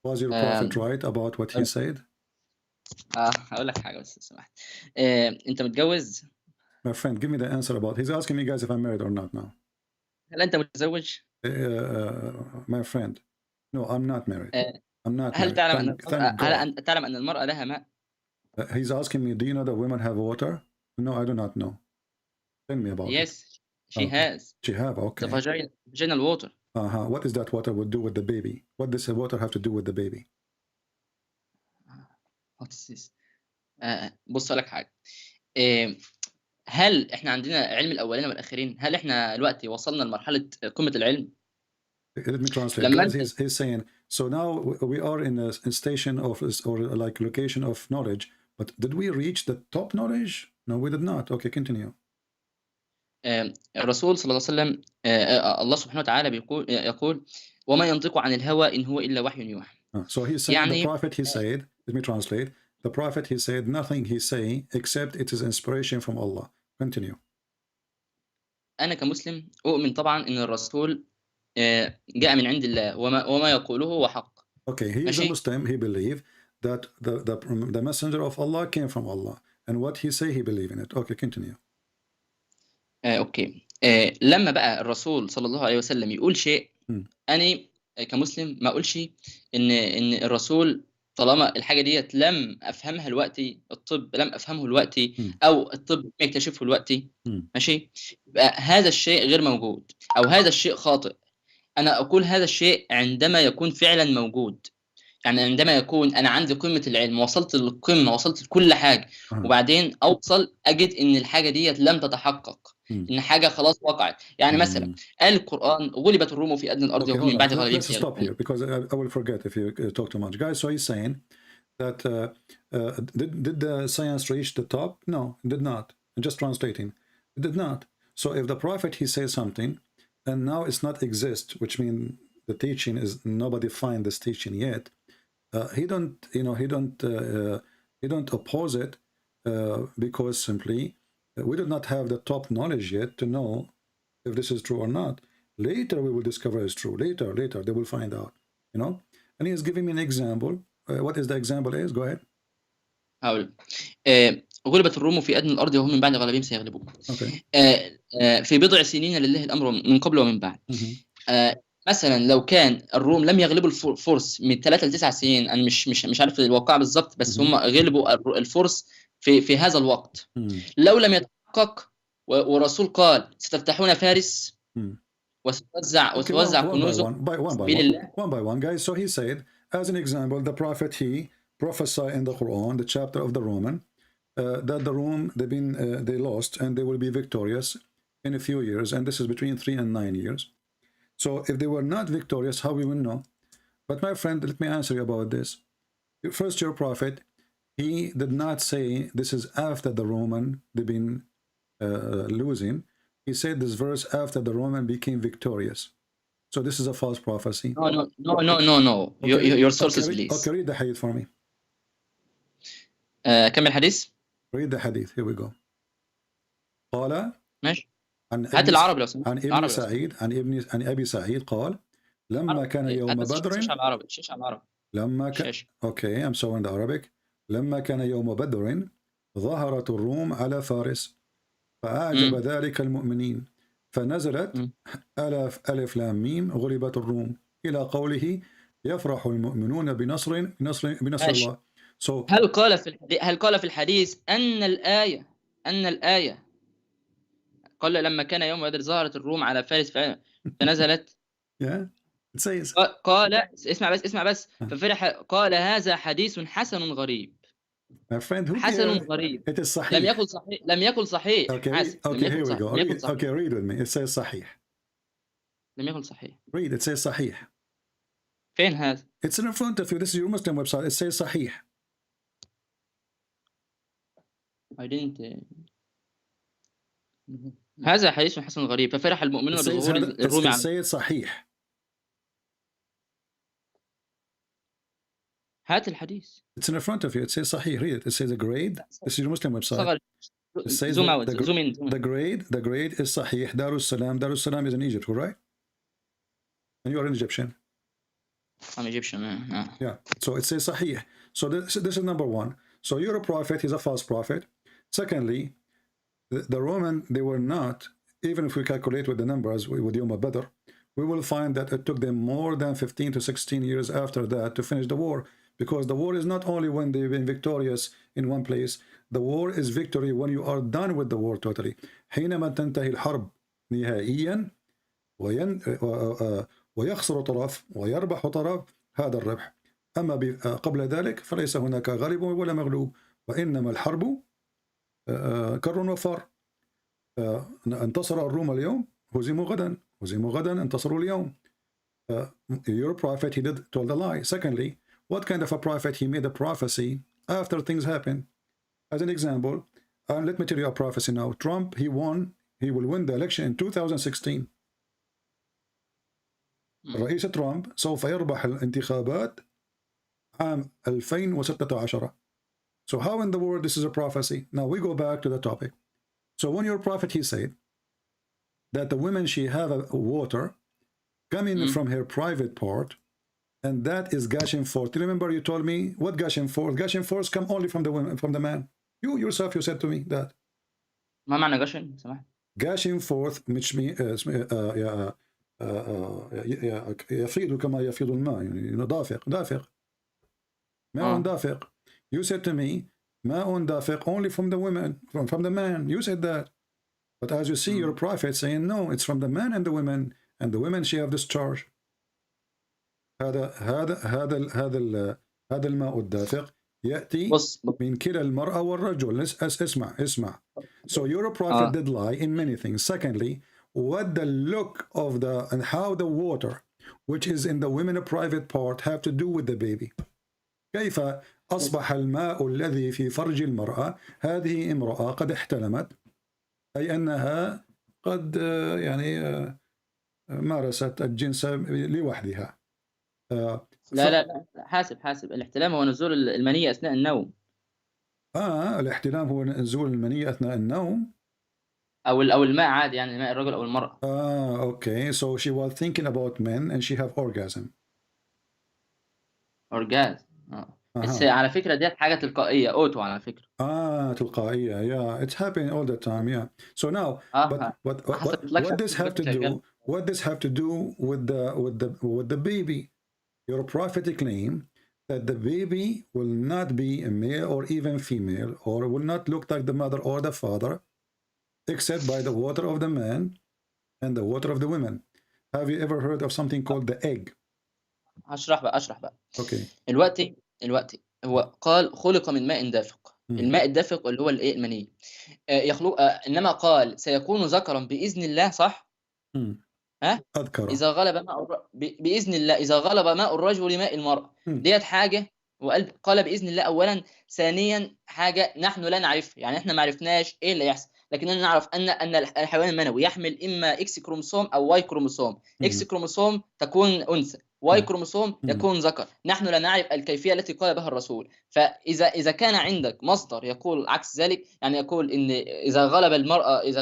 Was your prophet right about what he said? هقول لك حاجة بس سمحت. أنت متجوز؟ My friend, give me the answer about. He's asking me, guys, if I'm married or not now. هل أنت متزوج؟ My friend, no, I'm not married. I'm not هل married. تعلم أن المرأة لها ماء؟ He's asking me, do you know that women have water? No, I do not know. Tell me about it. Yes, she has. She have, okay. The vaginal water. What is that water would do with the baby? What does the water have to do with the baby? What is this? بص لك حاجة. هل احنا عندنا علم الأولين والآخرين؟ هل احنا دلوقتي وصلنا لمرحلة قمة العلم؟ Let me translate. He's saying, so now we are in a station of, or like location of knowledge, but did we reach the top knowledge? No, we did not. Okay, continue. الرسول صلى الله عليه وسلم الله سبحانه وتعالى يقول وما ينطق عن الهوى إن هو إلا وحي يوحى. So he's saying the prophet, he said, let me translate. The prophet, he said, nothing he say except it is inspiration from Allah. Continue. أنا كمسلم أؤمن طبعا إن الرسول جاء من عند الله وما يقوله هو حق. Okay, he is a Muslim. He believe that the messenger of Allah came from Allah, and what he say he believe in it. Okay, continue. اوكي. لما بقى الرسول صلى الله عليه وسلم يقول شيء انا كمسلم ما اقولش ان الرسول طالما الحاجه ديت لم افهمها دلوقتي، الطب لم افهمه دلوقتي او الطب لم يكتشفه دلوقتي، ماشي، يبقى هذا الشيء غير موجود او هذا الشيء خاطئ. انا اقول هذا الشيء عندما يكون فعلا موجود، يعني عندما يكون انا عندي قمه العلم، وصلت للقمه، وصلت لكل حاجه، وبعدين اوصل اجد ان الحاجه ديت لم تتحقق، ان حاجه خلاص وقعت. يعني مثلا قال القران غلبت الروم في ادنى الارض وهم من بعد غلبهم. Let's stop here because I will forget if you talk too much, guys. So he's saying that did the science reach the top? No, it did not. I'm just translating. It did not. So if the prophet he says something, and now it's not exist, which means the teaching is nobody find this teaching yet. He don't oppose it because simply we do not have the top knowledge yet to know if this is true or not. Later we will discover it's true. Later they will find out. And he is giving me an example. What is the example is? Go ahead. هقول غلبت الروم في أدنى الأرض وهم من بعد غلبهم سيغلبون. في بضع سنين لله الأمر من قبل ومن بعد. مثلا لو كان الروم لم يغلبوا الفرس من 3 ل 9 سنين، انا مش عارف الواقع بالظبط، بس هم غلبوا الفرس في هذا الوقت. لو لم يتحقق والرسول قال ستفتحون فارس وتوزع كنوزهم سبيل الله. One by one, guys. So he said, as an example, the prophet he prophesied in the Quran, the chapter of the Roman, that the Rome they lost and they will be victorious in a few years, and this is between 3 and 9 years. So if they were not victorious, how we will know? But my friend, let me answer you about this. First, your prophet, he did not say this is after the Roman they've been losing. He said this verse after the Roman became victorious. So this is a false prophecy. No. Okay. Your sources, please. Okay, read the hadith for me. كمل الحديث. Read the hadith. Here we go. قال ماشي. هات العربي لو سمحت. عن ابن سعيد عن ابي سعيد قال لما كان يوم بدر. شيش على العربي. لما كان اوكي I'm showing the Arabic. لما كان يوم بدر ظهرت الروم على فارس فأعجب ذلك المؤمنين فنزلت ألف لام ميم غلبت الروم إلى قوله يفرح المؤمنون بنصر الله. So هل قال في الحديث أن الآية قال لما كان يوم بدر ظهرت الروم على فارس فنزلت it says قال اسمع بس ففرح قال هذا حديث حسن غريب. My friend, حسن غريب. It is صحيح. لم يكن صحيح. Okay, here we go. Okay, read with me. It says صحيح. لم يكن صحيح. Read. It says صحيح. فين هذا؟ It's in front of you. This is your Muslim website. It says صحيح. I didn't. هذا حديث حسن غريب ففرح المؤمنون بظهور الروم على. It says صحيح. هات الحديث. It's in front of you. It says صحيح. Read it. It says a grade. This is your Muslim website. It says zoom out. Zoom in. The grade is صحيح. Darussalam. Darussalam is in Egypt, right? And you are an Egyptian. I'm Egyptian. Yeah. So it says صحيح. So this is number one. So you're a prophet. He's a false prophet. Secondly, the Roman, they were not, even if we calculate with the numbers with Yom Badr, we will find that it took them more than 15 to 16 years after that to finish the war. Because the war is not only when they've been victorious in one place, the war is victory when you are done with the war totally. حينما تنتهي الحرب نهائيا ويخسر طرف ويربح طرف هذا الربح. أما قبل ذلك فليس هناك غالب ولا مغلوب وإنما الحرب كر وفار. انتصر الروم اليوم هزموا غدا انتصروا اليوم. Your prophet, he told a lie. Secondly, what kind of a prophet? He made a prophecy after things happen. As an example, let me tell you a prophecy now. Trump, he will win the election in 2016. الرئيس ترامب سوف يربح الانتخابات عام 2016. So how in the world this is a prophecy? Now we go back to the topic. So when your prophet, he said that the women, she have a water coming from her private part, and that is gushing forth. Remember you told me what gushing forth? Gushing forth come only from the women, from the man. You yourself, you said to me that. ما معنى gushing؟ سمح. Gushing forth which means يفيض كما يفيض الماء يعني دافق ماء دافق. You said to me ماء دافق only from the women, from the man. You said that. But as you see your prophet saying no, it's from the man and the women, and the women she have discharge. هذا الماء الدافق يأتي من كلا المرأة والرجل. اسمع. So your prophet did lie in many things. Secondly, what the look of the and how the water which is in the women private part have to do with the baby. كيف أصبح الماء الذي في فرج المرأة هذه امرأة قد احتلمت، أي أنها قد يعني مارست الجنس لوحدها. لا حاسب الاحتلام هو نزول المنية أثناء النوم. الاحتلام هو نزول المنية أثناء النوم أو الماء عادي، يعني ماء الرجل أو المرأة. Okay, so she was thinking about men and she have orgasm. orgasm. بس على فكرة دي حاجة تلقائية، أوتو على فكرة. تلقائية. Yeah, it's happening all the time. Yeah. So now, what this have to do? What this have to do with the baby? Your prophetic claim that the baby will not be a male or even female, or will not look like the mother or the father, except by the water of the man and the water of the women. Have you ever heard of something called the egg? أشرح بقى. Okay. الوقت هو قال خلق من ماء دافق. الماء الدافق اللي هو الايه؟ المني. يخلق، انما قال سيكون ذكرا باذن الله، صح؟ أذكر. اذا غلب ماء باذن الله، اذا غلب ماء الرجل ماء المرأة. ديت حاجه، قال باذن الله اولا. ثانيا حاجه نحن لا نعرفها، يعني احنا ما عرفناش ايه اللي يحصل، لكننا نعرف ان الحيوان المنوي يحمل اما اكس كروموسوم او واي كروموسوم. اكس كروموسوم تكون انثى، واي كروموسوم يكون ذكر. نحن لا نعرف الكيفيه التي قال بها الرسول. فاذا كان عندك مصدر يقول عكس ذلك، يعني يقول ان اذا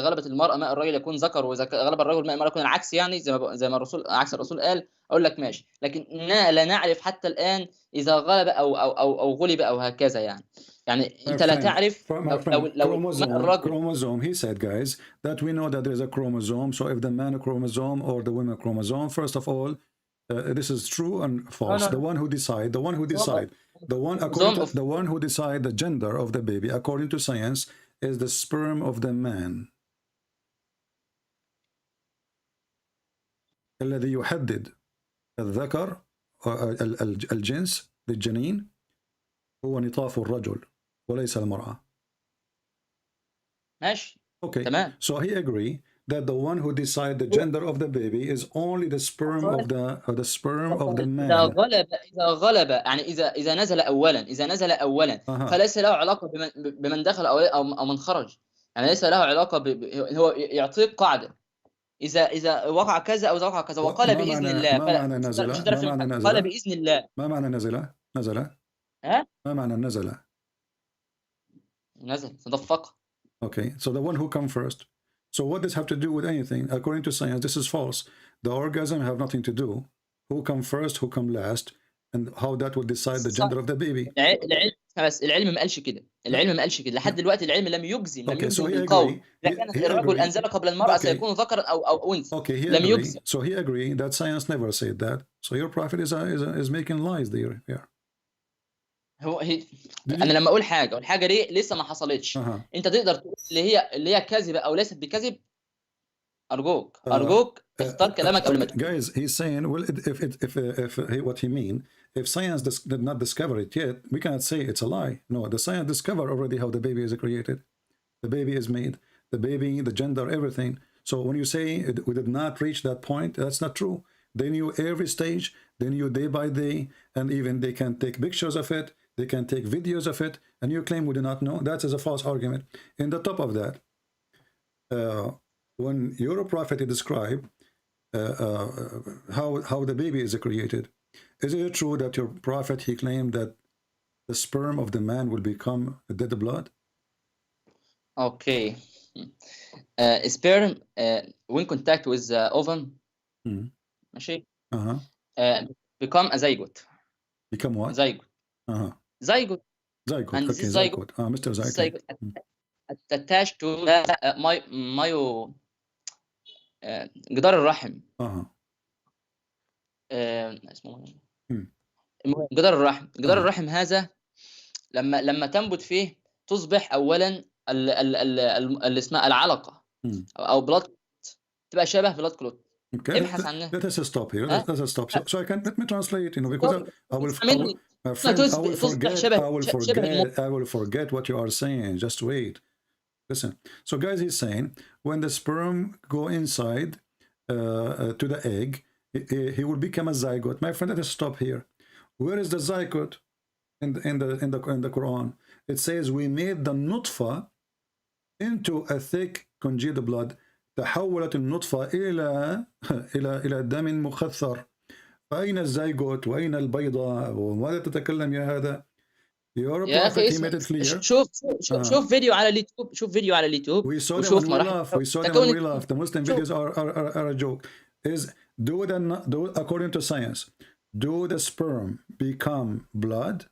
غلبت المراه ماء الرجل يكون ذكر، واذا غلب الرجل ماء المراه يكون العكس، يعني زي ما الرسول عكس الرسول قال، اقول لك ماشي. لكن لا نعرف حتى الان اذا غلب او غلب او هكذا، يعني انت لا تعرف لو chromosome. He said, guys, that we know that there is a chromosome. So if the man chromosome or the women chromosome, first of all, this is true and false. The one who decide the one who decide the gender of the baby according to science is the sperm of the man. الذي يحدد الذكر الجنس للجنين هو نطاف الرجل وليس المرأة. ماشي. Okay. تمام. So he agree that the one who decide the gender of the baby is only the sperm of the sperm of the man. إذا غلب يعني إذا نزل أولا فليس له علاقة بمن دخل أو من خرج، يعني ليس له علاقة هو يعطيك قاعدة إذا وقع كذا أو إذا وقع كذا، وقال بإذن الله. ما معنى نزل؟ قال بإذن الله. ما معنى نزل؟ ما معنى نزل تدفق. Okay, so the one who come first. So what does have to do with anything? According to science, this is false. The orgasm have nothing to do. Who come first, who come last, and how that will decide the gender of the baby. العلم ما قالش كده. لحد دلوقتي العلم لم يجزم بالقول. لكن الرجل أنزل قبل المرأة سيكون ذكرا أو أنثى. لم يجزم. So he agreed that science never said that. So your prophet is making lies there. Yeah. انا لما اقول حاجه والحاجه دي لسه ما حصلتش، انت تقدر تقول اللي هي كاذبه او ليست بكذب؟ ارجوك اختار كلامك قبل ما تقول. Guys, he's saying, well, if what he mean, if science did not discover it yet, we cannot say it's a lie. No, the science discovered already how the baby is created, the baby is made, the gender, everything. So when you say we did not reach that point, that's not true. They knew every stage, they knew day by day, and even they can take pictures of it. They can take videos of it, and you claim we do not know. That is a false argument. In the top of that, when your prophet described how the baby is created, is it true that your prophet, he claimed that the sperm of the man will become dead blood? Okay. Sperm when contact with ovum, ماشي. Become a zygote. Become what? Zygote. Zygote. And okay, this zygote. Mr. Zygote. Attached to جدار الرحم. اسمه جدار الرحم هذا لما تنبت فيه تصبح اولا اللي اسمها العلقه او بلاد، تبقى شبه بلاد كلوت. Okay, let us stop here. Let us stop. So let me translate, because I will forget what you are saying. Just wait. Listen. So guys, he's saying when the sperm go inside to the egg, he will become a zygote. My friend, let us stop here. Where is the zygote in the Quran? It says we made the nutfa into a thick congealed blood تحولت النطفة إلى دم مخثر. فأين الزيجوت وأين البيضة وماذا تتكلم يا هذا؟ يا أخي اسمع، شوف فيديو على اليوتيوب، شوف فيديو على اليوتيوب We saw them وشوف and we laugh. We saw them and we laugh. The Muslim videos are a joke. According to science, do the sperm become blood?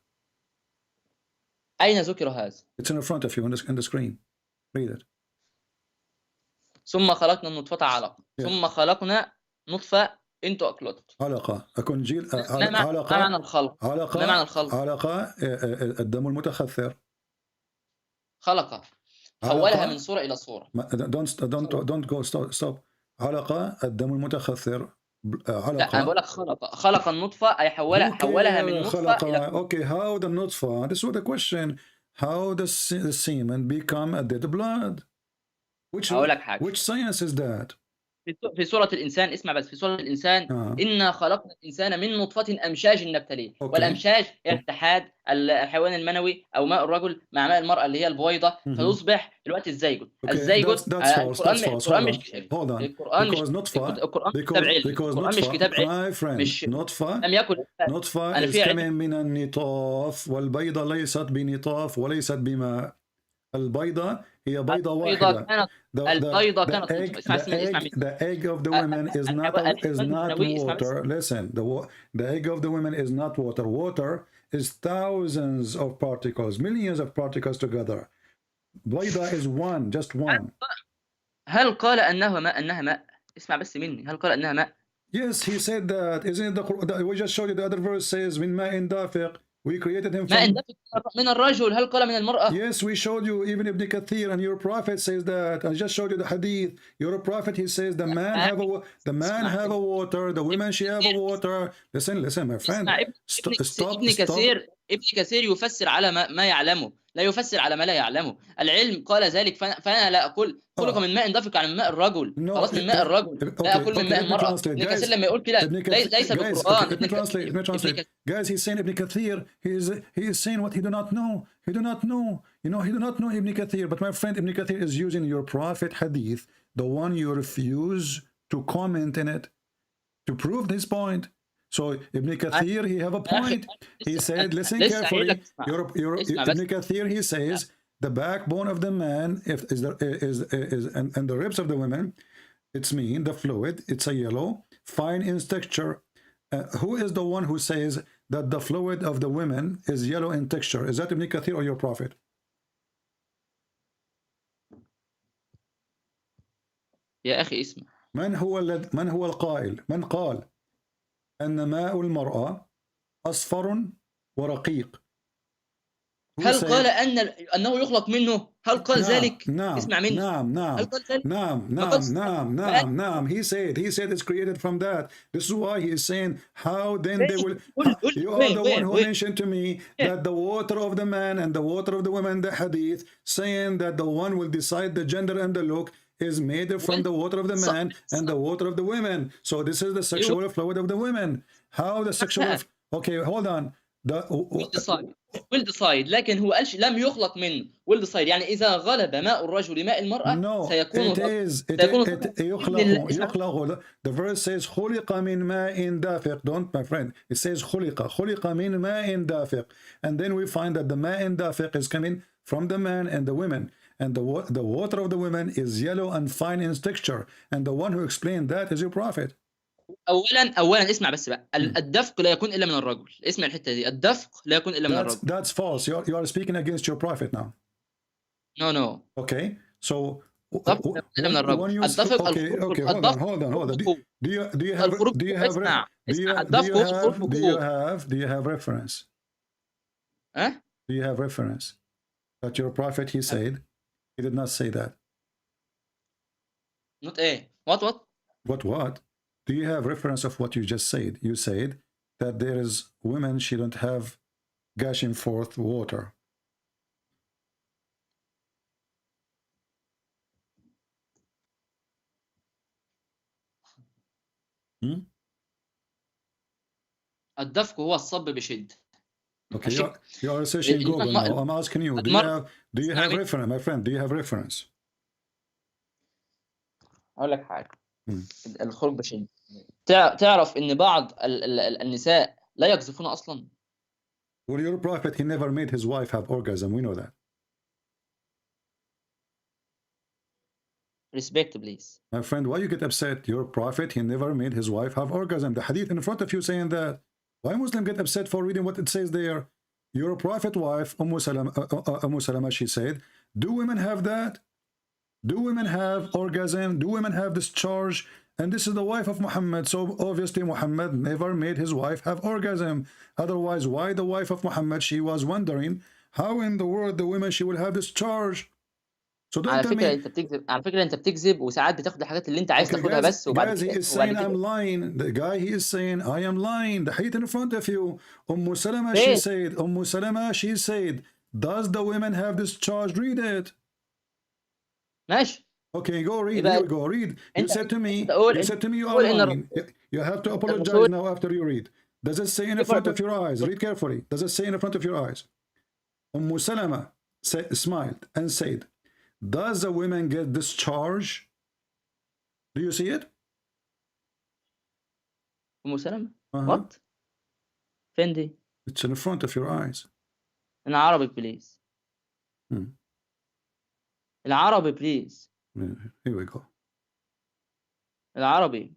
أين ذكر هذا؟ It's in front of you on the screen. Read it. ثم خلقنا النطفة علقة، ثم خلقنا نطفة into a clot. علقة. أكون جيل ما معنى الخلق؟ ما معنى الخلق؟ علقة الدم المتخثر. خلق حولها من صورة إلى صورة. Don't go stop. علقة الدم المتخثر. علقة. لا أنا بقول لك خلق النطفة أي حولها من نطفة إلى. Okay, how the نطفة? This was the question. How the semen become a dead blood? Which science is that? في سورة الإنسان، اسمع بس، في سورة الإنسان إنا خلقنا الإنسان من نطفة أمشاج نبتليه. والأمشاج هي اتحاد الحيوان المنوي أو ماء الرجل مع ماء المرأة اللي هي البويضة فيصبح الوقت الزيجوت. الزيجوت القرآن مش كتاب علمي. القرآن مش كتاب علمي. لم يكن نطفة is من النطاف، والبيضة ليست بنطاف وليست بماء. البيضة هي بيضة واحدة. البيضة كانت the egg of the women is not water. Listen, the egg of the women is not water. Water is thousands of particles, millions of particles together. بيضة is one, just one. هل قال أنها ماء؟ اسمع بس مني، هل قال أنها ماء؟ Yes, he said that. Isn't it we just showed you the other verse says من ماء دافق. We created him from... من الرجل. هل قال من المرأة؟ Yes, we showed you even Ibn Kathir, and your prophet says that. I just showed you the hadith. Your prophet, he says the man have a water, the women she have a water. Listen, my friend. Stop. ابن كثير يفسر على ما يعلمه، لا يفسر على ما لا يعلمه. العلم قال ذلك، فأنا لا أقول خلق من ماء دافق عن ماء الرجل. خلاص من ماء الرجل، لا أقول من ماء المرأة. ابن كثير لما يقول كده ليس بالقرآن. Let me translate. Guys, he's saying Ibn Kathir, he is saying what he do not know. He do not know. He do not know Ibn Kathir. But my friend, Ibn Kathir is using your prophet hadith, the one you refuse to comment in it, to prove this point. So Ibn Kathir, he have a point. He said, listen carefully. Ibn Kathir, he says the backbone of the man and the ribs of the women, it's mean the fluid. It's a yellow, fine in texture. Who is the one who says that the fluid of the women is yellow in texture? Is that Ibn Kathir or your prophet? يا أخي اسمع. من هو القائل؟ من قال أن ماء المرأة أصفر ورقيق؟ هل قال أنه يخلق منه؟ هل قال ذلك؟ اسمع مني. هل قال ذلك؟ نعم. He said it's created from that. This is why he is saying how then they will. You are the one who mentioned to me that the water of the man and the water of the woman, the hadith, saying that the one will decide the gender and the look is made from the water of the man and the water of the women. So this is the sexual fluid of the women. How the sexual... Okay, hold on. will decide. لكن هو قالش لم يخلق منه. will decide يعني إذا غلب ماء الرجل ماء المرأة سيكون يخلق. The verse says خلق من ماء دافق. Don't, my friend. It says خلق من ماء دافق. And then we find that the ماء دافق is coming from the man and the women. And the water of the women is yellow and fine in texture. And the one who explained that is your prophet. اولا اسمع بس بقى. الدفق لا يكون الا من الرجل. اسمع الحته دي. الدفق لا يكون الا من الرجل. That's false. You are speaking against your prophet now. No. Okay. So الدفق الا من الرجل. الدفق hold on. Do you have reference? Do you have reference that your prophet he said he did not say that? Not a what? Do you have reference of what you just said? You said that there is women she don't have gushing forth water. الدفق هو الصب بشد. Okay, you are searching Google now. I'm asking you. Do you have reference, my friend? Do you have reference? اقول لك حاجه. الخروج بشيء. تعرف ان بعض النساء لا يقذفون اصلا. Well, your prophet, he never made his wife have orgasm. We know that. Respect, please. My friend, why you get upset? Your prophet, he never made his wife have orgasm. The hadith in front of you saying that. Why Muslim get upset for reading what it says there? Your prophet wife, Umm Salama, she said, do women have that? Do women have orgasm? Do women have discharge? And this is the wife of Muhammad. So obviously Muhammad never made his wife have orgasm. Otherwise, why the wife of Muhammad, she was wondering how in the world the women she will have discharge. So don't tell me. على فكرة انت بتكذب وساعات بتاخد الحاجات اللي انت عايز تاخدها بس وبعد guys, he is saying I'm lying. The guy, he is saying I am lying. The hadith in front of you. Salama, she said, Salama, she said, does the women have discharge? Read it. ماشي. Okay, go read. Here we go. Read. You said to me you are lying. You have to apologize now after you read. Does it say in front of your eyes? Read carefully. Does it say in front of your eyes? Salama smiled and said, does a woman get discharge? Do you see it? Salama? What? فين دي? It's in front of your eyes. In Arabic, please. In Arabic, please. Here we go. العربي.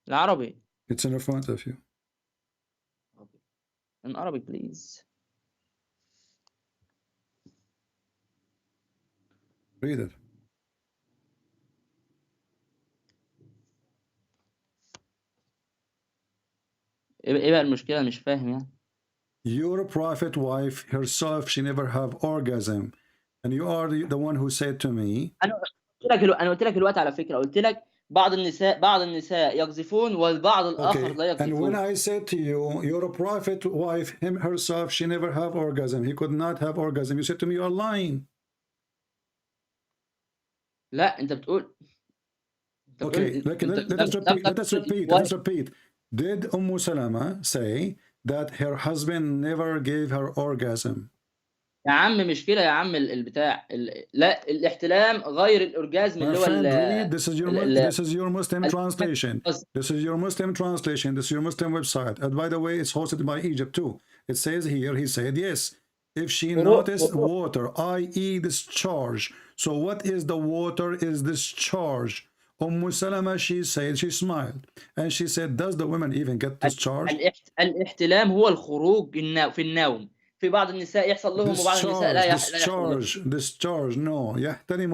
العربي. It's in front of you. In Arabic, please. Read it. ايه بقى المشكلة؟ مش فاهم يعني. Your prophet wife herself, she never have orgasm, and you are the one who said to me. أنا قلت لك الوقت على فكرة، قلت لك بعض النساء يقذفون والبعض الآخر لا يقذفون. And when I said to you, your prophet wife, herself, she never have orgasm. He could not have orgasm. You said to me, you are lying. لا أنت بتقول. Okay, let us repeat. Did Salama say that her husband never gave her orgasm? يا عم مش كده يا عم البتاع لا الاحتلام غير الأورجازم اللي هو this is your Muslim translation. This is your Muslim translation. This is your Muslim website. And by the way, it's hosted by Egypt too. It says here, he said, yes, if she noticed water, i.e. discharge. So what is the water is discharge? Salama, she said, she smiled, and she said, does the woman even get discharged? الاحتلام هو الخروج في النوم. في بعض النساء يحصل لهم وبعض النساء لا يحصل. Discharge, no. يحترم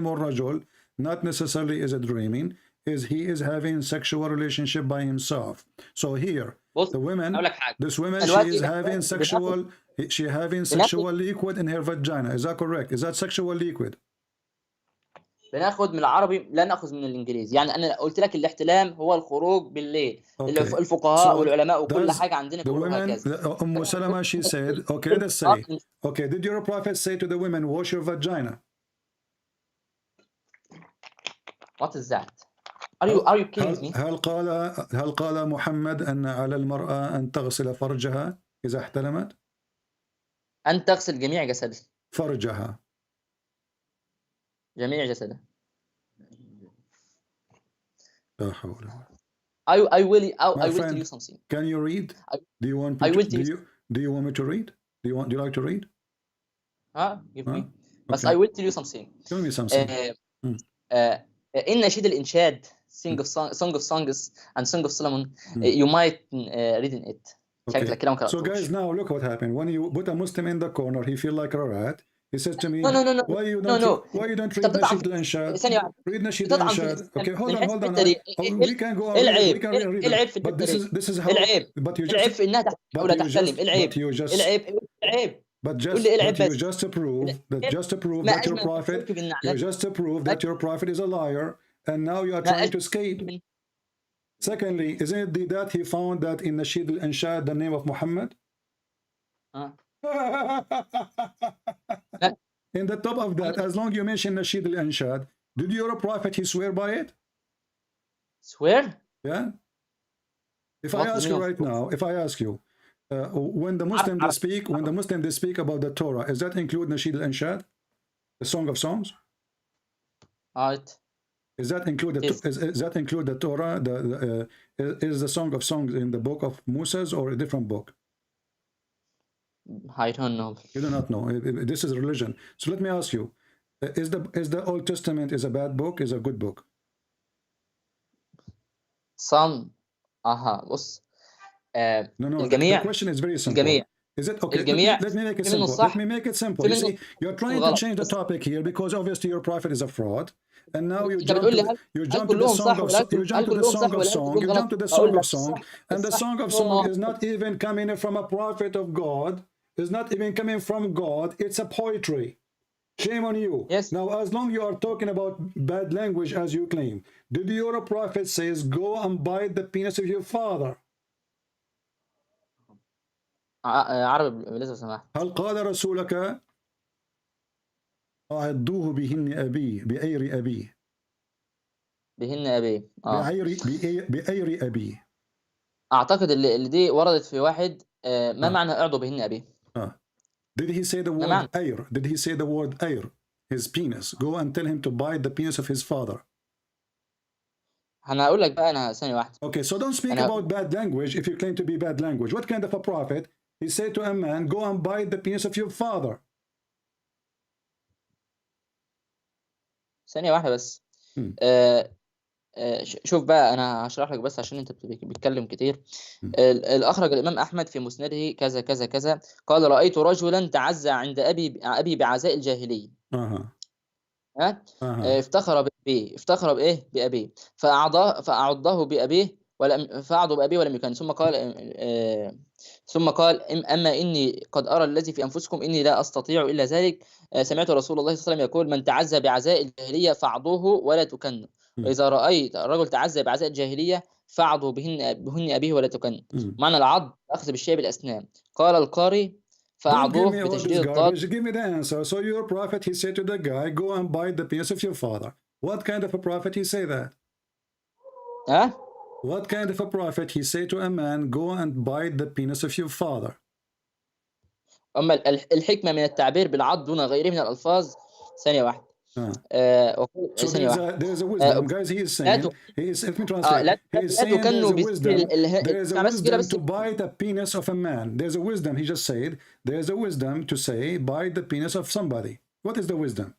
الرجل. Not necessarily is it dreaming, is he is having sexual relationship by himself. So here, the women, this woman, she is having sexual liquid in her vagina. Is that correct? Is that sexual liquid? بناخد من العربي لا ناخذ من الانجليزي. يعني انا قلت لك الاحتلام هو الخروج بالليل. الفقهاء والعلماء وكل حاجه عندنا كلها هكذا. Salama, she said, okay, let's say, okay, did your prophet say to the women, wash your vagina? What is that? Are you kidding me? هل قال محمد أن على المرأة أن تغسل فرجها إذا احتلمت؟ أن تغسل جميع جسدها. فرجها. جميع جسدها. لا حول ولا قوة. I will tell you something. Can you read? Do you want me to read? Do you like to read? Give me. But I will tell you something. Tell me something. In نشيد الإنشاد, Song of Songs and Song of Solomon, you might read in it. Okay. So guys, now look what happened. When you put a Muslim in the corner, he feel like a rat. He says to me, no. why you don't read Nasheed al-Anshad? Read Nasheed al-Anshad. Okay, hold on. We can go on. We can read it. But this is how. But you just to prove that your prophet is a liar, and now you are trying to escape. Secondly, isn't it that he found that in Nasheed al-Anshad the name of Muhammad? In the top of that, as long as you mention Nasheed al-Anshad, did your prophet he swear by it? Swear? Yeah. If I ask you right now, when the Muslims they speak, about the Torah, does that include Nasheed al-Anshad, the Song of Songs? Is that include the, is that include the Torah? Is the Song of Songs in the book of Moses or a different book? I don't know. You do not know. This is religion. So let me ask you: is the Old Testament is a bad book? Is a good book? Some. بص. No. الجميع. The question is very simple. الجميع. Is it okay? الجميع. Let me make it simple. Let me make it simple. You see, you're trying to change the topic here because obviously your prophet is a fraud, and now you jump to the Song of Song. You jump to the Song of Song. You jump to the Song of Song, and the Song of Song is not even coming from a prophet of God. It's not even coming from God. It's a poetry. Shame on you. Yes. Now, as long you are talking about bad language as you claim, did your prophet says, go and bite the penis of your father? عربي لازم سماح. هل قال رسولك أعضوه بهن أبيه بأير أبيه؟ بهن أبيه. بأير أبيه. أعتقد اللي دي وردت في واحد ما معنى أعضو بهن أبيه؟ Did he say the word ayr? Did he say the word ayr? His penis. Go and tell him to bite the penis of his father. أنا هقول لك بقى أنا ثانية واحدة. Okay, so don't speak about bad language if you claim to be bad language. What kind of a prophet? He said to a man, go and bite the penis of your father. ثانية واحدة بس. شوف بقى أنا هشرح لك بس عشان أنت بتتكلم كتير. الأخرج الإمام أحمد في مسنده كذا كذا كذا قال رأيت رجلا تعزى عند أبي بعزاء الجاهلية. افتخر بإيه بأبيه فأعضه بأبيه ولم يكن ثم قال أما إني قد أرى الذي في أنفسكم إني لا أستطيع إلا ذلك. سمعت رسول الله صلى الله عليه وسلم يقول من تعزى بعزاء الجاهلية فاعضوه ولا تكنه. وإذا رأيت الرجل تعزى بعزاء الجاهلية فاعضوا بهن أبيه ولا تكنه. معنى العض أخذ بالشيء بالأسنان. قال القاري فأعضوه بتشديد الضاد. Give me the answer. So your prophet, he said to the guy, go and bite the penis of your father. What kind of a prophet he say that? What kind of a prophet he say to a man, go and bite the penis of your father? أما الحكمة من التعبير بالعض دون غيره من الألفاظ. ثانية واحدة. So there's a wisdom, guys. He is saying, let me translate. He is saying there's a wisdom to bite the penis of a man. There's a wisdom. He just said there's a wisdom to say bite the penis of somebody. What is the wisdom?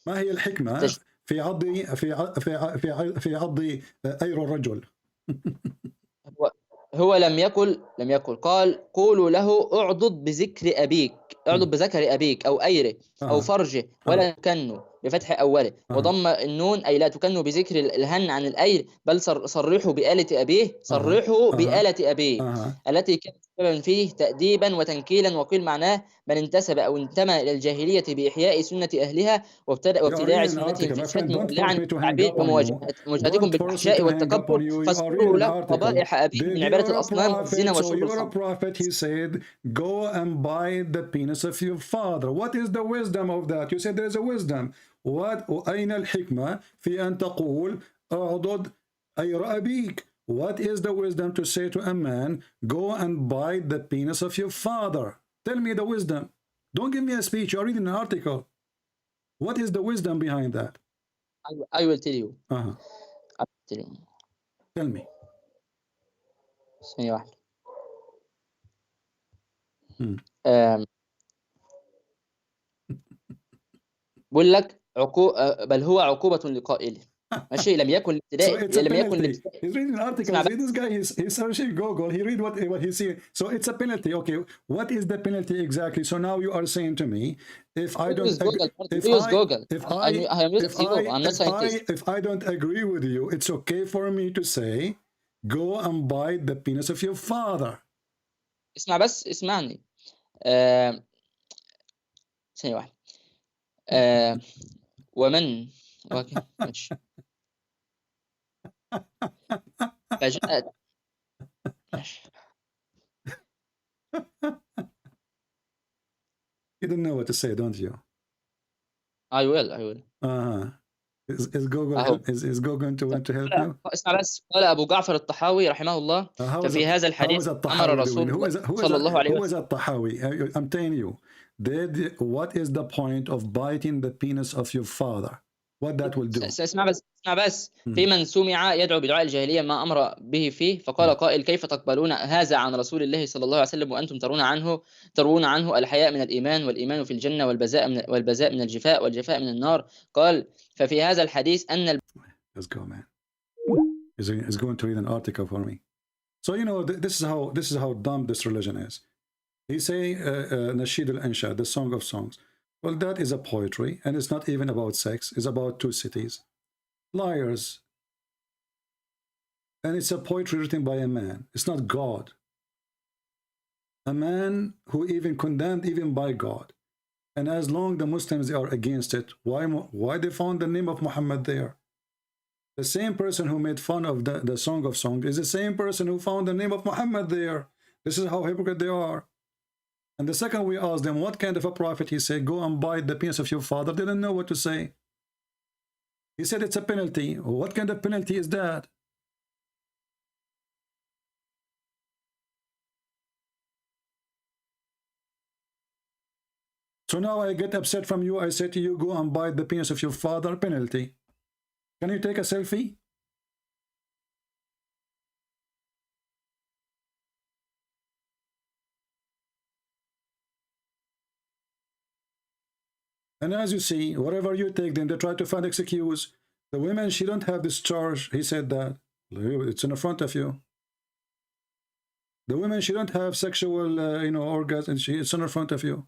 ما هي الحكمة في عض أير الرجل؟ هو لم يقل قال قولوا له اعضد بذكر أبيك اعضد بذكر أبيك أو أيره أو فرجه ولا تكنوا بفتح أوله وضم النون أي لا تكنوا بذكر الهن عن الأير بل صرحوا بآلة أبيه بآلة أبيه التي كانت سببا فيه تأديبا وتنكيلا. وقيل معناه من انتسب أو انتمى إلى الجاهلية بإحياء سنة أهلها وابتداع سنتهم في الشتم واللعن والتعبير ومواجهتكم بالفحشاء والتكبر فاذكروا له قبائح أبيه من عبادة الأصنام والزنا وشرب الخمر. He said, go and bite the penis of your father. What is the wisdom of that? You said there is a wisdom. أين الحكمة في أن تقول أعضد أير أبيك? What is the wisdom to say to a man, go and bite the penis of your father? Tell me the wisdom. Don't give me a speech. You're reading an article. What is the wisdom behind that? I will tell you. I will tell you. Tell me. ثانية واحدة. بقول لك بل هو عقوبة لقائله. ماشي لم يكن الابتداء لم يكن الابتداء. He's reading an article. See, this guy he's searching Google. He read what he see. So it's a penalty. Okay, what is the penalty exactly? So now you are saying to me, if I don't if I don't agree with you, it's okay for me to say, go and bite the penis of your father. اسمع بس اسمعني. ثانية واحدة. ومن ماشي فجاءت You don't know what to say, don't you? I will. Is Google is Google going to want to help you? اسمع بس، قال أبو جعفر الطحاوي رحمه الله ففي هذا الحديث أمر رسول الله صلى الله عليه who is وسلم. الطحاوي? I'm telling you, what is the point of biting the penis of your father? What that will do? اسمع بس في من سمع يدعو بدعاء الجاهلية ما أمر به فيه، فقال قائل كيف تقبلون هذا عن رسول الله صلى الله عليه وسلم وأنتم ترون عنه الحياء من الإيمان والإيمان في الجنة والبذاء من الجفاء والجفاء من النار. قال ففي هذا الحديث أن Let's go, man. He's going to read an article for me. So you know this is how dumb this religion is. He say Nasheed al-Ansha, the Song of Songs. Well, that is a poetry, and it's not even about sex. It's about two cities. Liars. And it's a poetry written by a man. It's not God. A man who even condemned even by God. And as long the Muslims are against it, why they found the name of Muhammad there? The same person who made fun of the Song of Songs is the same person who found the name of Muhammad there. This is how hypocrite they are. And the second we asked them, what kind of a prophet? He said, go and bite the penis of your father. They didn't know what to say. He said it's a penalty. What kind of penalty is that? So now I get upset from you. I say to you, go and bite the penis of your father. Penalty. Can you take a selfie? And as you see, wherever you take them, they try to find excuse. The women, she don't have this charge. He said that. It's in front of you. The women, she don't have sexual, orgasm. It's in front of you.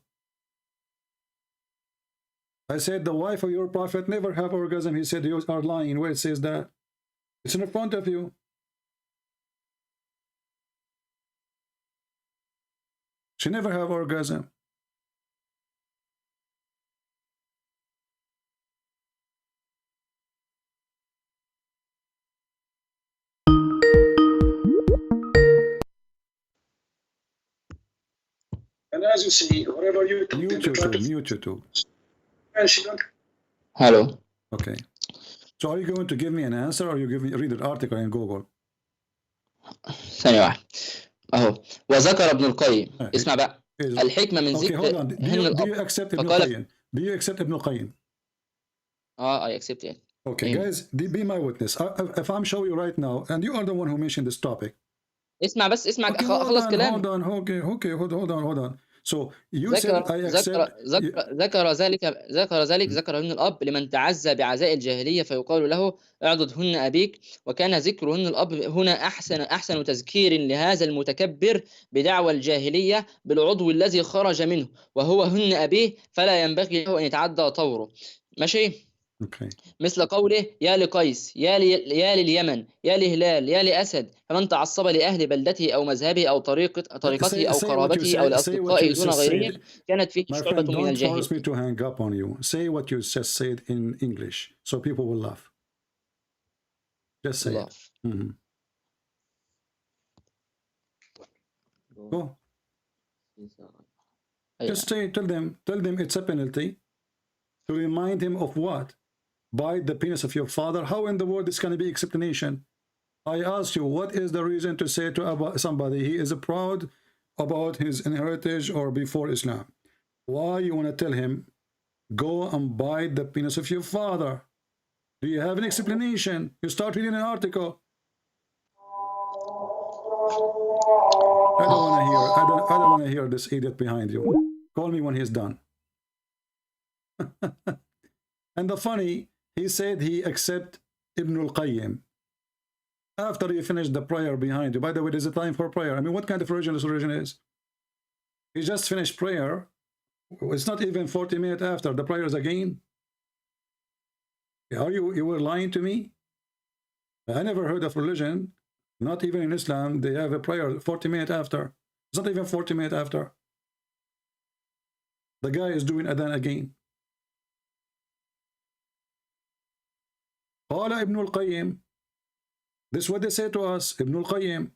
I said the wife of your prophet never have orgasm. He said you are lying. Where it says that? It's in front of you. She never have orgasm. And as you see, wherever you mute YouTube. And she don't. Hello. Okay. So are you going to give me an answer, or you read the article in Google? ثانية واحدة أهو. وذكر ابن القيم اسمع بقى الحكمة من ذكر. Okay, hold on. Do you accept Ibn Qayyim? Do you accept Ibn Qayyim? I accept it. Okay, guys, be my witness. If I'm showing you right now, and you are the one who mentioned this topic. اسمع أخلص كلامي. Hold on. So you said I accept. ذكرهن الأب لمن تعزى بعزاء الجاهلية فيقال له اعضدهن أبيك، وكان ذكرهن الأب هنا أحسن تذكير لهذا المتكبر بدعوى الجاهلية بالعضو الذي خرج منه وهو هن أبيه، فلا ينبغي له أن يتعدى طوره. ماشي؟ Okay. مثل قوله يا لقيس يا لليمن يا لهلال يا لأسد، فمن تعصب لأهل بلدته أو مذهبه أو طريقته أو قرابته أو لأصدقائه دون غيرهم كانت فيه شعبة من الجاهلية. Don't force me to hang up on you. Say what you just said in English so people will laugh. Just say it. Mm-hmm. Go. Just say, tell them it's a penalty to remind him of what? Bite the penis of your father. How in the world is going to be explanation? I asked you, what is the reason to say to somebody he is proud about his heritage or before Islam? Why you want to tell him, go and bite the penis of your father? Do you have an explanation? You start reading an article. I don't want to hear this idiot behind you. Call me when he's done. And the funny, he said he accept Ibn al-Qayyim after he finished the prayer behind you. By the way, there's a time for prayer. I mean, what kind of religion this religion is? He just finished prayer. It's not even 40 minutes after the prayers again. Are you were lying to me? I never heard of religion, not even in Islam, they have a prayer 40 minutes after. It's not even 40 minutes after. The guy is doing adhan again. Qala Ibn al-Qayyim. This is what they say to us, Ibn al-Qayyim.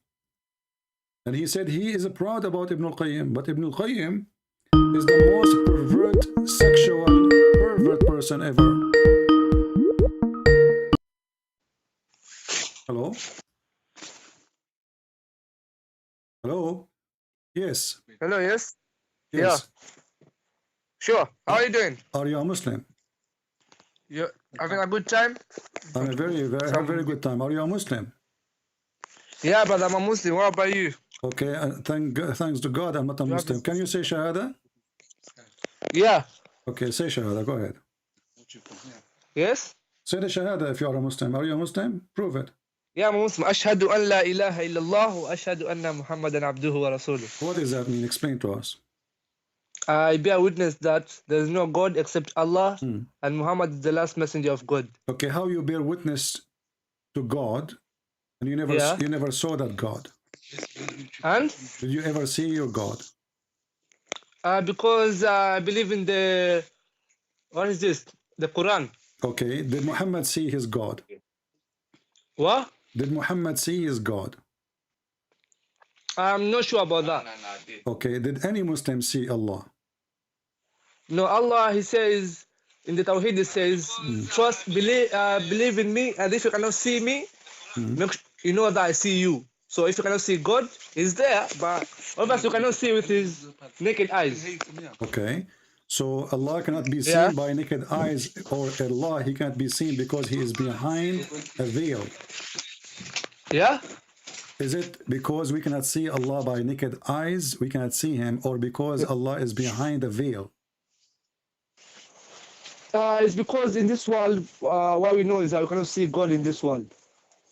And he said he is proud about Ibn al-Qayyim, but Ibn al-Qayyim is the most pervert person ever. Hello? Hello? Yes. Hello, yes? Yes. Yeah. Sure. How are you doing? Are you a Muslim? You having a good time? I'm a very good time. Are you a Muslim? Yeah, but I'm a Muslim. What about you? Okay, thanks to God, I'm not a Muslim. Can you say Shahada? Yeah. Okay, say Shahada. Go ahead. Yes? Say the Shahada if you are a Muslim. Are you a Muslim? Prove it. Yeah, I'm a Muslim. Ashhadu an la ilaha illallah wa ashhadu anna Muhammadan abduhu wa rasuluh. What does that mean? Explain to us. I bear witness that there is no God except Allah and Muhammad is the last messenger of God. Okay, how you bear witness to God and you never saw that God? And? Did you ever see your God? Because I believe in the, what is this? The Quran. Okay, did Muhammad see his God? What? Did Muhammad see his God? I'm not sure about that. Okay, did any Muslim see Allah? No, Allah, he says, in the Tawheed, he says, believe in me, and if you cannot see me, you know that I see you. So if you cannot see God, he's there, but obviously you cannot see with his naked eyes. Okay, so Allah cannot be seen by naked eyes, or Allah, he cannot be seen because he is behind a veil. Yeah? Is it because we cannot see Allah by naked eyes, we cannot see him, or because Allah is behind a veil? It's because in this world, what we know is that we cannot see God in this world.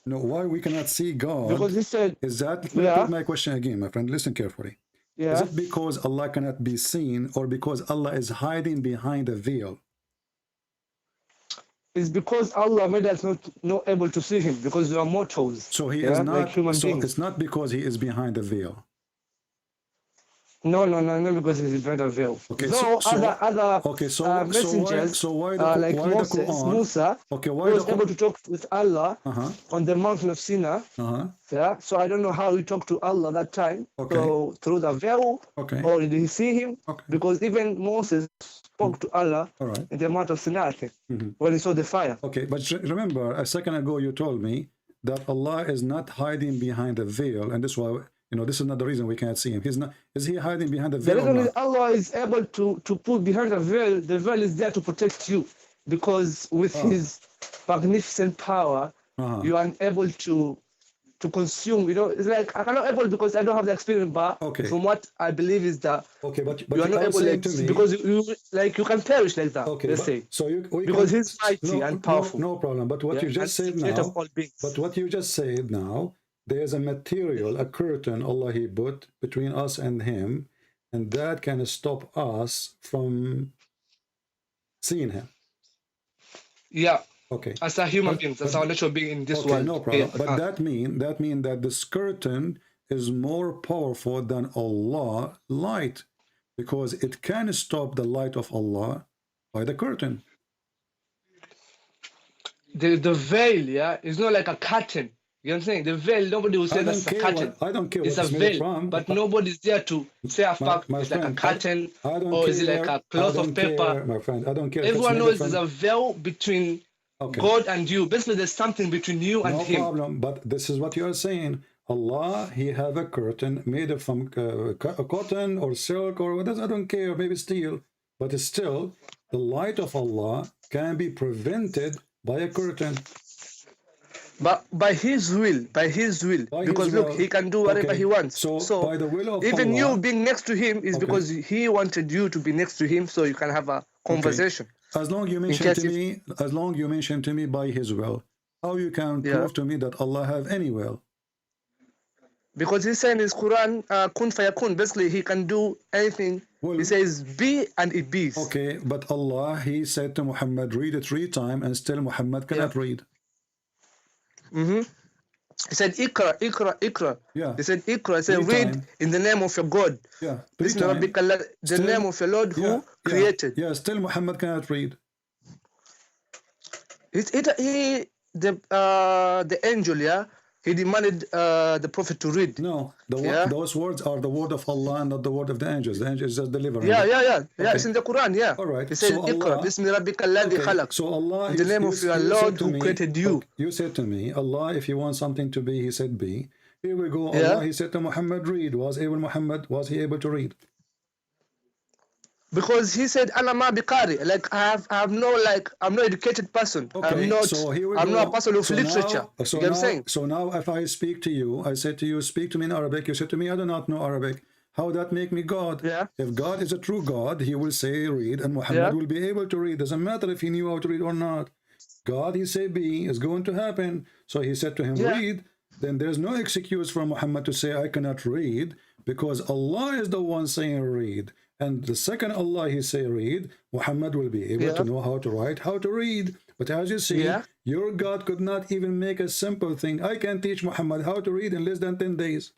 No, why we cannot see God? Because he said, is that, let me repeat my question again, my friend, listen carefully. Yeah. Is it because Allah cannot be seen, or because Allah is hiding behind a veil? It's because Allah made us not able to see him, because we are mortals. So he is not, like human beings. It's not because he is behind a veil. No, because he's behind a veil. Okay, other messengers, like Musa, was able to talk with Allah on the mountain of Sinai. Yeah, so I don't know how he talked to Allah that time. So through the veil, or did he see him? Because even Moses spoke to Allah in the mountain of Sinai when he saw the fire. Okay, but remember, a second ago you told me that Allah is not hiding behind a veil, and this is why, you know, this is not the reason we can't see him. He's not. Is he hiding behind the veil? The reason is Allah is able to put behind the veil is there to protect you, because with his magnificent power, you are able to consume. You know, it's like I'm not able because I don't have the experience, but from what I believe is that but you are not able because you can perish like that. Okay, let's say because he's mighty and powerful. No problem. But what you just said now. But what you just said now. There's a material, a curtain Allah he put between us and him, and that can stop us from seeing him. Yeah. Okay. As a human being, as our natural being in this world. No problem. But that mean that this curtain is more powerful than Allah light, because it can stop the light of Allah by the curtain. The veil, is not like a curtain. You know what I'm saying? The veil, nobody will say that's a curtain. I don't care it's a veil, but nobody's there to say a fact. It's like a curtain, or is it like a cloth of paper? My friend, I don't care. Everyone knows there's a veil between God and you. Basically, there's something between you and him. No problem, but this is what you are saying. Allah, he have a curtain made from cotton or silk or whatever. I don't care, maybe steel, but it's still the light of Allah can be prevented by a curtain. But by his will, because look, he can do whatever he wants. So by the will of even Allah, you being next to him is because he wanted you to be next to him, so you can have a conversation. As long you mention to me by his will, how you can prove to me that Allah have any will? Because he said in his Quran, kun fayakun, basically he can do anything. He says be and it be. Okay, but Allah, he said to Muhammad, read it 3 times, and still Muhammad cannot read. He said, Ikra. Yeah. He said, Ikra. He said, read in the name of your God. Yeah. The name of your Lord who created. Yeah, still Muhammad cannot read. The angel, he demanded the prophet to read. No, Yeah. those words are the word of Allah and not the word of the angels. The angels just deliver. Yeah, yeah, yeah. Yeah, Okay. it's in the Quran, yeah. All right. He says, So Iqra, Allah, Bismi Rabbika alladhi khalaq. so Allah, In the name of your you Lord said to who me, created you. okay, you said to me, Allah, if you want something to be, he said be. Here we go. Yeah. Allah, he said to Muhammad, read. Was he able to read? Because he said, Ana ma biqari. Like I'm no educated person. Okay, so here we I'm go. not a person of So literature. Now, so you know now, what I'm saying? So now if I speak to you, I said to you, speak to me in Arabic. You said to me, I do not know Arabic. How that make me God? Yeah. If God is a true God, he will say read, and Muhammad will be able to read. Doesn't matter if he knew how to read or not. God, he say be, is going to happen. So he said to him, read. Then there's no excuse for Muhammad to say, I cannot read, because Allah is the one saying read. And the second Allah he say read, Muhammad will be able to know how to write, how to read. But as you see, your God could not even make a simple thing. I can teach Muhammad how to read in less than 10 days.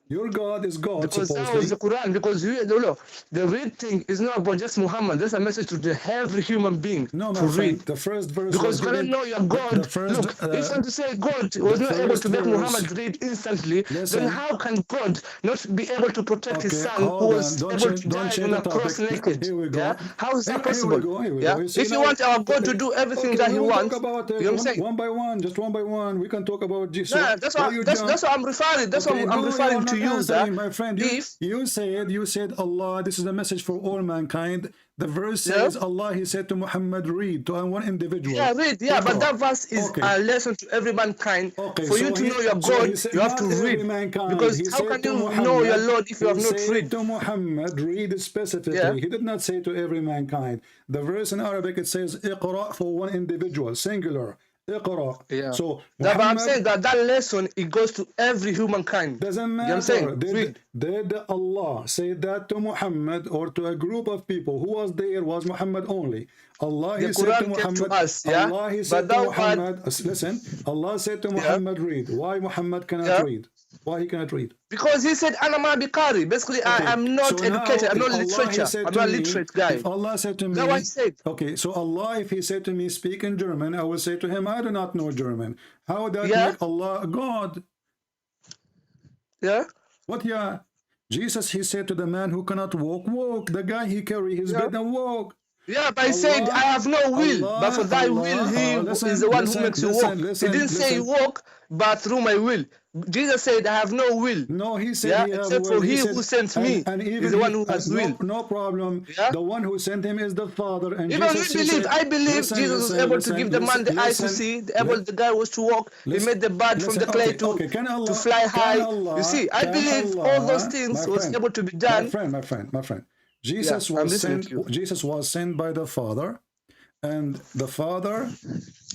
Your God is God, because supposedly. that was the Quran. Because the read thing is not about just Muhammad. That's a message to every human being to read. The first verse. Because when I know your God, look, if I'm to say God was not able to make Muhammad read instantly, then how can God not be able to protect his son who was able to die on a cross naked? Here we go. Yeah? How is that possible? Here we Yeah? go. If you want our God to do everything that he wants, talk about, you know what I'm saying? one by one, just one by one. We can talk about Jesus. Nah, that's what I'm referring. That's what I'm referring to you, my friend. You said Allah. This is a message for all mankind. The verse says Allah. He said to Muhammad, read to one individual. Yeah, read. Yeah, but that verse is a lesson to every mankind. For you to know your God, you have to read. Because how can you know your Lord if you have not read? To Muhammad, read specifically. He did not say to every mankind. The verse in Arabic it says Iqra for one individual, singular. Yeah. So but I'm saying that lesson it goes to every humankind. Doesn't matter. You know what I'm saying? Did Allah say that to Muhammad or to a group of people? Who was there? Was Muhammad only? Allah he said to Muhammad. To us, yeah? Allah he said to Muhammad. Listen. Allah said to Muhammad, read. Why Muhammad cannot read? Why he cannot read? Because he said, "Ana ma biqari." Basically, I'm not educated. I'm not literature. I'm not a literate guy. If Allah said to me, that's what he said. Okay, so Allah, if he said to me, speak in German, I will say to him, I do not know German. How would that make Allah God? Yeah. What? Yeah. Jesus, he said to the man who cannot walk, walk. The guy he carry his bed and walk. Yeah, but he said, I have no will, but for thy will, he is the one who makes you walk. He didn't say walk, but through my will. Jesus said, I have no will. No, he said, except for he who sent me is the one who has will. No problem. The one who sent him is the Father. And even Jesus, I believe Jesus was able to give the man the eyes to see, the guy was to walk, he made the bird from the clay to fly high. You see, I believe all those things was able to be done. My friend. Jesus was sent by the Father, and the Father,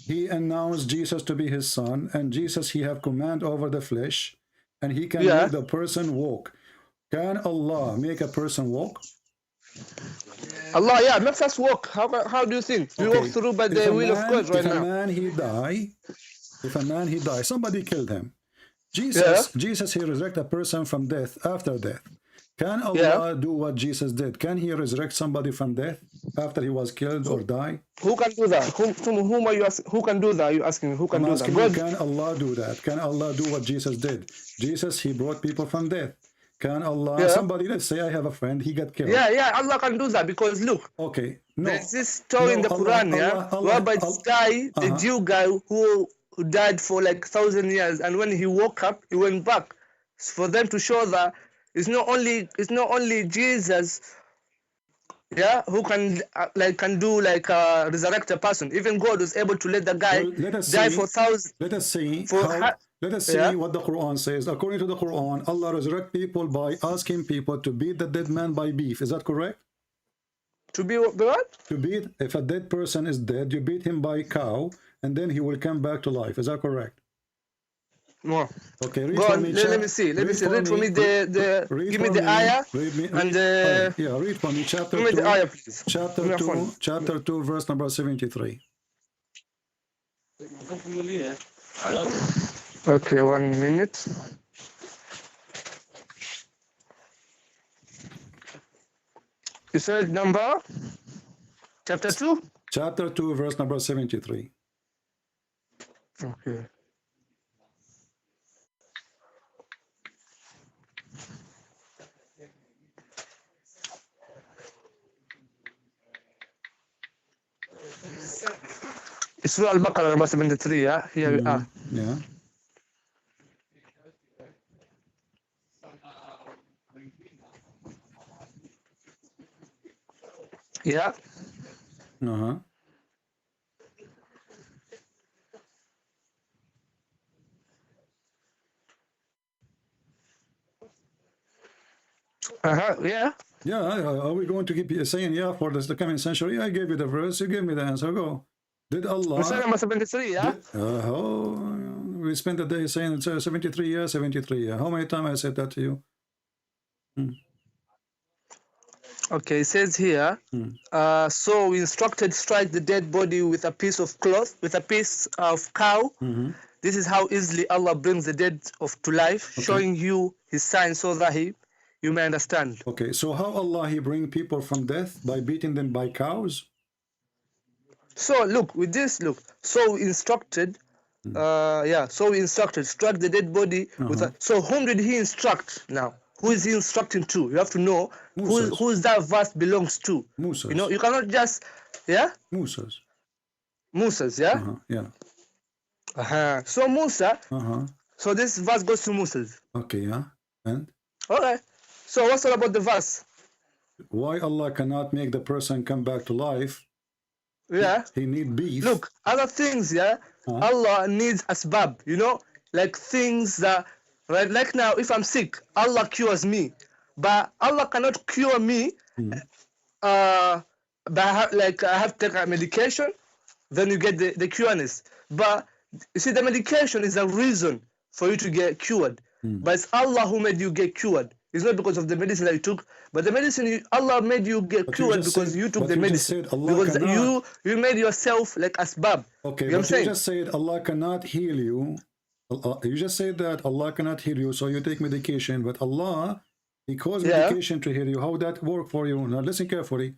he announced Jesus to be his son, and Jesus, he have command over the flesh, and he can make the person walk. Can Allah make a person walk? Allah, makes us walk. How do you think? We walk through by the will of God right now. If a man he die, somebody killed him. Jesus, he resurrect a person from death after death. Can Allah do what Jesus did? Can he resurrect somebody from death after he was killed or die? Who can do that? Whom are you asking? Who can do that? You're asking me. Who can do that? God. Can Allah do that? Can Allah do what Jesus did? Jesus, he brought people from death. Can Allah, somebody, let's say I have a friend, he got killed. Yeah, Allah can do that because look. Okay. There's this story in the Quran, whereby this guy, the Jew guy who died for like 1,000 years, and when he woke up, he went back. For them to show that it's not only Jesus, who can resurrect a person. Even God was able to let the guy die for thousands. Let us see what the Quran says. According to the Quran, Allah resurrect people by asking people to beat the dead man by beef. Is that correct? To be what? To beat, if a dead person is dead, you beat him by cow, and then he will come back to life. Is that correct? No. Okay, read Go for on, me. Let me see. Read for me give me the ayah. Read for me chapter 2. Give me the ayah, please. Chapter 2, verse number 73. Okay, 1 minute. You said number? Chapter 2? Chapter 2, verse number 73. Okay. Surah Al-Baqarah number 73, yeah? Here we are. Yeah. Yeah. Uh-huh. Yeah. Yeah, are we going to keep saying, yeah, for the coming century? I gave you the verse, you give me the answer, go. Did Allah... Surah number 73, yeah? We spent the day saying it's 73, yeah, 73, yeah. How many times I said that to you? Okay, it says here, so we instructed strike the dead body with a piece of cloth, with a piece of cow. This is how easily Allah brings the dead to life, showing you his sign so that you may understand. Okay, so how Allah he bring people from death? By beating them by cows? So look, with this, look, so we instructed, so we instructed, struck the dead body with a, so whom did he instruct now? Who is he instructing to? You have to know who that verse belongs to. Musas. You know, you cannot just, yeah? Musas. Musas, yeah? Yeah. So Musa, so this verse goes to Musas. Okay, yeah. And? Okay. So what's all about the verse? Why Allah cannot make the person come back to life? Yeah. He need beef. Look, other things, yeah? Allah needs asbab, you know? Like things that, right, like now, if I'm sick, Allah cures me. But Allah cannot cure me by, like, I have to take a medication, then you get the cureness. But, you see, the medication is a reason for you to get cured. But it's Allah who made you get cured. It's not because of the medicine that you took, but the medicine Allah made you get cured because you took the medicine. Because you made yourself like asbab. Okay, you know but you just said Allah cannot heal you. You just said that Allah cannot heal you, so you take medication. But Allah, He caused medication to heal you. How would that work for you? Now listen carefully.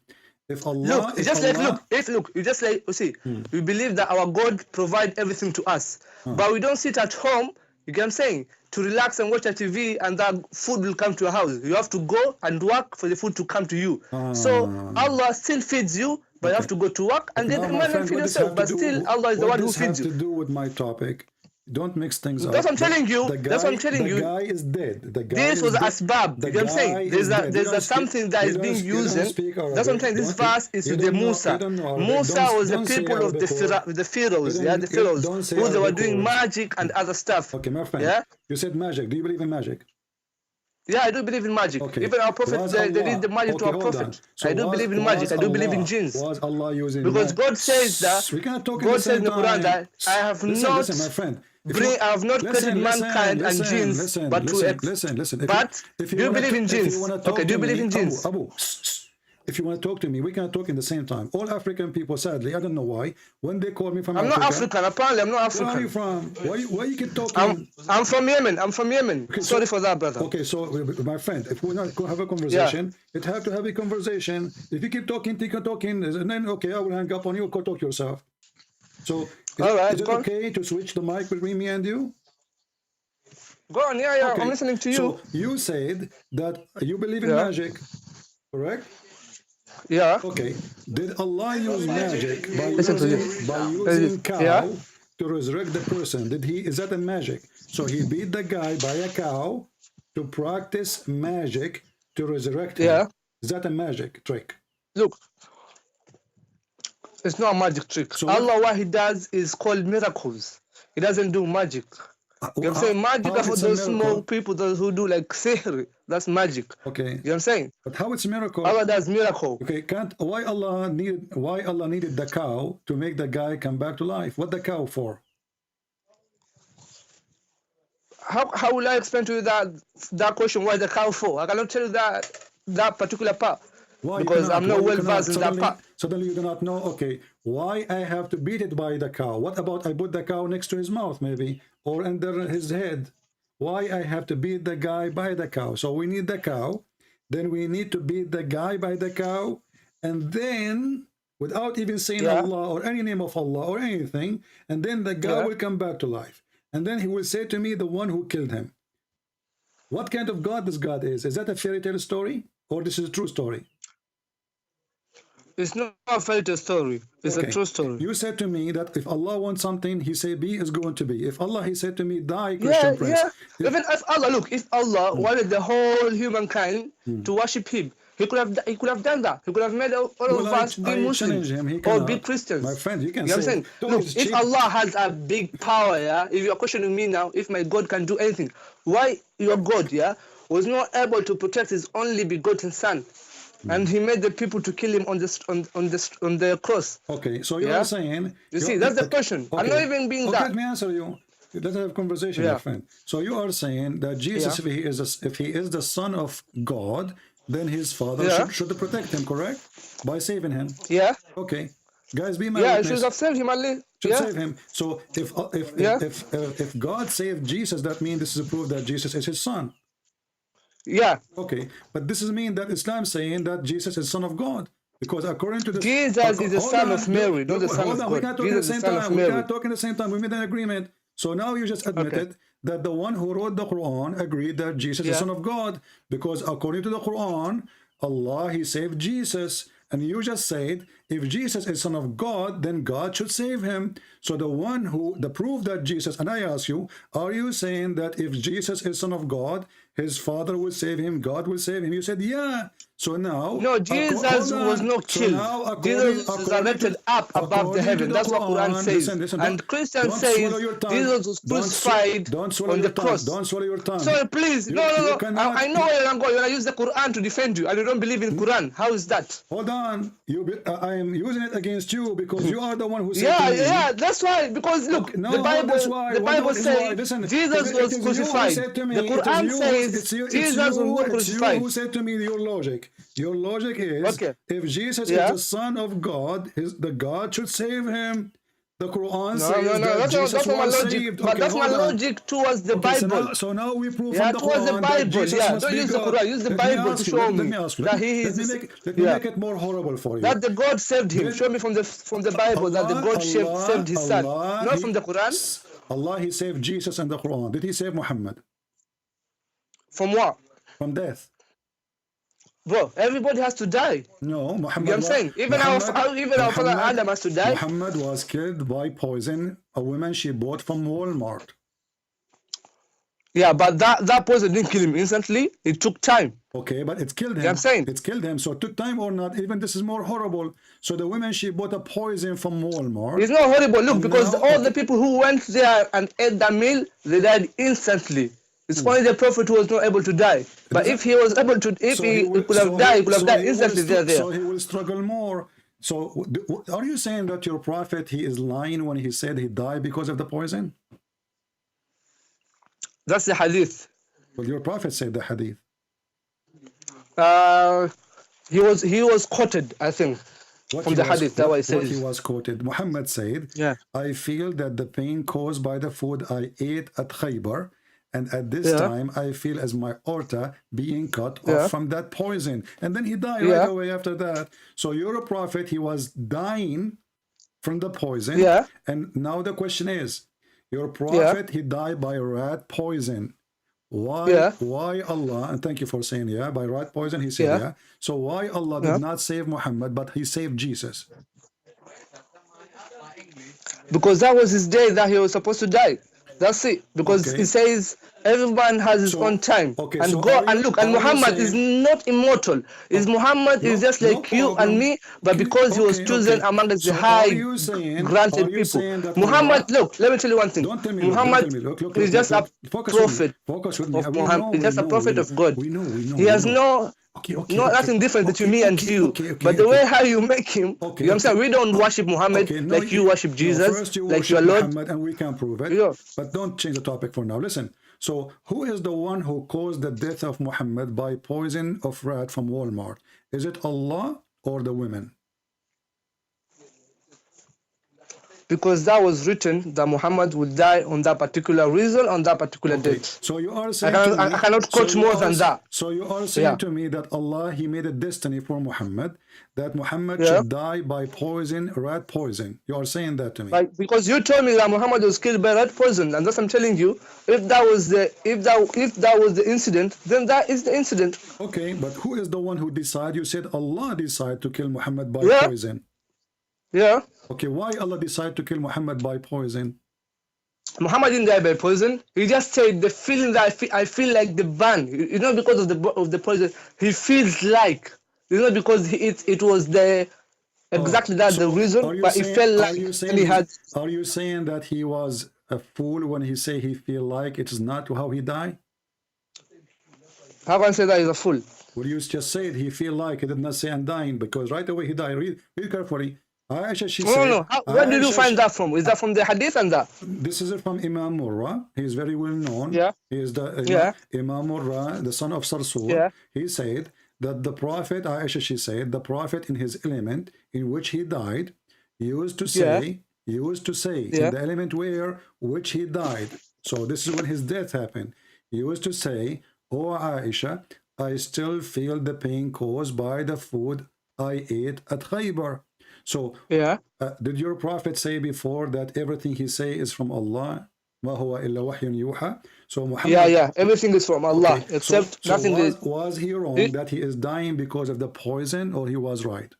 If Allah, look, you just like you see, we believe that our God provide everything to us, but we don't sit at home. You get what I'm saying? To relax and watch a TV and that food will come to your house. You have to go and work for the food to come to you. So Allah still feeds you, but you have to go to work and get the money and feed yourself. But still, Allah is the one who feeds you. What does this have to do with my topic? Don't mix things up. That's what I'm telling you. That's what I'm telling you. The guy is dead. This was asbab. You know what I'm saying? There's something that is being used. That's what I'm saying. This verse is with the Musa. Musa was the people of the pharaohs. Yeah, the pharaohs who they were doing magic and other stuff. Okay, my friend. Yeah. You said magic. Do you believe in magic? Yeah, I do believe in magic. Okay. Even our prophet, they did the magic to our prophet. So I do believe in magic. I do believe in jinns. Was Allah using because God says that. God says in the Quran that I have not. Listen, my friend. I have not created mankind and jinns, but listen. But do you believe in jinns? Okay, do you believe in jinns? Abu, if you want to talk to me, we can talk in the same time. All African people, sadly, I don't know why, when they call me from Africa... I'm not African, apparently I'm not African. Where are you from? Why you keep talking? I'm from Yemen. Okay, sorry for that, brother. Okay, so my friend, if we're not going to have a conversation, it have to have a conversation. If you keep talking, and then, okay, I will hang up on you, go talk yourself. So, is it okay to switch the mic between me and you? Go on, yeah, okay. I'm listening to you. So, you said that you believe in magic, correct? Yeah. Okay. Did Allah use magic by using cow to resurrect the person? Is that a magic? So he beat the guy by a cow to practice magic to resurrect him. Yeah. Is that a magic trick? Look, it's not a magic trick. So Allah, what he does is called miracles. He doesn't do magic. You know what I'm saying? Magic are for those small people, those who do like sihr. That's magic. Okay. You know what I'm saying? But how it's miracle? Allah does miracle. Okay, why Allah needed the cow to make the guy come back to life? What the cow for? How will I explain to you that question? Why the cow for? I cannot tell you that particular part. Why? Because I'm not well versed in that part. Suddenly you do not know, okay, why I have to beat it by the cow? What about I put the cow next to his mouth maybe, or under his head? Why I have to beat the guy by the cow? So we need the cow, then we need to beat the guy by the cow, and then, without even saying Allah or any name of Allah or anything, and then the guy will come back to life. And then he will say to me, the one who killed him. What kind of God this God is? Is that a fairy tale story? Or this is a true story? It's not a fairy tale story. It's a true story. You said to me that if Allah wants something, He said be is going to be. If Allah, He said to me, die, Christian prince. Yeah. Even if Allah, look, if Allah wanted the whole humankind to worship Him, He could have done that. He could have made all of us be Muslims or be Christians. My friend, you can know what I'm saying? Look, if Allah has a big power, if you're questioning me now, if my God can do anything, why your God, was not able to protect His only begotten Son? And He made the people to kill Him on the cross. Okay, so you are saying... You see, that's the question. I'm not even being that. Let me answer you. Let's have a conversation, my friend. So you are saying that Jesus, if he is the Son of God, then His Father should protect Him, correct? By saving Him. Yeah. Okay. Guys, be my witness. Should have saved Him, Ali. Should save Him. So if God saved Jesus, that means this is a proof that Jesus is His Son. Yeah. Okay, but this is mean that Islam saying that Jesus is Son of God, because according to the Jesus is the Son of Mary, not the Son of God. We can't talk at the same time. We can't talk at the same time. We made an agreement. So now you just admitted that the one who wrote the Quran agreed that Jesus is Son of God, because according to the Quran, Allah, He saved Jesus. And you just said, if Jesus is Son of God, then God should save Him. So the proof that Jesus, and I ask you, are you saying that if Jesus is Son of God, His Father will save Him, God will save Him? You said, yeah. So now... No, Jesus was not killed. So Jesus was resurrected up above the heaven. That's what Quran says. Listen, and Christian says Jesus was crucified on the cross. Don't swallow your tongue. Sorry, please. No. I know where you're going. You're going to use the Quran to defend you, and you don't believe in Quran. How is that? Hold on. I am using it against you because you are the one who said Yeah, that's why. Because look, the Bible says Jesus was crucified. The Quran says Jesus was not crucified. You who said to me your logic. Your logic is if Jesus is the Son of God, the God should save Him. The Quran says that Jesus was saved. But that's my logic towards the Bible. So now we prove from the towards Quran the Bible. Don't use the Quran. Use the Bible to show me that He is. Let me make it more horrible for you. That the God saved Him. Show me from the Bible that the God saved His Son, not from the Quran. Allah, He saved Jesus in the Quran. Did He save Muhammad? From what? From death. Bro, everybody has to die. No, Muhammad. You know what I'm saying? Even our father Adam has to die. Muhammad was killed by poison. A woman she bought from Walmart. Yeah, but that poison didn't kill him instantly. It took time. Okay, but it killed him. You know what I'm saying? It killed him. So it took time or not, even this is more horrible. So the woman, she bought a poison from Walmart. It's not horrible. Look, because all the people who went there and ate that meal, they died instantly. It's only the prophet who was not able to die. But if he was able to, if he could have died, he could have died instantly there. So he will struggle more. So are you saying that your prophet, he is lying when he said he died because of the poison? That's the hadith. Well, your prophet said the hadith. He was quoted, I think, from the hadith. That's what he says. He was quoted. Muhammad said, I feel that the pain caused by the food I ate at Khaybar, and at this time, I feel as my aorta being cut off from that poison. And then he died right away after that. So you're a prophet. He was dying from the poison. And now the question is, your prophet, he died by rat poison. Why? Why Allah? And thank you for saying by rat poison. He said So why Allah did not save Muhammad, but He saved Jesus? Because that was his day that he was supposed to die. That's it. Because it says everyone has his own time. And go and look. And Muhammad is not immortal. Muhammad is just like you and me, but because he was chosen amongst the high granted people. Muhammad, look, let me tell you one thing. Muhammad is just a prophet of Muhammad. He's just a prophet of God. He has nothing different between me and you. But the way how you make him, you know what I'm saying? We don't worship Muhammad like you worship Jesus, like your Lord. Muhammad, and we can prove it. But don't change the topic for now. Listen. So who is the one who caused the death of Muhammad by poison of rat from Walmart? Is it Allah or the women? because that was written that Muhammad would die on that particular reason on that particular date. So you are saying I cannot quote more than that. So you are saying to me that Allah, He made a destiny for Muhammad, that Muhammad should die by poison, rat poison. You are saying that to me. Like, because you told me that Muhammad was killed by rat poison, and thus I'm telling you, if that was the incident, then that is the incident. Okay, but who is the one who decided? You said Allah decided to kill Muhammad by poison. Yeah. Okay, why Allah decided to kill Muhammad by poison? Muhammad didn't die by poison. He just said the feeling that I feel like the burn. You know, because of the poison, he feels like. You know, because it was the exactly the reason, but he felt like he had. Are you saying that he was a fool when he say he feel like it is not how he died? How can I say that he's a fool? Well, you just said he feel like, he did not say I'm dying, because right away he died. Read carefully. Aisha, she said, no. Where did you find that from? Is that from the hadith and that? This is from Imam Murrah. He is very well known. Yeah. He is the Imam Murrah, the son of Sarsoor. Yeah. He said that the Prophet, Aisha, she said, the Prophet in his element in which he died, used to say, in the element which he died. So this is when his death happened. He used to say, "Oh Aisha, I still feel the pain caused by the food I ate at Khaybar." So, did your Prophet say before that everything he say is from Allah? مَا هُوَ إِلَّا وَحْيٌ يُوحَى. So Muhammad, everything is from Allah, except nothing is. Was he wrong that he is dying because of the poison, or he was right?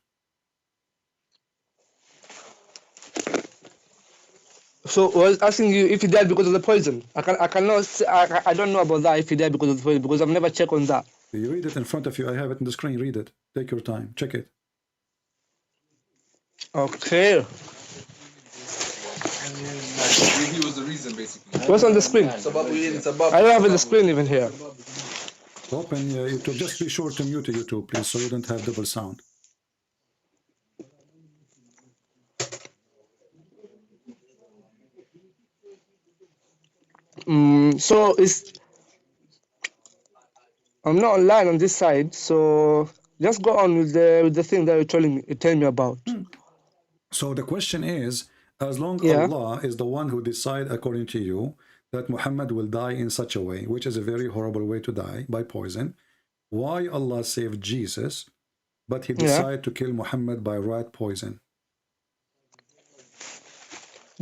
So I was asking you if he died because of the poison. I cannot say, I don't know about that, if he died because of the poison, because I've never checked on that. You read it in front of you. I have it on the screen. Read it. Take your time. Check it. Okay. He was the reason, basically. What's on the screen? I don't have the screen even here. Open YouTube. Just be sure to mute YouTube, please, so you don't have double sound. So I'm not online on this side, so just go on with the thing that you're telling me about. So the question is, as long as Allah is the one who decide according to you that Muhammad will die in such a way, which is a very horrible way to die, by poison, why Allah saved Jesus, but he decided to kill Muhammad by rat poison?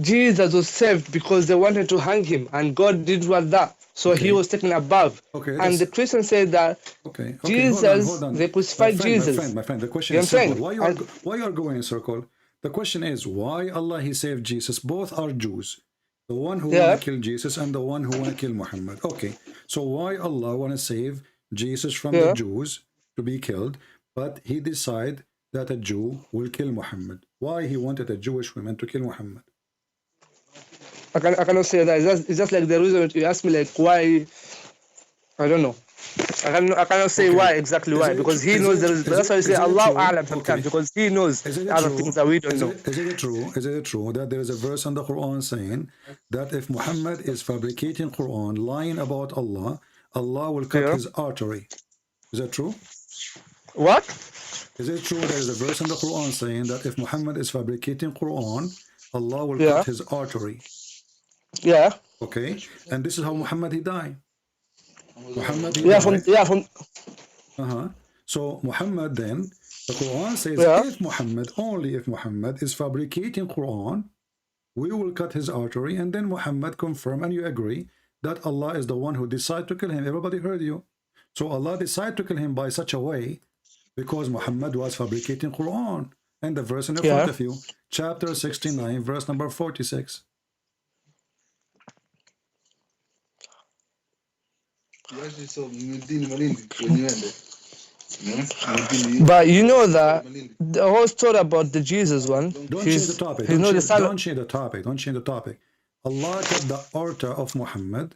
Jesus was saved because they wanted to hang him, and God did what that. So he was taken above. And the Christians say that Jesus, hold on. They crucified Jesus. My friend, the question is simple. Why you are going in circle? The question is, why Allah he saved Jesus? Both are Jews. The one who want to kill Jesus and the one who want to kill Muhammad. Okay, so why Allah want to save Jesus from the Jews to be killed, but he decide that a Jew will kill Muhammad? Why he wanted a Jewish woman to kill Muhammad? I cannot say that. It's just like the reason you asked me, like, why. I don't know. I cannot say why exactly why, because he knows there is. That's why I say Allah A'lam sometimes, because he knows other things that we don't know. Is it true that there is a verse in the Quran saying that if Muhammad is fabricating Quran, lying about Allah, Allah will cut his artery? Is that true? What? Is it true there is a verse in the Quran saying that if Muhammad is fabricating Quran, Allah will cut his artery? Yeah. Okay. And this is how Muhammad he died. Muhammad he died. So Muhammad then, the Quran says if Muhammad, only if Muhammad is fabricating Quran, we will cut his artery, and then Muhammad confirm, and you agree that Allah is the one who decided to kill him. Everybody heard you. So Allah decided to kill him by such a way because Muhammad was fabricating Quran. And the verse in the front of you, chapter 69, verse number 46. But you know that the whole story about the Jesus one. Don't change the topic. Don't change the topic. Don't change the topic. Allah cut the aorta of Muhammad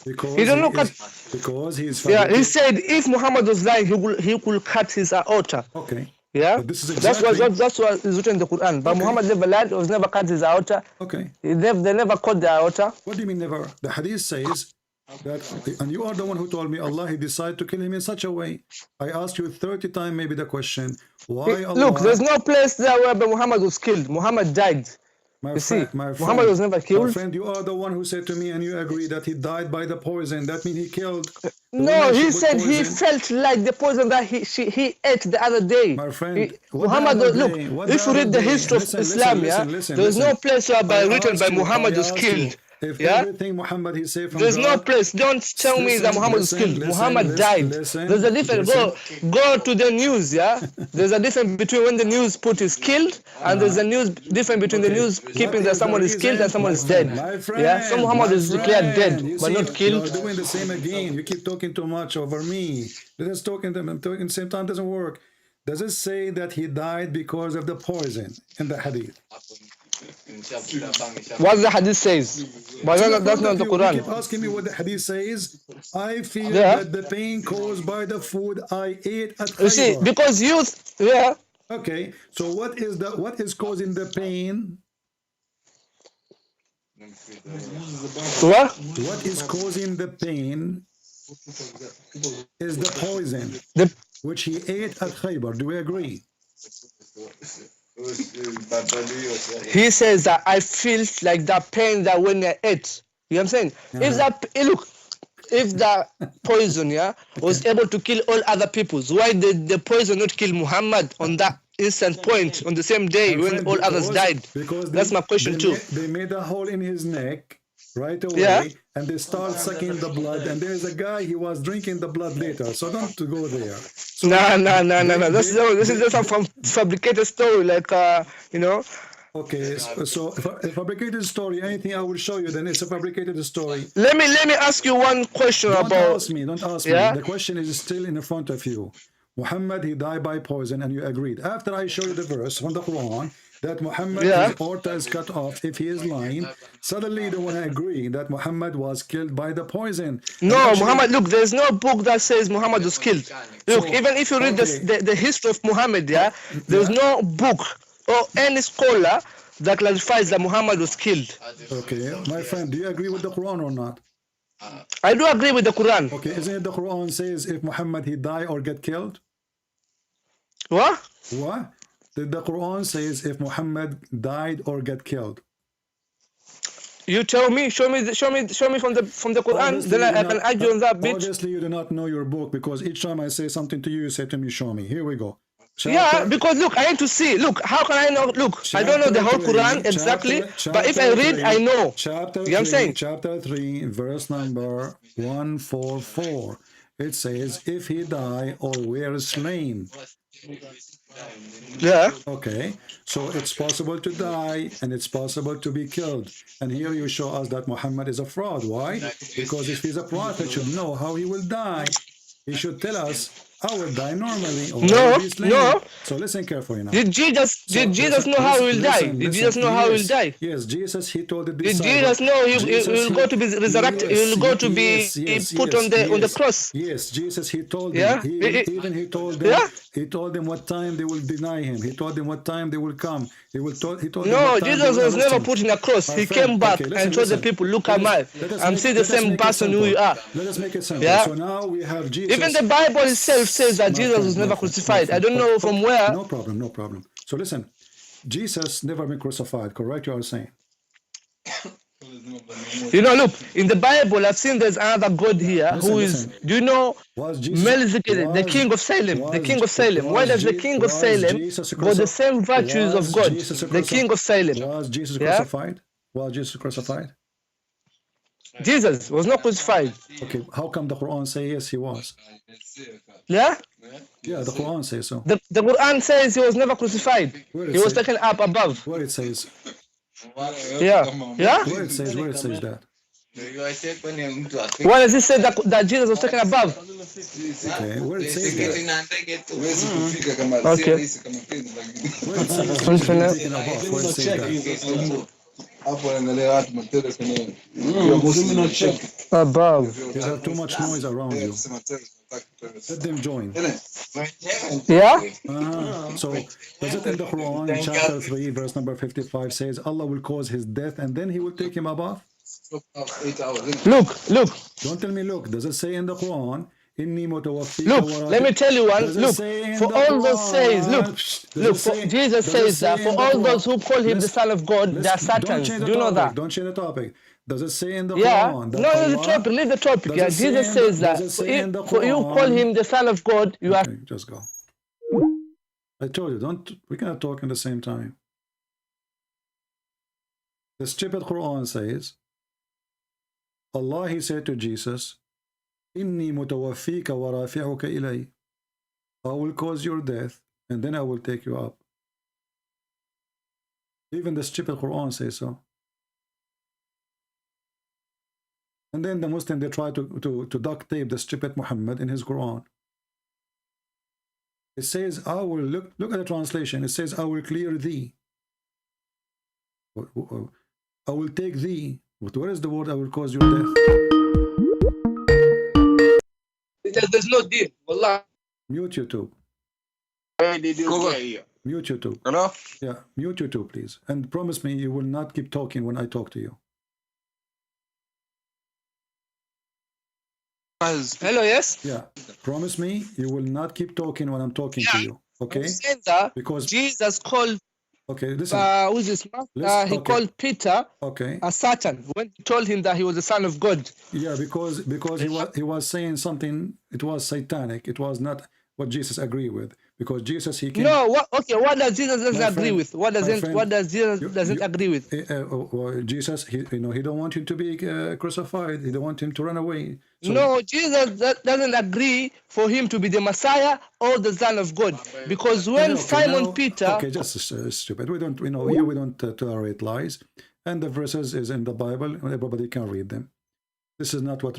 because he is. He said if Muhammad was lying, he could cut his aorta. Okay. Yeah, but this is exactly... that's what is written in the Quran. But Muhammad never lied. He was never cut his aorta. Okay. They never cut the aorta. What do you mean never? The hadith says that, and you are the one who told me Allah he decided to kill him in such a way. I asked you 30 times maybe the question, why Allah... Look, there's no place there where Muhammad was killed. Muhammad died. My You friend, see, my friend, Muhammad was never my killed. friend, you are the one who said to me, and you agree that he died by the poison. That means he killed. No, he said he felt like the poison that he ate the other day. My friend, Muhammad, look, if you read the history of Islam, there's no place whereby written by Muhammad was killed. If everything Muhammad he said from there's God, no place. Don't tell me that Muhammad was killed. Muhammad died. There's a difference. Go to the news. There's a difference between when the news put is killed, and there's a difference between the news keeping that someone is killed and someone is dead. So Muhammad is declared dead, but not killed. You're doing the same again. You keep talking too much over me. Let's talk at the same time. Doesn't work. Does it say that he died because of the poison in the hadith? What the hadith says, but that's not the Quran. You keep asking me what the hadith says. I feel that the pain caused by the food I ate at Khaybar. You see, because you, Okay, so what is causing the pain? What? What is causing the pain is the poison which he ate at Khaybar. Do we agree? He says that I feel like that pain that when I ate. You know what I'm saying? If the poison, was able to kill all other peoples, why did the poison not kill Muhammad on that instant point on the same day when all others died? That's my question too. They made a hole in his neck right away, and they start sucking the blood. And there's a guy, he was drinking the blood later. So don't go there. So no. This is just a fabricated story, like you know. Okay, so a fabricated story, anything I will show you, then it's a fabricated story. Let me ask you one question Don't about. ask me. The question is still in front of you. Muhammad, he died by poison, and you agreed. After I show you the verse from the Quran that Muhammad, his aorta is cut off if he is lying, suddenly you don't want to agree that Muhammad was killed by the poison. No, actually, Muhammad, look, there's no book that says Muhammad was killed. Look, even if you read the history of Muhammad, there's no book or any scholar that clarifies that Muhammad was killed. Okay, my friend, do you agree with the Quran or not? I do agree with the Quran. Okay, isn't it the Quran says if Muhammad he die or get killed? What? What? The Quran says if Muhammad died or get killed. You tell me, show me from the Quran, obviously then I can argue on that bit. Obviously, you do not know your book because each time I say something to you, you say to me, show me. Here we go. Because look, I need to see. Look, how can I know? Look, I don't know the whole Quran exactly, but if I read, I know. You know what I'm saying? Chapter 3, verse number 144. It says, if he die or were slain. Okay, so it's possible to die and it's possible to be killed. And here you show us that Muhammad is a fraud. Why? Because if he's a prophet, he should know how he will die. He should tell us, I will die normally. Or no. So listen carefully now. Did Jesus know how he will die? Did Jesus know how he will die? Yes, Jesus, he told the disciples. Did Jesus know he will go to be resurrected? He will go to be put on the cross. Yes, Jesus, he told them. He told them. He told them what time they will deny him. He told them what time they will come. He told no, Jesus was never put in a cross. He came back and told the people, look at me. I'm still the same person who you are. Let us make it simple. So now we have Jesus. Even the Bible itself says that Jesus was never crucified. I don't know from where. No problem. So listen, Jesus never been crucified, correct? You are saying. You know, look, in the Bible, I've seen there's another God here who is, do you know, Melchizedek, the king of Salem, the king of Salem. Why does the king of Salem got the same virtues of God, the king of Salem? Was Jesus crucified? Was Jesus crucified? Jesus was not crucified. Okay, how come the Quran says yes, he was? Yeah, the Quran says so. The Quran says he was never crucified. He was taken up above. Where it says? Where it says that? Why does it say that Jesus was taken above? Okay, where it says that? Okay. Where it says taken above? Where it says that? Above. You have too much noise around you. Let them join. So, does it in the Quran, chapter 3, verse number 55, says Allah will cause his death and then he will take him above? Look. Don't tell me look. Does it say in the Quran, Look, let me tell you one. Look, for all those says, look, Jesus says that for all those who call him the Son of God, they are Satans. Do you know that? Don't change the topic. Does it say in the Yeah, Quran? no, the topic, leave the topic. Yeah, Jesus says that for you call him the Son of God, you are. Just go. I told you, we cannot talk at the same time. The stupid Quran says, Allah, he said to Jesus, Inni mutawaffika wa rafi'uka ilay. I will cause your death and then I will take you up. Even the stupid Quran says so. And then the Muslim, they try to duct tape the stupid Muhammad in his Quran. It says, I will, look at the translation. It says, I will clear thee. I will take thee. But where is the word, I will cause your death? There's no deal. Wallah. Mute YouTube. Mute YouTube. Hello? Yeah, mute YouTube, please. And promise me you will not keep talking when I talk to you. Hello, yes? Yeah, promise me you will not keep talking when I'm talking to you. Okay? Because Jesus called. Okay, listen. Who's this man? He called Peter a Satan when he told him that he was the Son of God. Yeah, because he was saying something. It was satanic. It was not what Jesus agreed with. Because Jesus, he came. No, what does Jesus doesn't agree with? What does Jesus doesn't agree with? Jesus, he don't want him to be crucified. He don't want him to run away. So, no, Jesus doesn't agree for him to be the Messiah or the Son of God. Because when Simon Peter. Okay, just stupid. We don't tolerate lies, and the verses is in the Bible, and everybody can read them. This is not what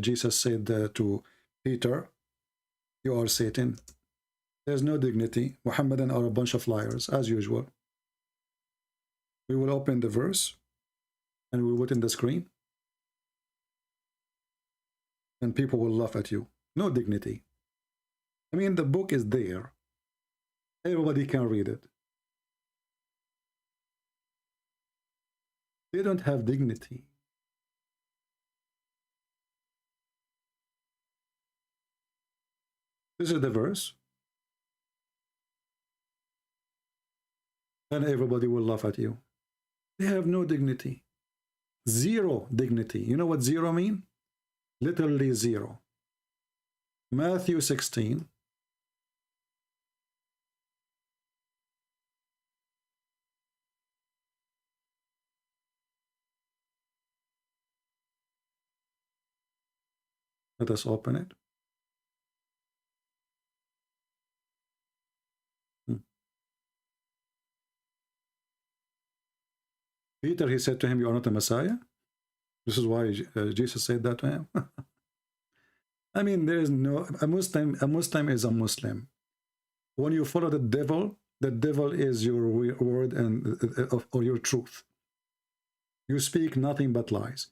Jesus said to Peter. You are Satan. There's no dignity. Muhammadan are a bunch of liars, as usual. We will open the verse, and we will put in the screen, and people will laugh at you. No dignity. I mean, the book is there. Everybody can read it. They don't have dignity. This is the verse. And everybody will laugh at you. They have no dignity. Zero dignity. You know what zero mean? Literally zero. Matthew 16. Let us open it. Peter, he said to him, you are not a Messiah. This is why Jesus said that to him. I mean, there is no, a Muslim is a Muslim. When you follow the devil is your word and or your truth. You speak nothing but lies.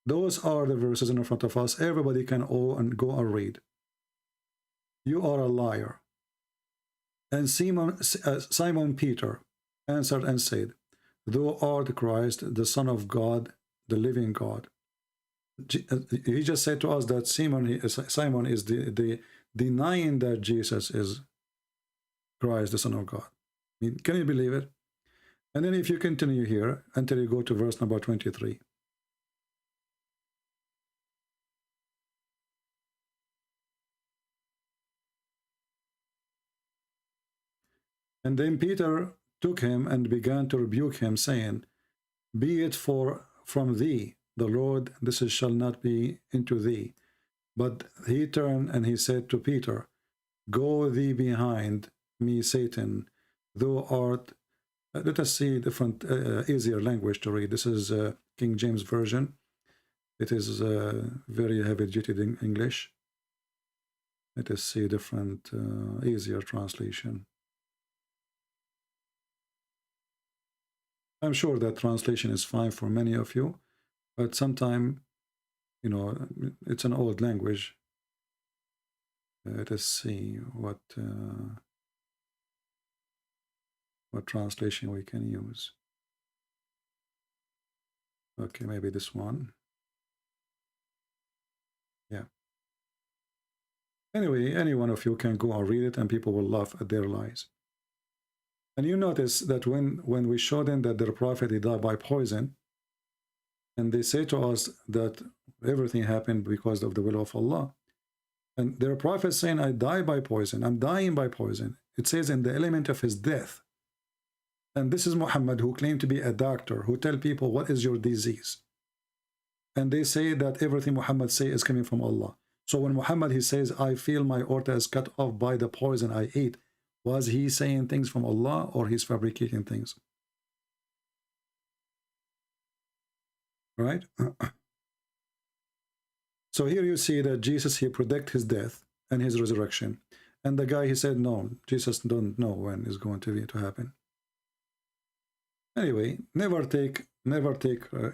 Those are the verses in front of us. Everybody can go and read. You are a liar. And Simon Peter answered and said, Thou art Christ, the Son of God, the living God. He just said to us that Simon is the denying that Jesus is Christ, the Son of God. I mean, can you believe it? And then if you continue here until you go to verse number 23. And then Peter took him and began to rebuke him, saying, Be it from thee, the Lord, this shall not be into thee. But he turned and he said to Peter, Go thee behind me, Satan, thou art. Let us see different, easier language to read. This is King James Version. It is very heavy-duty in English. Let us see different, easier translation. I'm sure that translation is fine for many of you, but sometimes, you know, it's an old language. Let us see what translation we can use. Okay, maybe this one. Yeah. Anyway, any one of you can go and read it and people will laugh at their lies. And you notice that when we show them that their prophet he died by poison, and they say to us that everything happened because of the will of Allah, and their prophet saying, I die by poison, I'm dying by poison. It says in the element of his death. And this is Muhammad, who claimed to be a doctor, who tell people, what is your disease? And they say that everything Muhammad say is coming from Allah. So when Muhammad, he says, I feel my aorta is cut off by the poison I ate, was he saying things from Allah or he's fabricating things? Right? So here you see that Jesus, he predict his death and his resurrection. And the guy, he said, no, Jesus don't know when it's going to happen. Anyway, never take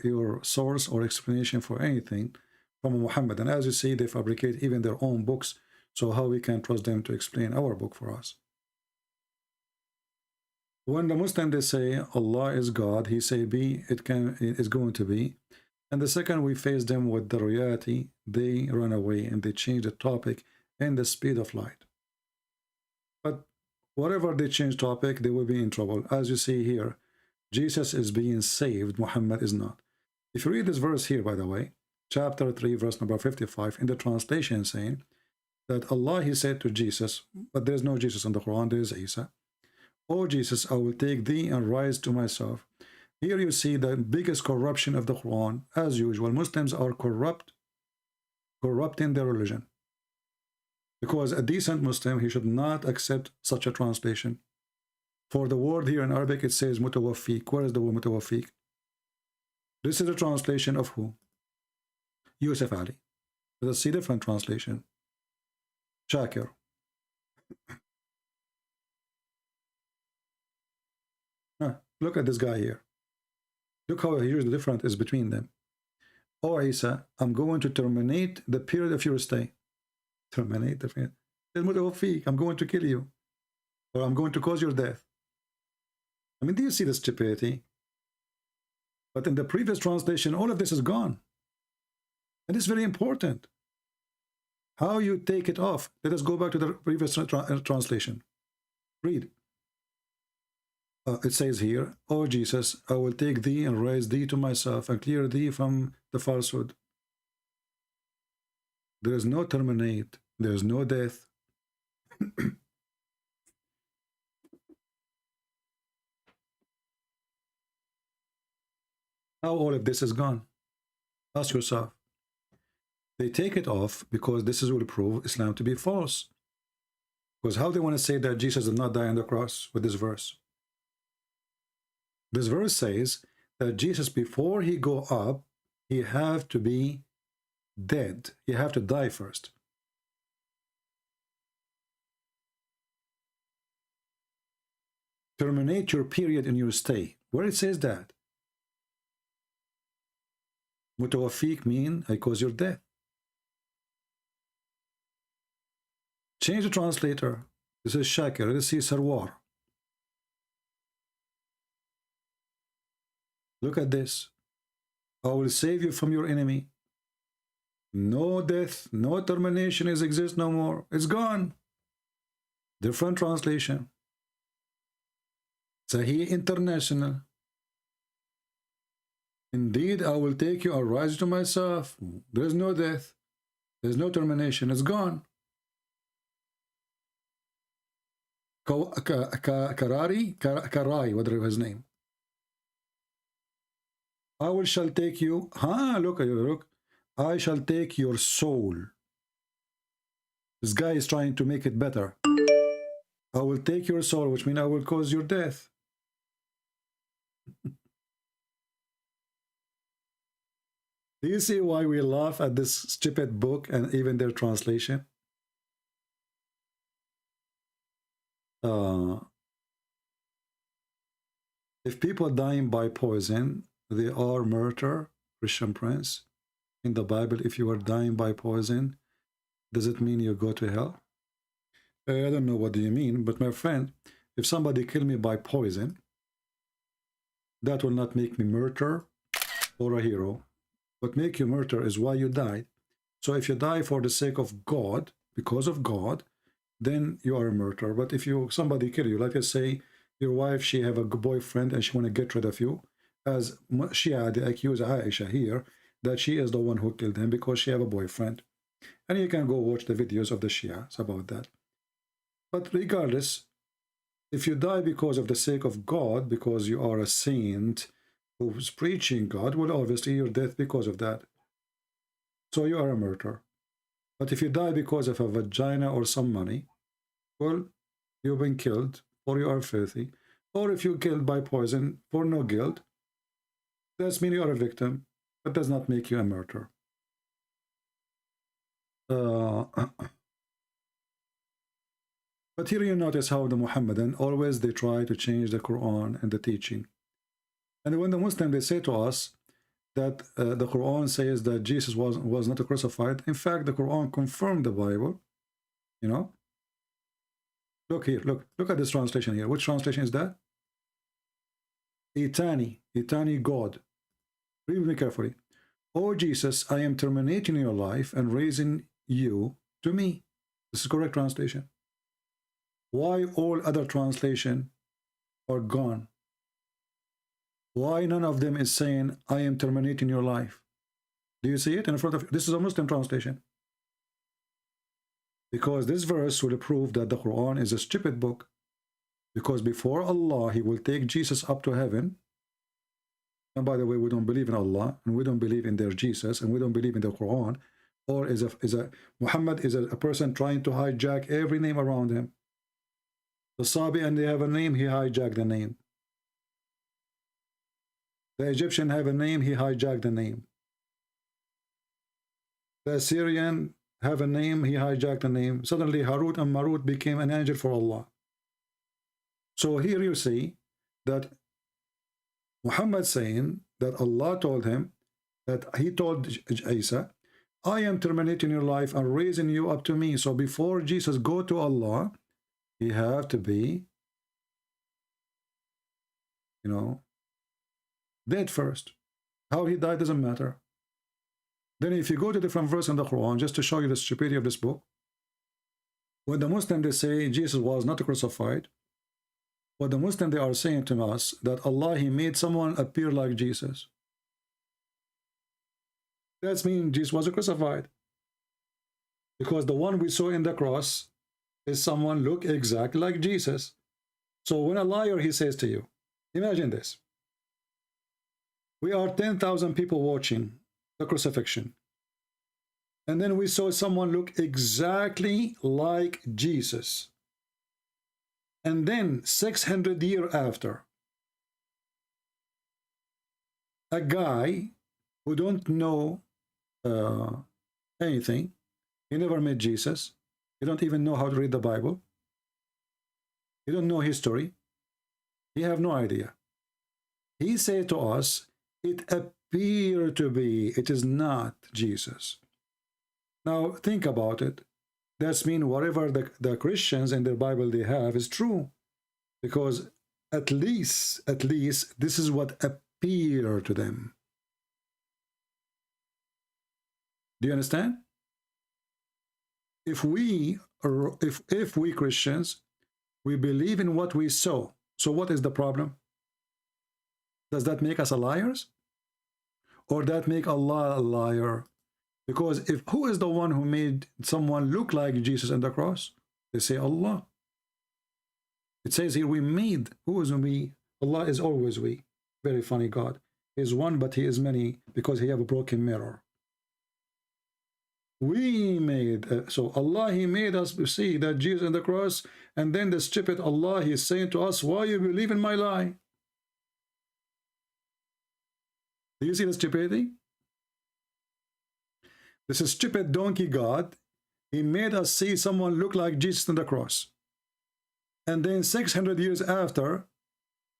your source or explanation for anything from Muhammad. And as you see, they fabricate even their own books. So how we can trust them to explain our book for us? When the Muslim, they say Allah is God, he say be, it is going to be. And the second we face them with the reality, they run away and they change the topic in the speed of light. But whatever they change topic, they will be in trouble. As you see here, Jesus is being saved, Muhammad is not. If you read this verse here, by the way, chapter 3, verse number 55, in the translation saying that Allah, he said to Jesus, but there's no Jesus in the Quran, there is Isa. Oh Jesus, I will take thee and rise to myself. Here you see the biggest corruption of the Quran. As usual, Muslims are corrupting their religion. Because a decent Muslim, he should not accept such a translation. For the word here in Arabic, it says mutawaffiq. Where is the word mutawaffiq? This is a translation of who? Yusuf Ali. Let us see different translation. Shakir. Look at this guy here. Look how here's the difference is between them. Oh Isa, I'm going to terminate the period of your stay. Terminate the period. I'm going to kill you. Or I'm going to cause your death. I mean, do you see the stupidity? But in the previous translation, all of this is gone. And it's very important. How you take it off. Let us go back to the previous translation. Read. It says here, oh Jesus, I will take thee and raise thee to myself and clear thee from the falsehood. There is no terminate. There is no death. How all of this is gone? Ask yourself. They take it off because this will prove Islam to be false. Because how they want to say that Jesus did not die on the cross with this verse? This verse says that Jesus, before he go up, he have to be dead. He have to die first. Terminate your period in your stay. Where it says that? Mutawaffiq mean I cause your death. Change the translator. This is Shakir. Let's see Sarwar. Look at this. I will save you from your enemy. No death, no termination exists no more. It's gone. Different translation. Sahih International. Indeed, I will take you and rise to myself. There is no death. There is no termination. It's gone. Karai, whatever his name. I shall take you. Look. I shall take your soul. This guy is trying to make it better. I will take your soul, which means I will cause your death. Do you see why we laugh at this stupid book and even their translation? If people dying by poison, they are murder, Christian Prince. In the Bible, if you are dying by poison, does it mean you go to hell? I don't know what do you mean, but my friend, if somebody kill me by poison, that will not make me murderer or a hero. What make you murder is why you died. So if you die for the sake of God, because of God, then you are a murderer. But if somebody kill you, like I say, your wife, she have a boyfriend and she want to get rid of you, as Shia, they accuse Aisha here that she is the one who killed him because she have a boyfriend. And you can go watch the videos of the Shias about that. But regardless, if you die because of the sake of God, because you are a saint who's preaching God, well, obviously you're dead because of that. So you are a murderer. But if you die because of a vagina or some money, well, you've been killed, or you are filthy. Or if you're killed by poison for no guilt, that's mean you are a victim. That does not make you a murderer. But here you notice how the Muhammadan, always they try to change the Quran and the teaching. And when the Muslim, they say to us that the Quran says that Jesus was not crucified. In fact, the Quran confirmed the Bible. You know? Look here, look at this translation here. Which translation is that? Etani, God. Read with me carefully. Oh Jesus, I am terminating your life and raising you to me. This is correct translation. Why all other translation are gone? Why none of them is saying, I am terminating your life? Do you see it in front of you? This is a Muslim translation. Because this verse will prove that the Quran is a stupid book. Because before Allah, He will take Jesus up to heaven. And by the way, we don't believe in Allah, and we don't believe in their Jesus, and we don't believe in the Quran. Or Muhammad is a person trying to hijack every name around him. The Sabi, and they have a name, he hijacked the name. The Egyptian have a name, he hijacked the name. The Assyrian have a name, he hijacked the name. Suddenly Harut and Marut became an angel for Allah. So here you see that Muhammad saying that Allah told him, that he told Isa, I am terminating your life and raising you up to me. So before Jesus go to Allah, he have to be, dead first. How he died doesn't matter. Then if you go to different verse in the Quran, just to show you the stupidity of this book, when the Muslim, they say Jesus was not crucified, what the Muslim, they are saying to us, that Allah, He made someone appear like Jesus. That means Jesus was crucified. Because the one we saw in the cross is someone look exactly like Jesus. So when a liar, he says to you, imagine this. We are 10,000 people watching the crucifixion. And then we saw someone look exactly like Jesus. And then 600 years after, a guy who don't know anything, he never met Jesus, he don't even know how to read the Bible, he don't know history, he have no idea. He said to us, it appeared to be, it is not Jesus. Now think about it. That's mean whatever the Christians in their Bible they have is true. Because at least this is what appeared to them. Do you understand? If we Christians, we believe in what we saw, so what is the problem? Does that make us a liars? Or that make Allah a liar? Because who is the one who made someone look like Jesus on the cross? They say Allah. It says here we made. Who is we? Allah is always we. Very funny God. He is one, but He is many because He have a broken mirror. We made, so Allah, He made us see that Jesus on the cross, and then the stupid Allah, He is saying to us, why you believe in my lie? Do you see the stupidity? This is stupid donkey God. He made us see someone look like Jesus on the cross. And then 600 years after,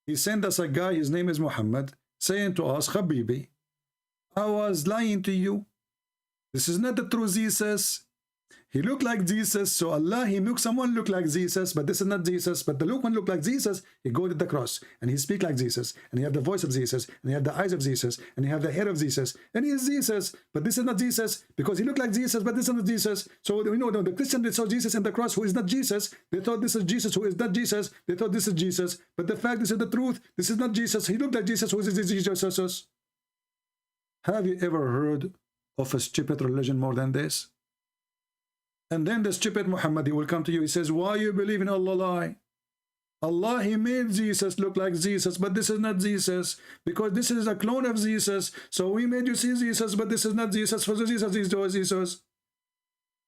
He sent us a guy, his name is Muhammad, saying to us, Habibi, I was lying to you. This is not the true Jesus. He looked like Jesus, so Allah, he makes someone look like Jesus, but this is not Jesus. But the look one look like Jesus, he go to the cross, and he speak like Jesus, and he have the voice of Jesus, and he have the eyes of Jesus, and he have the hair of Jesus, and he is Jesus, but this is not Jesus, because he looked like Jesus, but this is not Jesus. So we know the Christian, they saw Jesus in the cross, who is not Jesus. They thought this is Jesus, who is not Jesus. They thought this is Jesus, but the fact, this is the truth. This is not Jesus. He looked like Jesus, who is Jesus. Have you ever heard of a stupid religion more than this? And then the stupid Muhammad, he will come to you. He says, why you believe in Allah lie? Allah, he made Jesus look like Jesus, but this is not Jesus, because this is a clone of Jesus. So we made you see Jesus, but this is not Jesus. For Jesus is Jesus.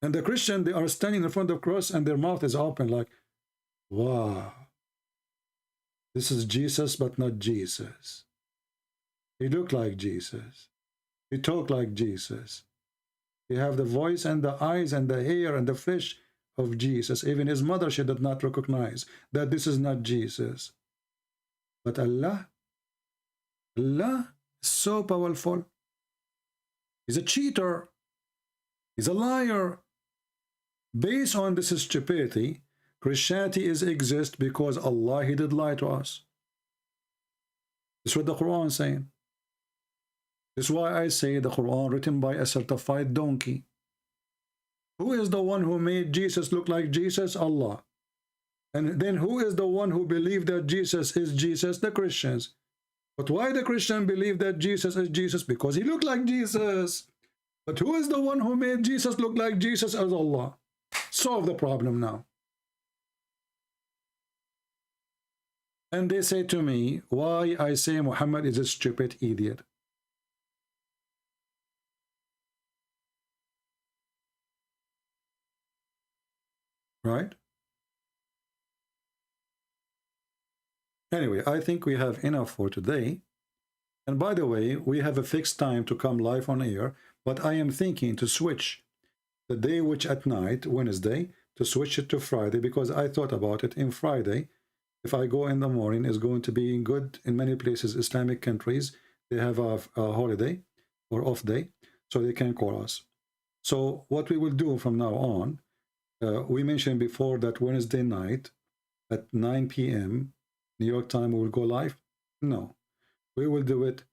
And the Christian, they are standing in front of the cross, and their mouth is open like, wow, this is Jesus, but not Jesus. He looked like Jesus. He talked like Jesus. He have the voice and the eyes and the hair and the flesh of Jesus. Even his mother, she did not recognize that this is not Jesus. But Allah is so powerful. He's a cheater. He's a liar. Based on this stupidity, Christianity exists because Allah, he did lie to us. That's what the Quran is saying. This is why I say the Quran written by a certified donkey. Who is the one who made Jesus look like Jesus? Allah. And then who is the one who believed that Jesus is Jesus? The Christians. But why the Christian believe that Jesus is Jesus? Because he looked like Jesus. But who is the one who made Jesus look like Jesus? As Allah. Solve the problem now. And they say to me, why I say Muhammad is a stupid idiot. Right? Anyway, I think we have enough for today. And by the way, we have a fixed time to come live on air, but I am thinking to switch the day which at night, Wednesday, to switch it to Friday, because I thought about it. In Friday, if I go in the morning, is going to be good in many places, Islamic countries. They have a holiday or off day, so they can call us. So what we will do from now on, we mentioned before that Wednesday night at 9 p.m. New York time we will go live. No, we will do it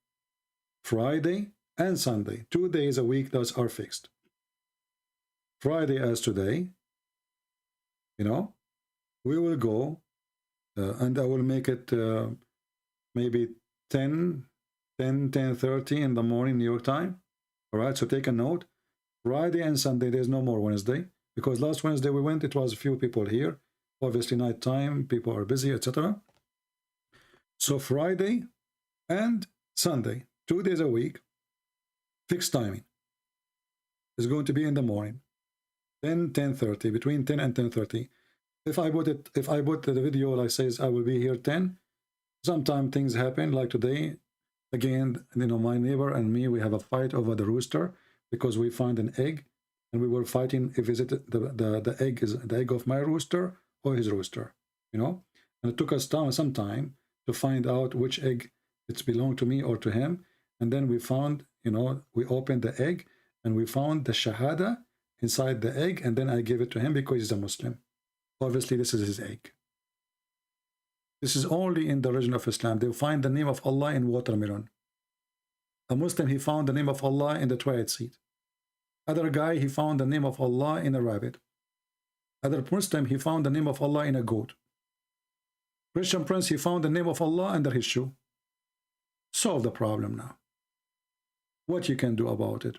Friday and Sunday. 2 days a week, those are fixed. Friday as today, you know, we will go and I will make it maybe 10:30 in the morning New York time. All right, so take a note. Friday and Sunday, there's no more Wednesday. Because last Wednesday we went, it was a few people here. Obviously night time, people are busy, etc. So Friday and Sunday, 2 days a week, fixed timing. Is going to be in the morning, 10:30, between 10 and 10:30. If I put the video like says I will be here 10, sometimes things happen like today. Again, you know, my neighbor and me, we have a fight over the rooster because we find an egg. And we were fighting if is it the egg is the egg of my rooster or his rooster, you know. And it took us some time to find out which egg it's belonged to me or to him. And then we found, you know, we opened the egg and we found the shahada inside the egg. And then I gave it to him because he's a Muslim. Obviously, this is his egg. This is only in the religion of Islam. They find the name of Allah in watermelon. A Muslim, he found the name of Allah in the twilight seed. Other guy, he found the name of Allah in a rabbit. Other Muslim, he found the name of Allah in a goat. Christian prince, he found the name of Allah under his shoe. Solve the problem now. What you can do about it.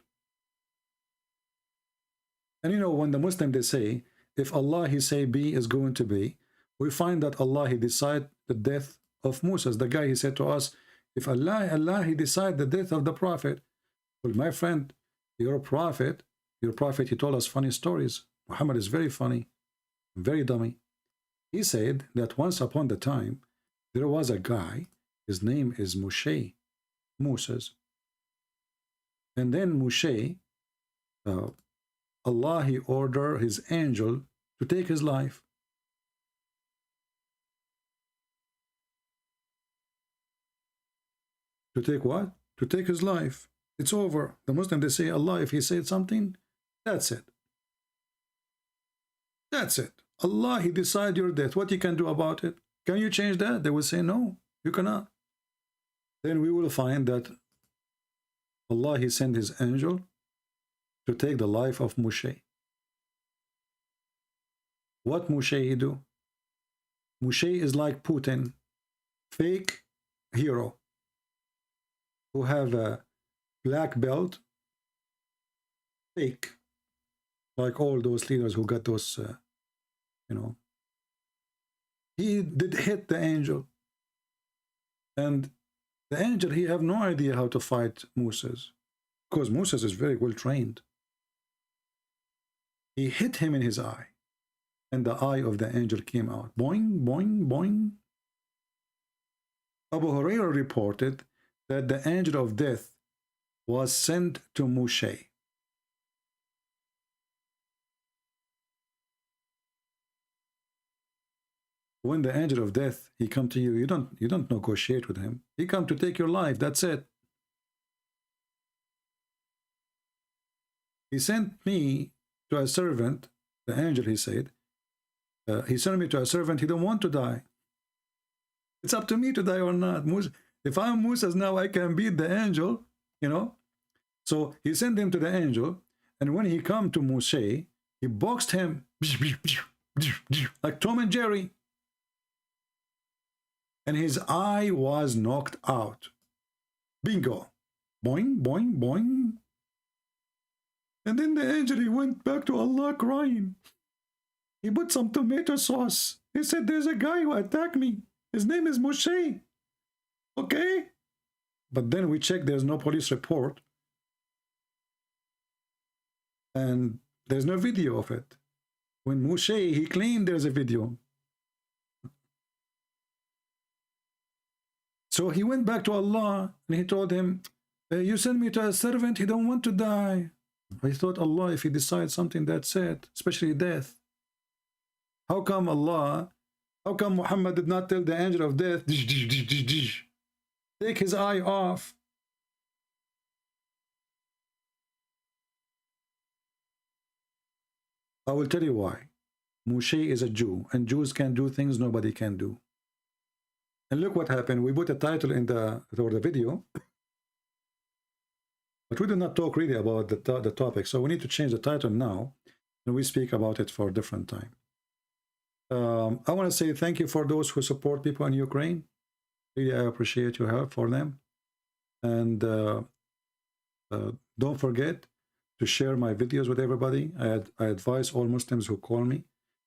And you know, when the Muslim, they say, if Allah, he say be, is going to be, we find that Allah, he decide the death of Moses. The guy, he said to us, if Allah, he decide the death of the prophet. Well, my friend, your prophet, he told us funny stories. Muhammad is very funny, very dummy. He said that once upon the time, there was a guy, his name is Moses. And then Moshe, Allah, he ordered his angel to take his life. To take what? To take his life. It's over. The Muslim, they say Allah, if he said something, that's it. That's it. Allah, He decide your death. What you can do about it? Can you change that? They will say, no, you cannot. Then we will find that Allah, He sent His angel to take the life of Moshe. What Moshe he do? Moshe is like Putin, fake hero, who have a black belt, fake, like all those leaders who got those, you know. He did hit the angel, and the angel, he have no idea how to fight Moses, because Moses is very well trained. He hit him in his eye, and the eye of the angel came out. Boing, boing, boing. Abu Hurairah reported that the angel of death was sent to Moshe. When the angel of death, he come to you, you don't negotiate with him. He come to take your life. That's it. He sent me to a servant, the angel, he said, he sent me to a servant, he don't want to die. It's up to me to die or not. If I'm Moses now, I can beat the angel, you know. So he sent him to the angel, and when he come to Moshe, he boxed him like Tom and Jerry. And his eye was knocked out. Bingo. Boing, boing, boing. And then the angel, he went back to Allah crying. He put some tomato sauce. He said, there's a guy who attacked me. His name is Moshe. Okay? But then we checked, there's no police report. And there's no video of it. When Moshe, he claimed there's a video. So he went back to Allah and he told him, you send me to a servant, he don't want to die. I thought, Allah, if he decides something, that's it, especially death. How come Muhammad did not tell the angel of death, take his eye off? I will tell you why. Moshe is a Jew, and Jews can do things nobody can do. And look what happened. We put a title in for the video, but we did not talk really about the topic. So we need to change the title now, and we speak about it for a different time. I want to say thank you for those who support people in Ukraine. Really, I appreciate your help for them. And don't forget to share my videos with everybody. I advise all Muslims who call me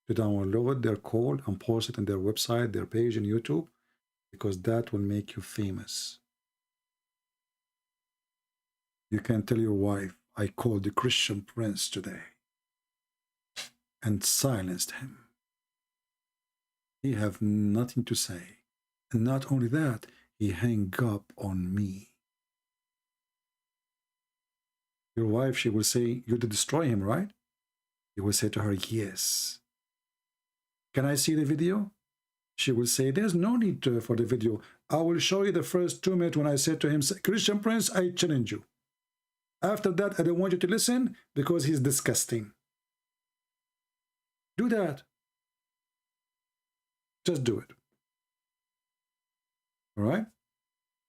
to download their call and post it on their website, their page on YouTube, because that will make you famous. You can tell your wife, I called the Christian prince today and silenced him. He have nothing to say. And not only that, he hang up on me. Your wife, she will say, you did destroy him, right? You will say to her, yes. Can I see the video? She will say, there's no need for the video. I will show you the first 2 minutes when I said to him, Christian prince, I challenge you. After that, I don't want you to listen because he's disgusting. Do that. Just do it. All right?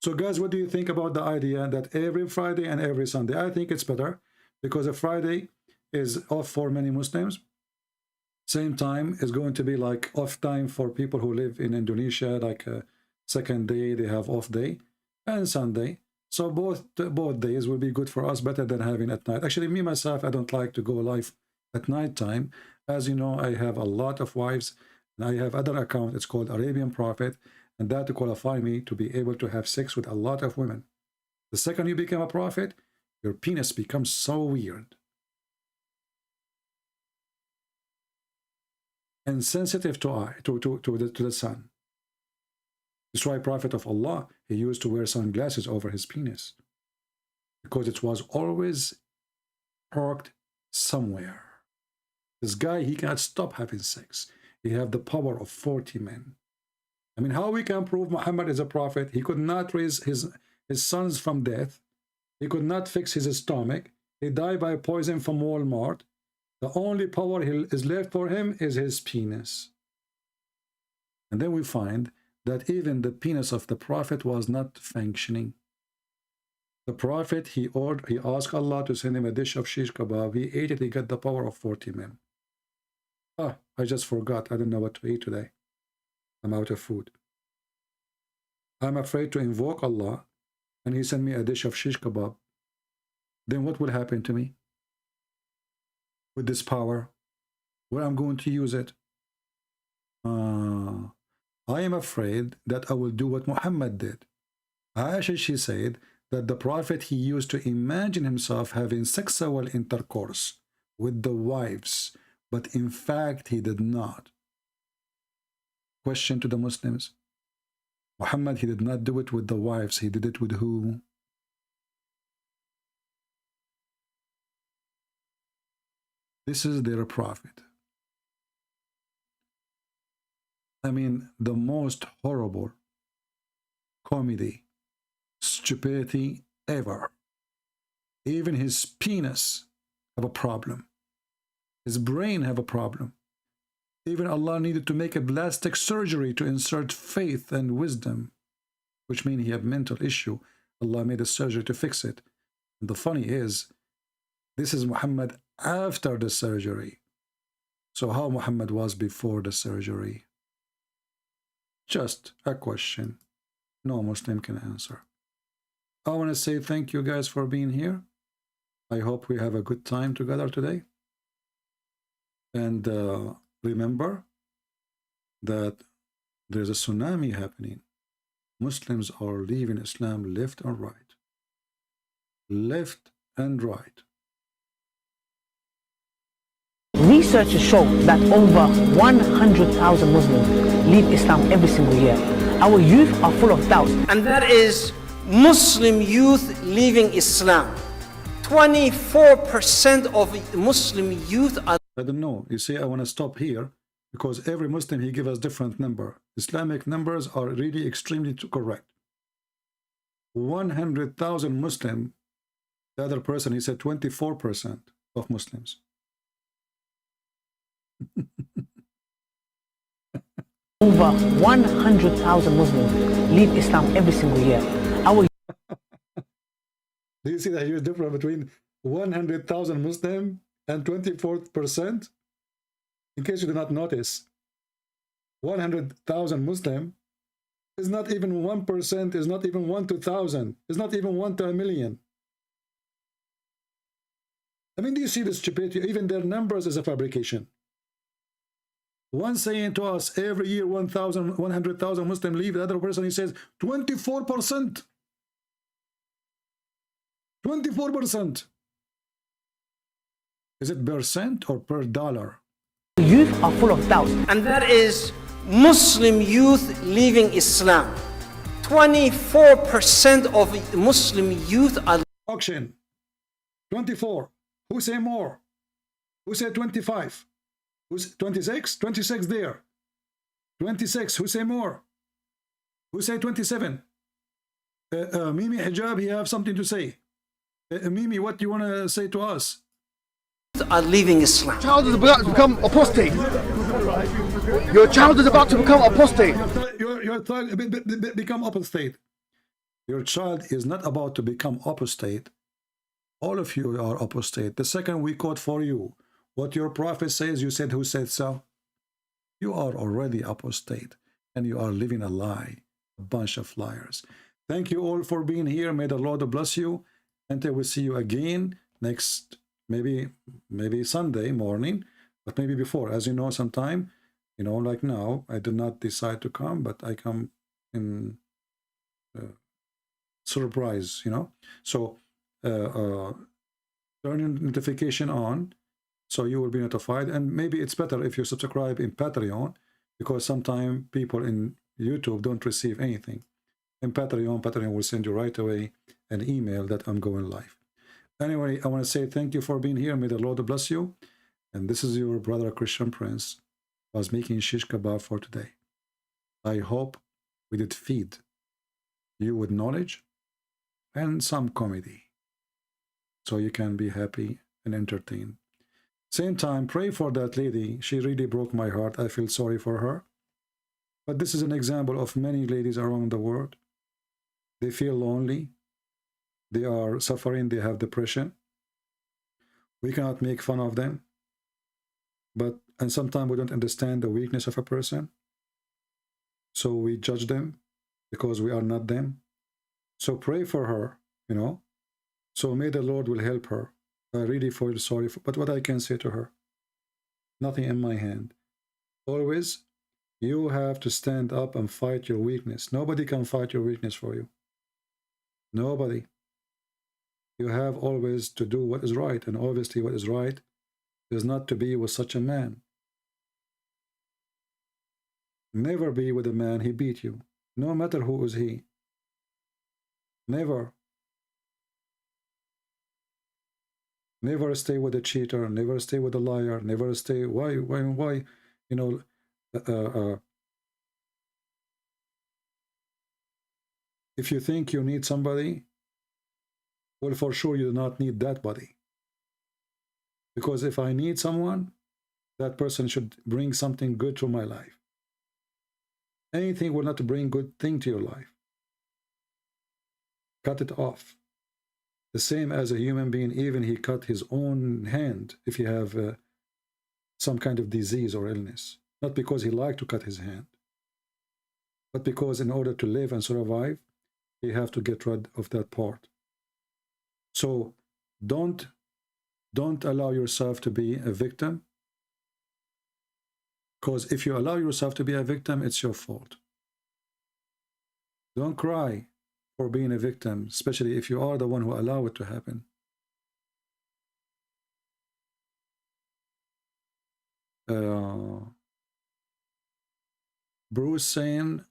So guys, what do you think about the idea that every Friday and every Sunday? I think it's better because a Friday is off for many Muslims. Same time is going to be like off time for people who live in Indonesia, like a second day, they have off day, and Sunday. So both days will be good for us, better than having at night. Actually, me, myself, I don't like to go live at night time. As you know, I have a lot of wives, and I have other account. It's called Arabian Prophet, and that to qualify me to be able to have sex with a lot of women. The second you become a prophet, your penis becomes so weird and sensitive to the sun. That's why Prophet of Allah, he used to wear sunglasses over his penis, because it was always parked somewhere. This guy, he cannot stop having sex. He have the power of 40 men. I mean, how we can prove Muhammad is a prophet? He could not raise his sons from death. He could not fix his stomach. He died by poison from Walmart. The only power is left for him is his penis. And then we find that even the penis of the prophet was not functioning. The prophet, he asked Allah to send him a dish of shish kebab. He ate it, he got the power of 40 men. Ah, I just forgot. I don't know what to eat today. I'm out of food. I'm afraid to invoke Allah, and he sent me a dish of shish kebab. Then what will happen to me with this power? Where I'm going to use it? I am afraid that I will do what Muhammad did. Aisha, she said that the prophet, he used to imagine himself having sexual intercourse with the wives, but in fact he did not. Question to the Muslims. Muhammad, he did not do it with the wives. He did it with who? This is their prophet. I mean, the most horrible comedy, stupidity ever. Even his penis have a problem. His brain have a problem. Even Allah needed to make a plastic surgery to insert faith and wisdom, which means he had mental issue. Allah made a surgery to fix it. And the funny is, this is Muhammad after the surgery. So how Muhammad was before the surgery? Just a question no Muslim can answer. I want to say thank you guys for being here. I hope we have a good time together today. And remember that there's a tsunami happening. Muslims are leaving Islam left and right. Left and right. Researchers show that over 100,000 Muslims leave Islam every single year. Our youth are full of doubts. And that is Muslim youth leaving Islam. 24% of Muslim youth are... I don't know. You see, I want to stop here because every Muslim, he gives us different number. Islamic numbers are really extremely correct. 100,000 Muslim, the other person, he said 24% of Muslims. Over 100,000 Muslims leave Islam every single year. Our Do you see the huge difference between 100,000 Muslim and 24%? In case you do not notice, 100,000 Muslim is not even 1%, is not even 1 to 1,000, is not even 1 to 1,000,000. I mean, do you see the stupidity? Even their numbers is a fabrication. One saying to us every year 100,000 Muslim leave, the other person he says 24%. 24%. Is it percent or per dollar? youth are full of doubts. And that is Muslim youth leaving Islam. 24% of Muslim youth are... Auction. 24. Who say more? Who say 25? Who's 26? 26 there. 26. Who say more? Who say 27? Mimi Hijab, he have something to say. Mimi, what do you want to say to us? Are leaving Islam. Child is about to become apostate. Your child is about to become apostate. Your child become apostate. Your child is not about to become apostate. All of you are apostate. The second we quote for you what your prophet says, you said, who said so? You are already apostate and you are living a lie, a bunch of liars. Thank you all for being here. May the Lord bless you. Until we see you again next, maybe Sunday morning, but maybe before. As you know, sometime, you know, like now, I did not decide to come, but I come in surprise, you know. So turn your notification on so you will be notified. And maybe it's better if you subscribe in Patreon, because sometimes people in YouTube don't receive anything. In Patreon will send you right away an email that I'm going live. Anyway, I want to say thank you for being here. May the Lord bless you. And this is your brother Christian Prince, was making shish kebab for today. I hope we did feed you with knowledge and some comedy, so you can be happy and entertained. Same time, pray for that lady. She really broke my heart. I feel sorry for her. But this is an example of many ladies around the world. They feel lonely. They are suffering. They have depression. We cannot make fun of them. And sometimes we don't understand the weakness of a person. So we judge them because we are not them. So pray for her, you know. So may the Lord will help her. I really feel sorry for, but what I can say to her, nothing in my hand. Always, you have to stand up and fight your weakness. Nobody can fight your weakness for you. Nobody. You have always to do what is right, and obviously what is right is not to be with such a man. Never be with a man, he beat you. No matter who is he. Never. Never stay with a cheater. Never stay with a liar. Never stay. Why? You know, if you think you need somebody, well, for sure you do not need that body. Because if I need someone, that person should bring something good to my life. Anything will not bring good thing to your life. Cut it off. The same as a human being, even he cut his own hand if he have some kind of disease or illness. Not because he liked to cut his hand, but because in order to live and survive, he have to get rid of that part. So don't allow yourself to be a victim, because if you allow yourself to be a victim, it's your fault. Don't cry for being a victim, especially if you are the one who allow it to happen. Bruce saying,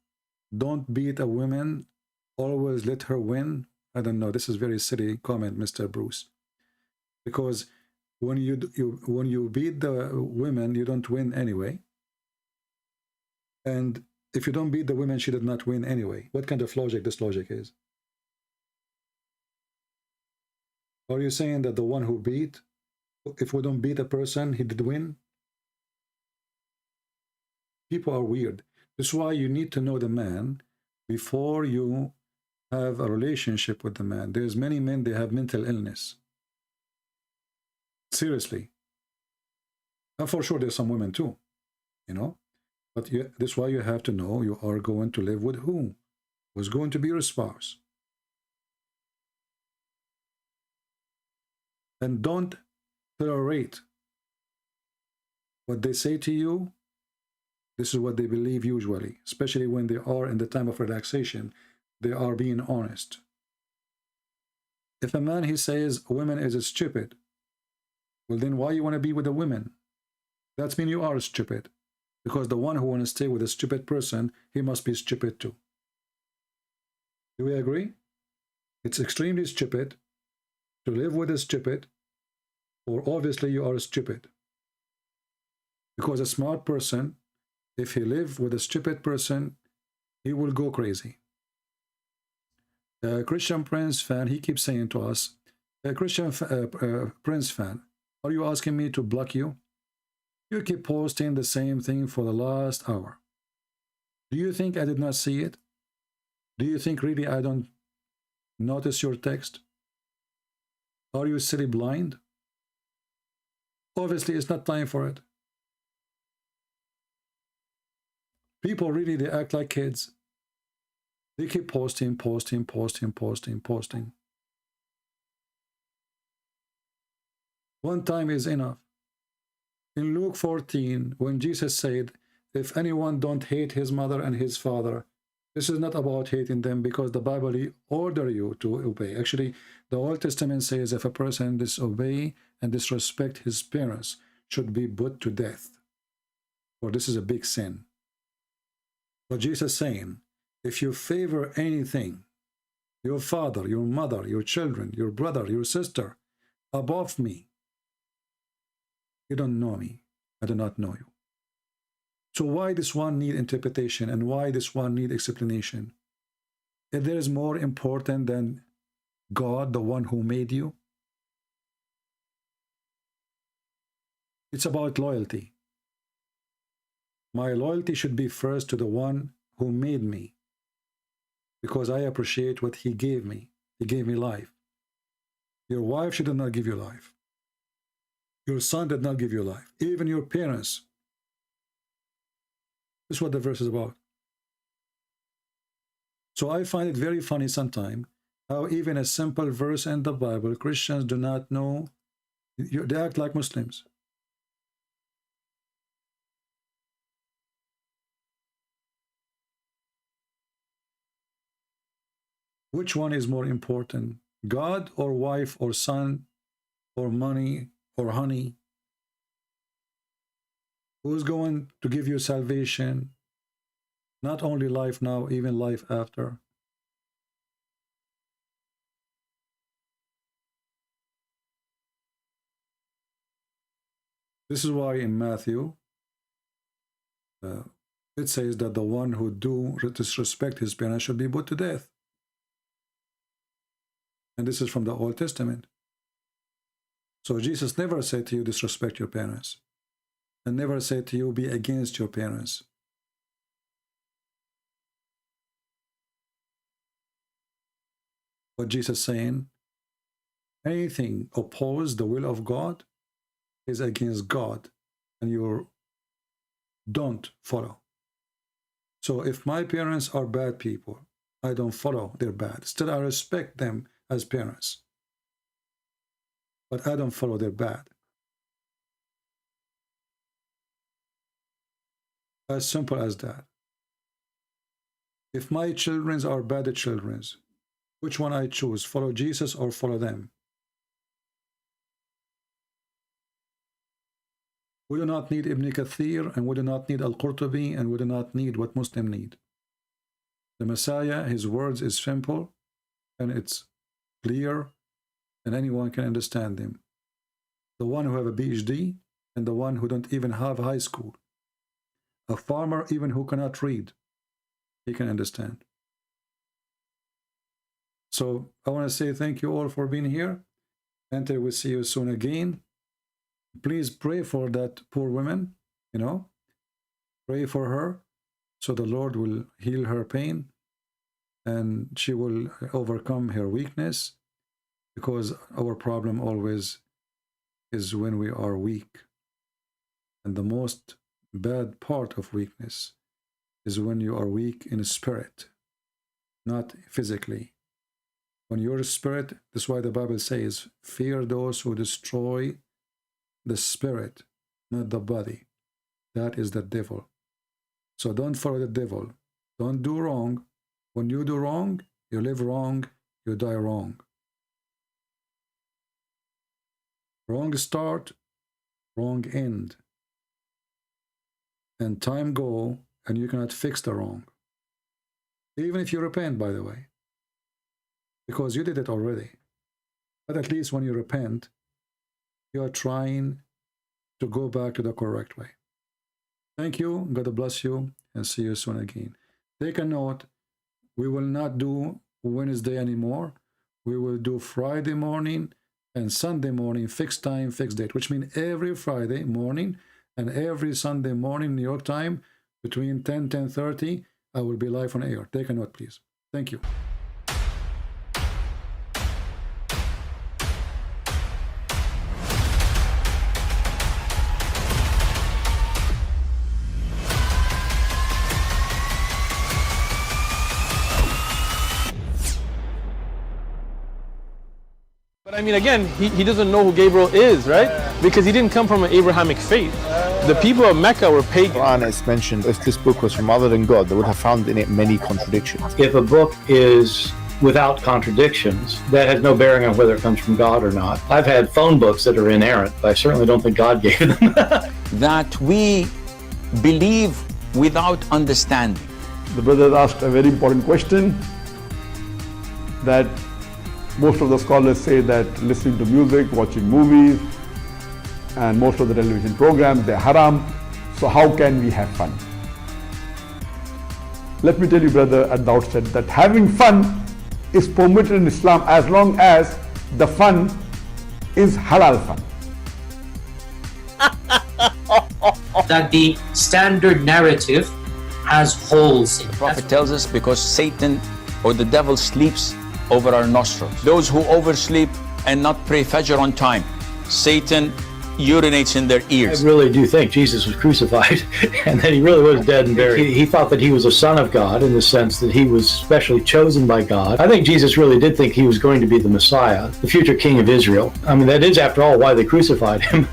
don't beat a woman, always let her win. I don't know, this is very silly comment, Mr. Bruce. Because when you beat the women, you don't win anyway. And if you don't beat the women, she did not win anyway. What kind of logic this logic is? Are you saying that the one who beat, if we don't beat a person, he did win? People are weird. That's why you need to know the man before you have a relationship with the man. There's many men, they have mental illness. Seriously. And for sure, there's some women too, you know. But that's why you have to know you are going to live with who? Who's going to be your spouse? And don't tolerate what they say to you. This is what they believe usually, especially when they are in the time of relaxation. They are being honest. If a man, he says, a woman is stupid, well then why you want to be with a woman? That means you are stupid. Because the one who wants to stay with a stupid person, he must be stupid too. Do we agree? It's extremely stupid to live with a stupid, or obviously you are stupid. Because a smart person, if he lives with a stupid person, he will go crazy. Christian Prince fan, he keeps saying to us, Christian Prince fan, are you asking me to block you? You keep posting the same thing for the last hour. Do you think I did not see it? Do you think really I don't notice your text? Are you silly blind? Obviously, it's not time for it. People really, they act like kids. They keep posting. One time is enough. In Luke 14, when Jesus said, if anyone don't hate his mother and his father, this is not about hating them, because the Bible order you to obey. Actually, the Old Testament says if a person disobey and disrespect his parents, should be put to death. For this is a big sin. But Jesus is saying, if you favor anything, your father, your mother, your children, your brother, your sister, above me, you don't know me. I do not know you. So why this one need interpretation, and why this one need explanation? If there is more important than God, the one who made you? It's about loyalty. My loyalty should be first to the one who made me, because I appreciate what he gave me. He gave me life. Your wife, she did not give you life. Your son did not give you life. Even your parents. This is what the verse is about. So I find it very funny sometimes how even a simple verse in the Bible, Christians do not know. They act like Muslims. Which one is more important? God or wife or son or money or honey? Who's going to give you salvation? Not only life now, even life after. This is why in Matthew, it says that the one who do disrespect his parents should be put to death. And this is from the Old Testament. So Jesus never said to you, disrespect your parents. And never said to you, be against your parents. What Jesus is saying, anything oppose the will of God is against God, and you don't follow. So if my parents are bad people, I don't follow their bad. Still, I respect them as parents, but I don't follow their bad. As simple as that. If my children are bad children, which one I choose? Follow Jesus or follow them? We do not need Ibn Kathir, and we do not need Al-Qurtubi, and we do not need what Muslims need. The Messiah, his words is simple, and it's clear, and anyone can understand them. The one who have a PhD, and the one who don't even have high school. A farmer, even who cannot read, he can understand. So I want to say thank you all for being here. Until we see you soon again. Please pray for that poor woman, pray for her so the Lord will heal her pain and she will overcome her weakness, because our problem always is when we are weak. And the most bad part of weakness is when you are weak in spirit, not physically. When your spirit, that's why the Bible says, fear those who destroy the spirit, not the body. That is the devil. So don't follow the devil. Don't do wrong. When you do wrong, you live wrong, you die wrong. Wrong start, wrong end. And time go, and you cannot fix the wrong. Even if you repent, by the way. Because you did it already. But at least when you repent, you are trying to go back to the correct way. Thank you. God bless you, and see you soon again. Take a note. We will not do Wednesday anymore. We will do Friday morning and Sunday morning, fixed time, fixed date, which means every Friday morning and every Sunday morning, New York time, between 10:30, I will be live on air. Take a note, please. Thank you. But I mean, again, he doesn't know who Gabriel is, right? Because he didn't come from an Abrahamic faith. The people of Mecca were pagan. The Quran is mentioned, if this book was from other than God, they would have found in it many contradictions. If a book is without contradictions, that has no bearing on whether it comes from God or not. I've had phone books that are inerrant, but I certainly don't think God gave them. That we believe without understanding. The brother asked a very important question, that most of the scholars say that listening to music, watching movies, and most of the television programs, they're haram. So how can we have fun? Let me tell you, brother, at the outset, that having fun is permitted in Islam as long as the fun is halal fun. that the standard narrative has holes in it. The prophet tells us because Satan or the devil sleeps over our nostrils. Those who oversleep and not pray Fajr on time, Satan urinates in their ears. I really do think Jesus was crucified and that he really was dead and buried. He thought that he was a son of God in the sense that he was specially chosen by God. I think Jesus really did think he was going to be the Messiah, the future king of Israel. I mean, that is, after all, why they crucified him.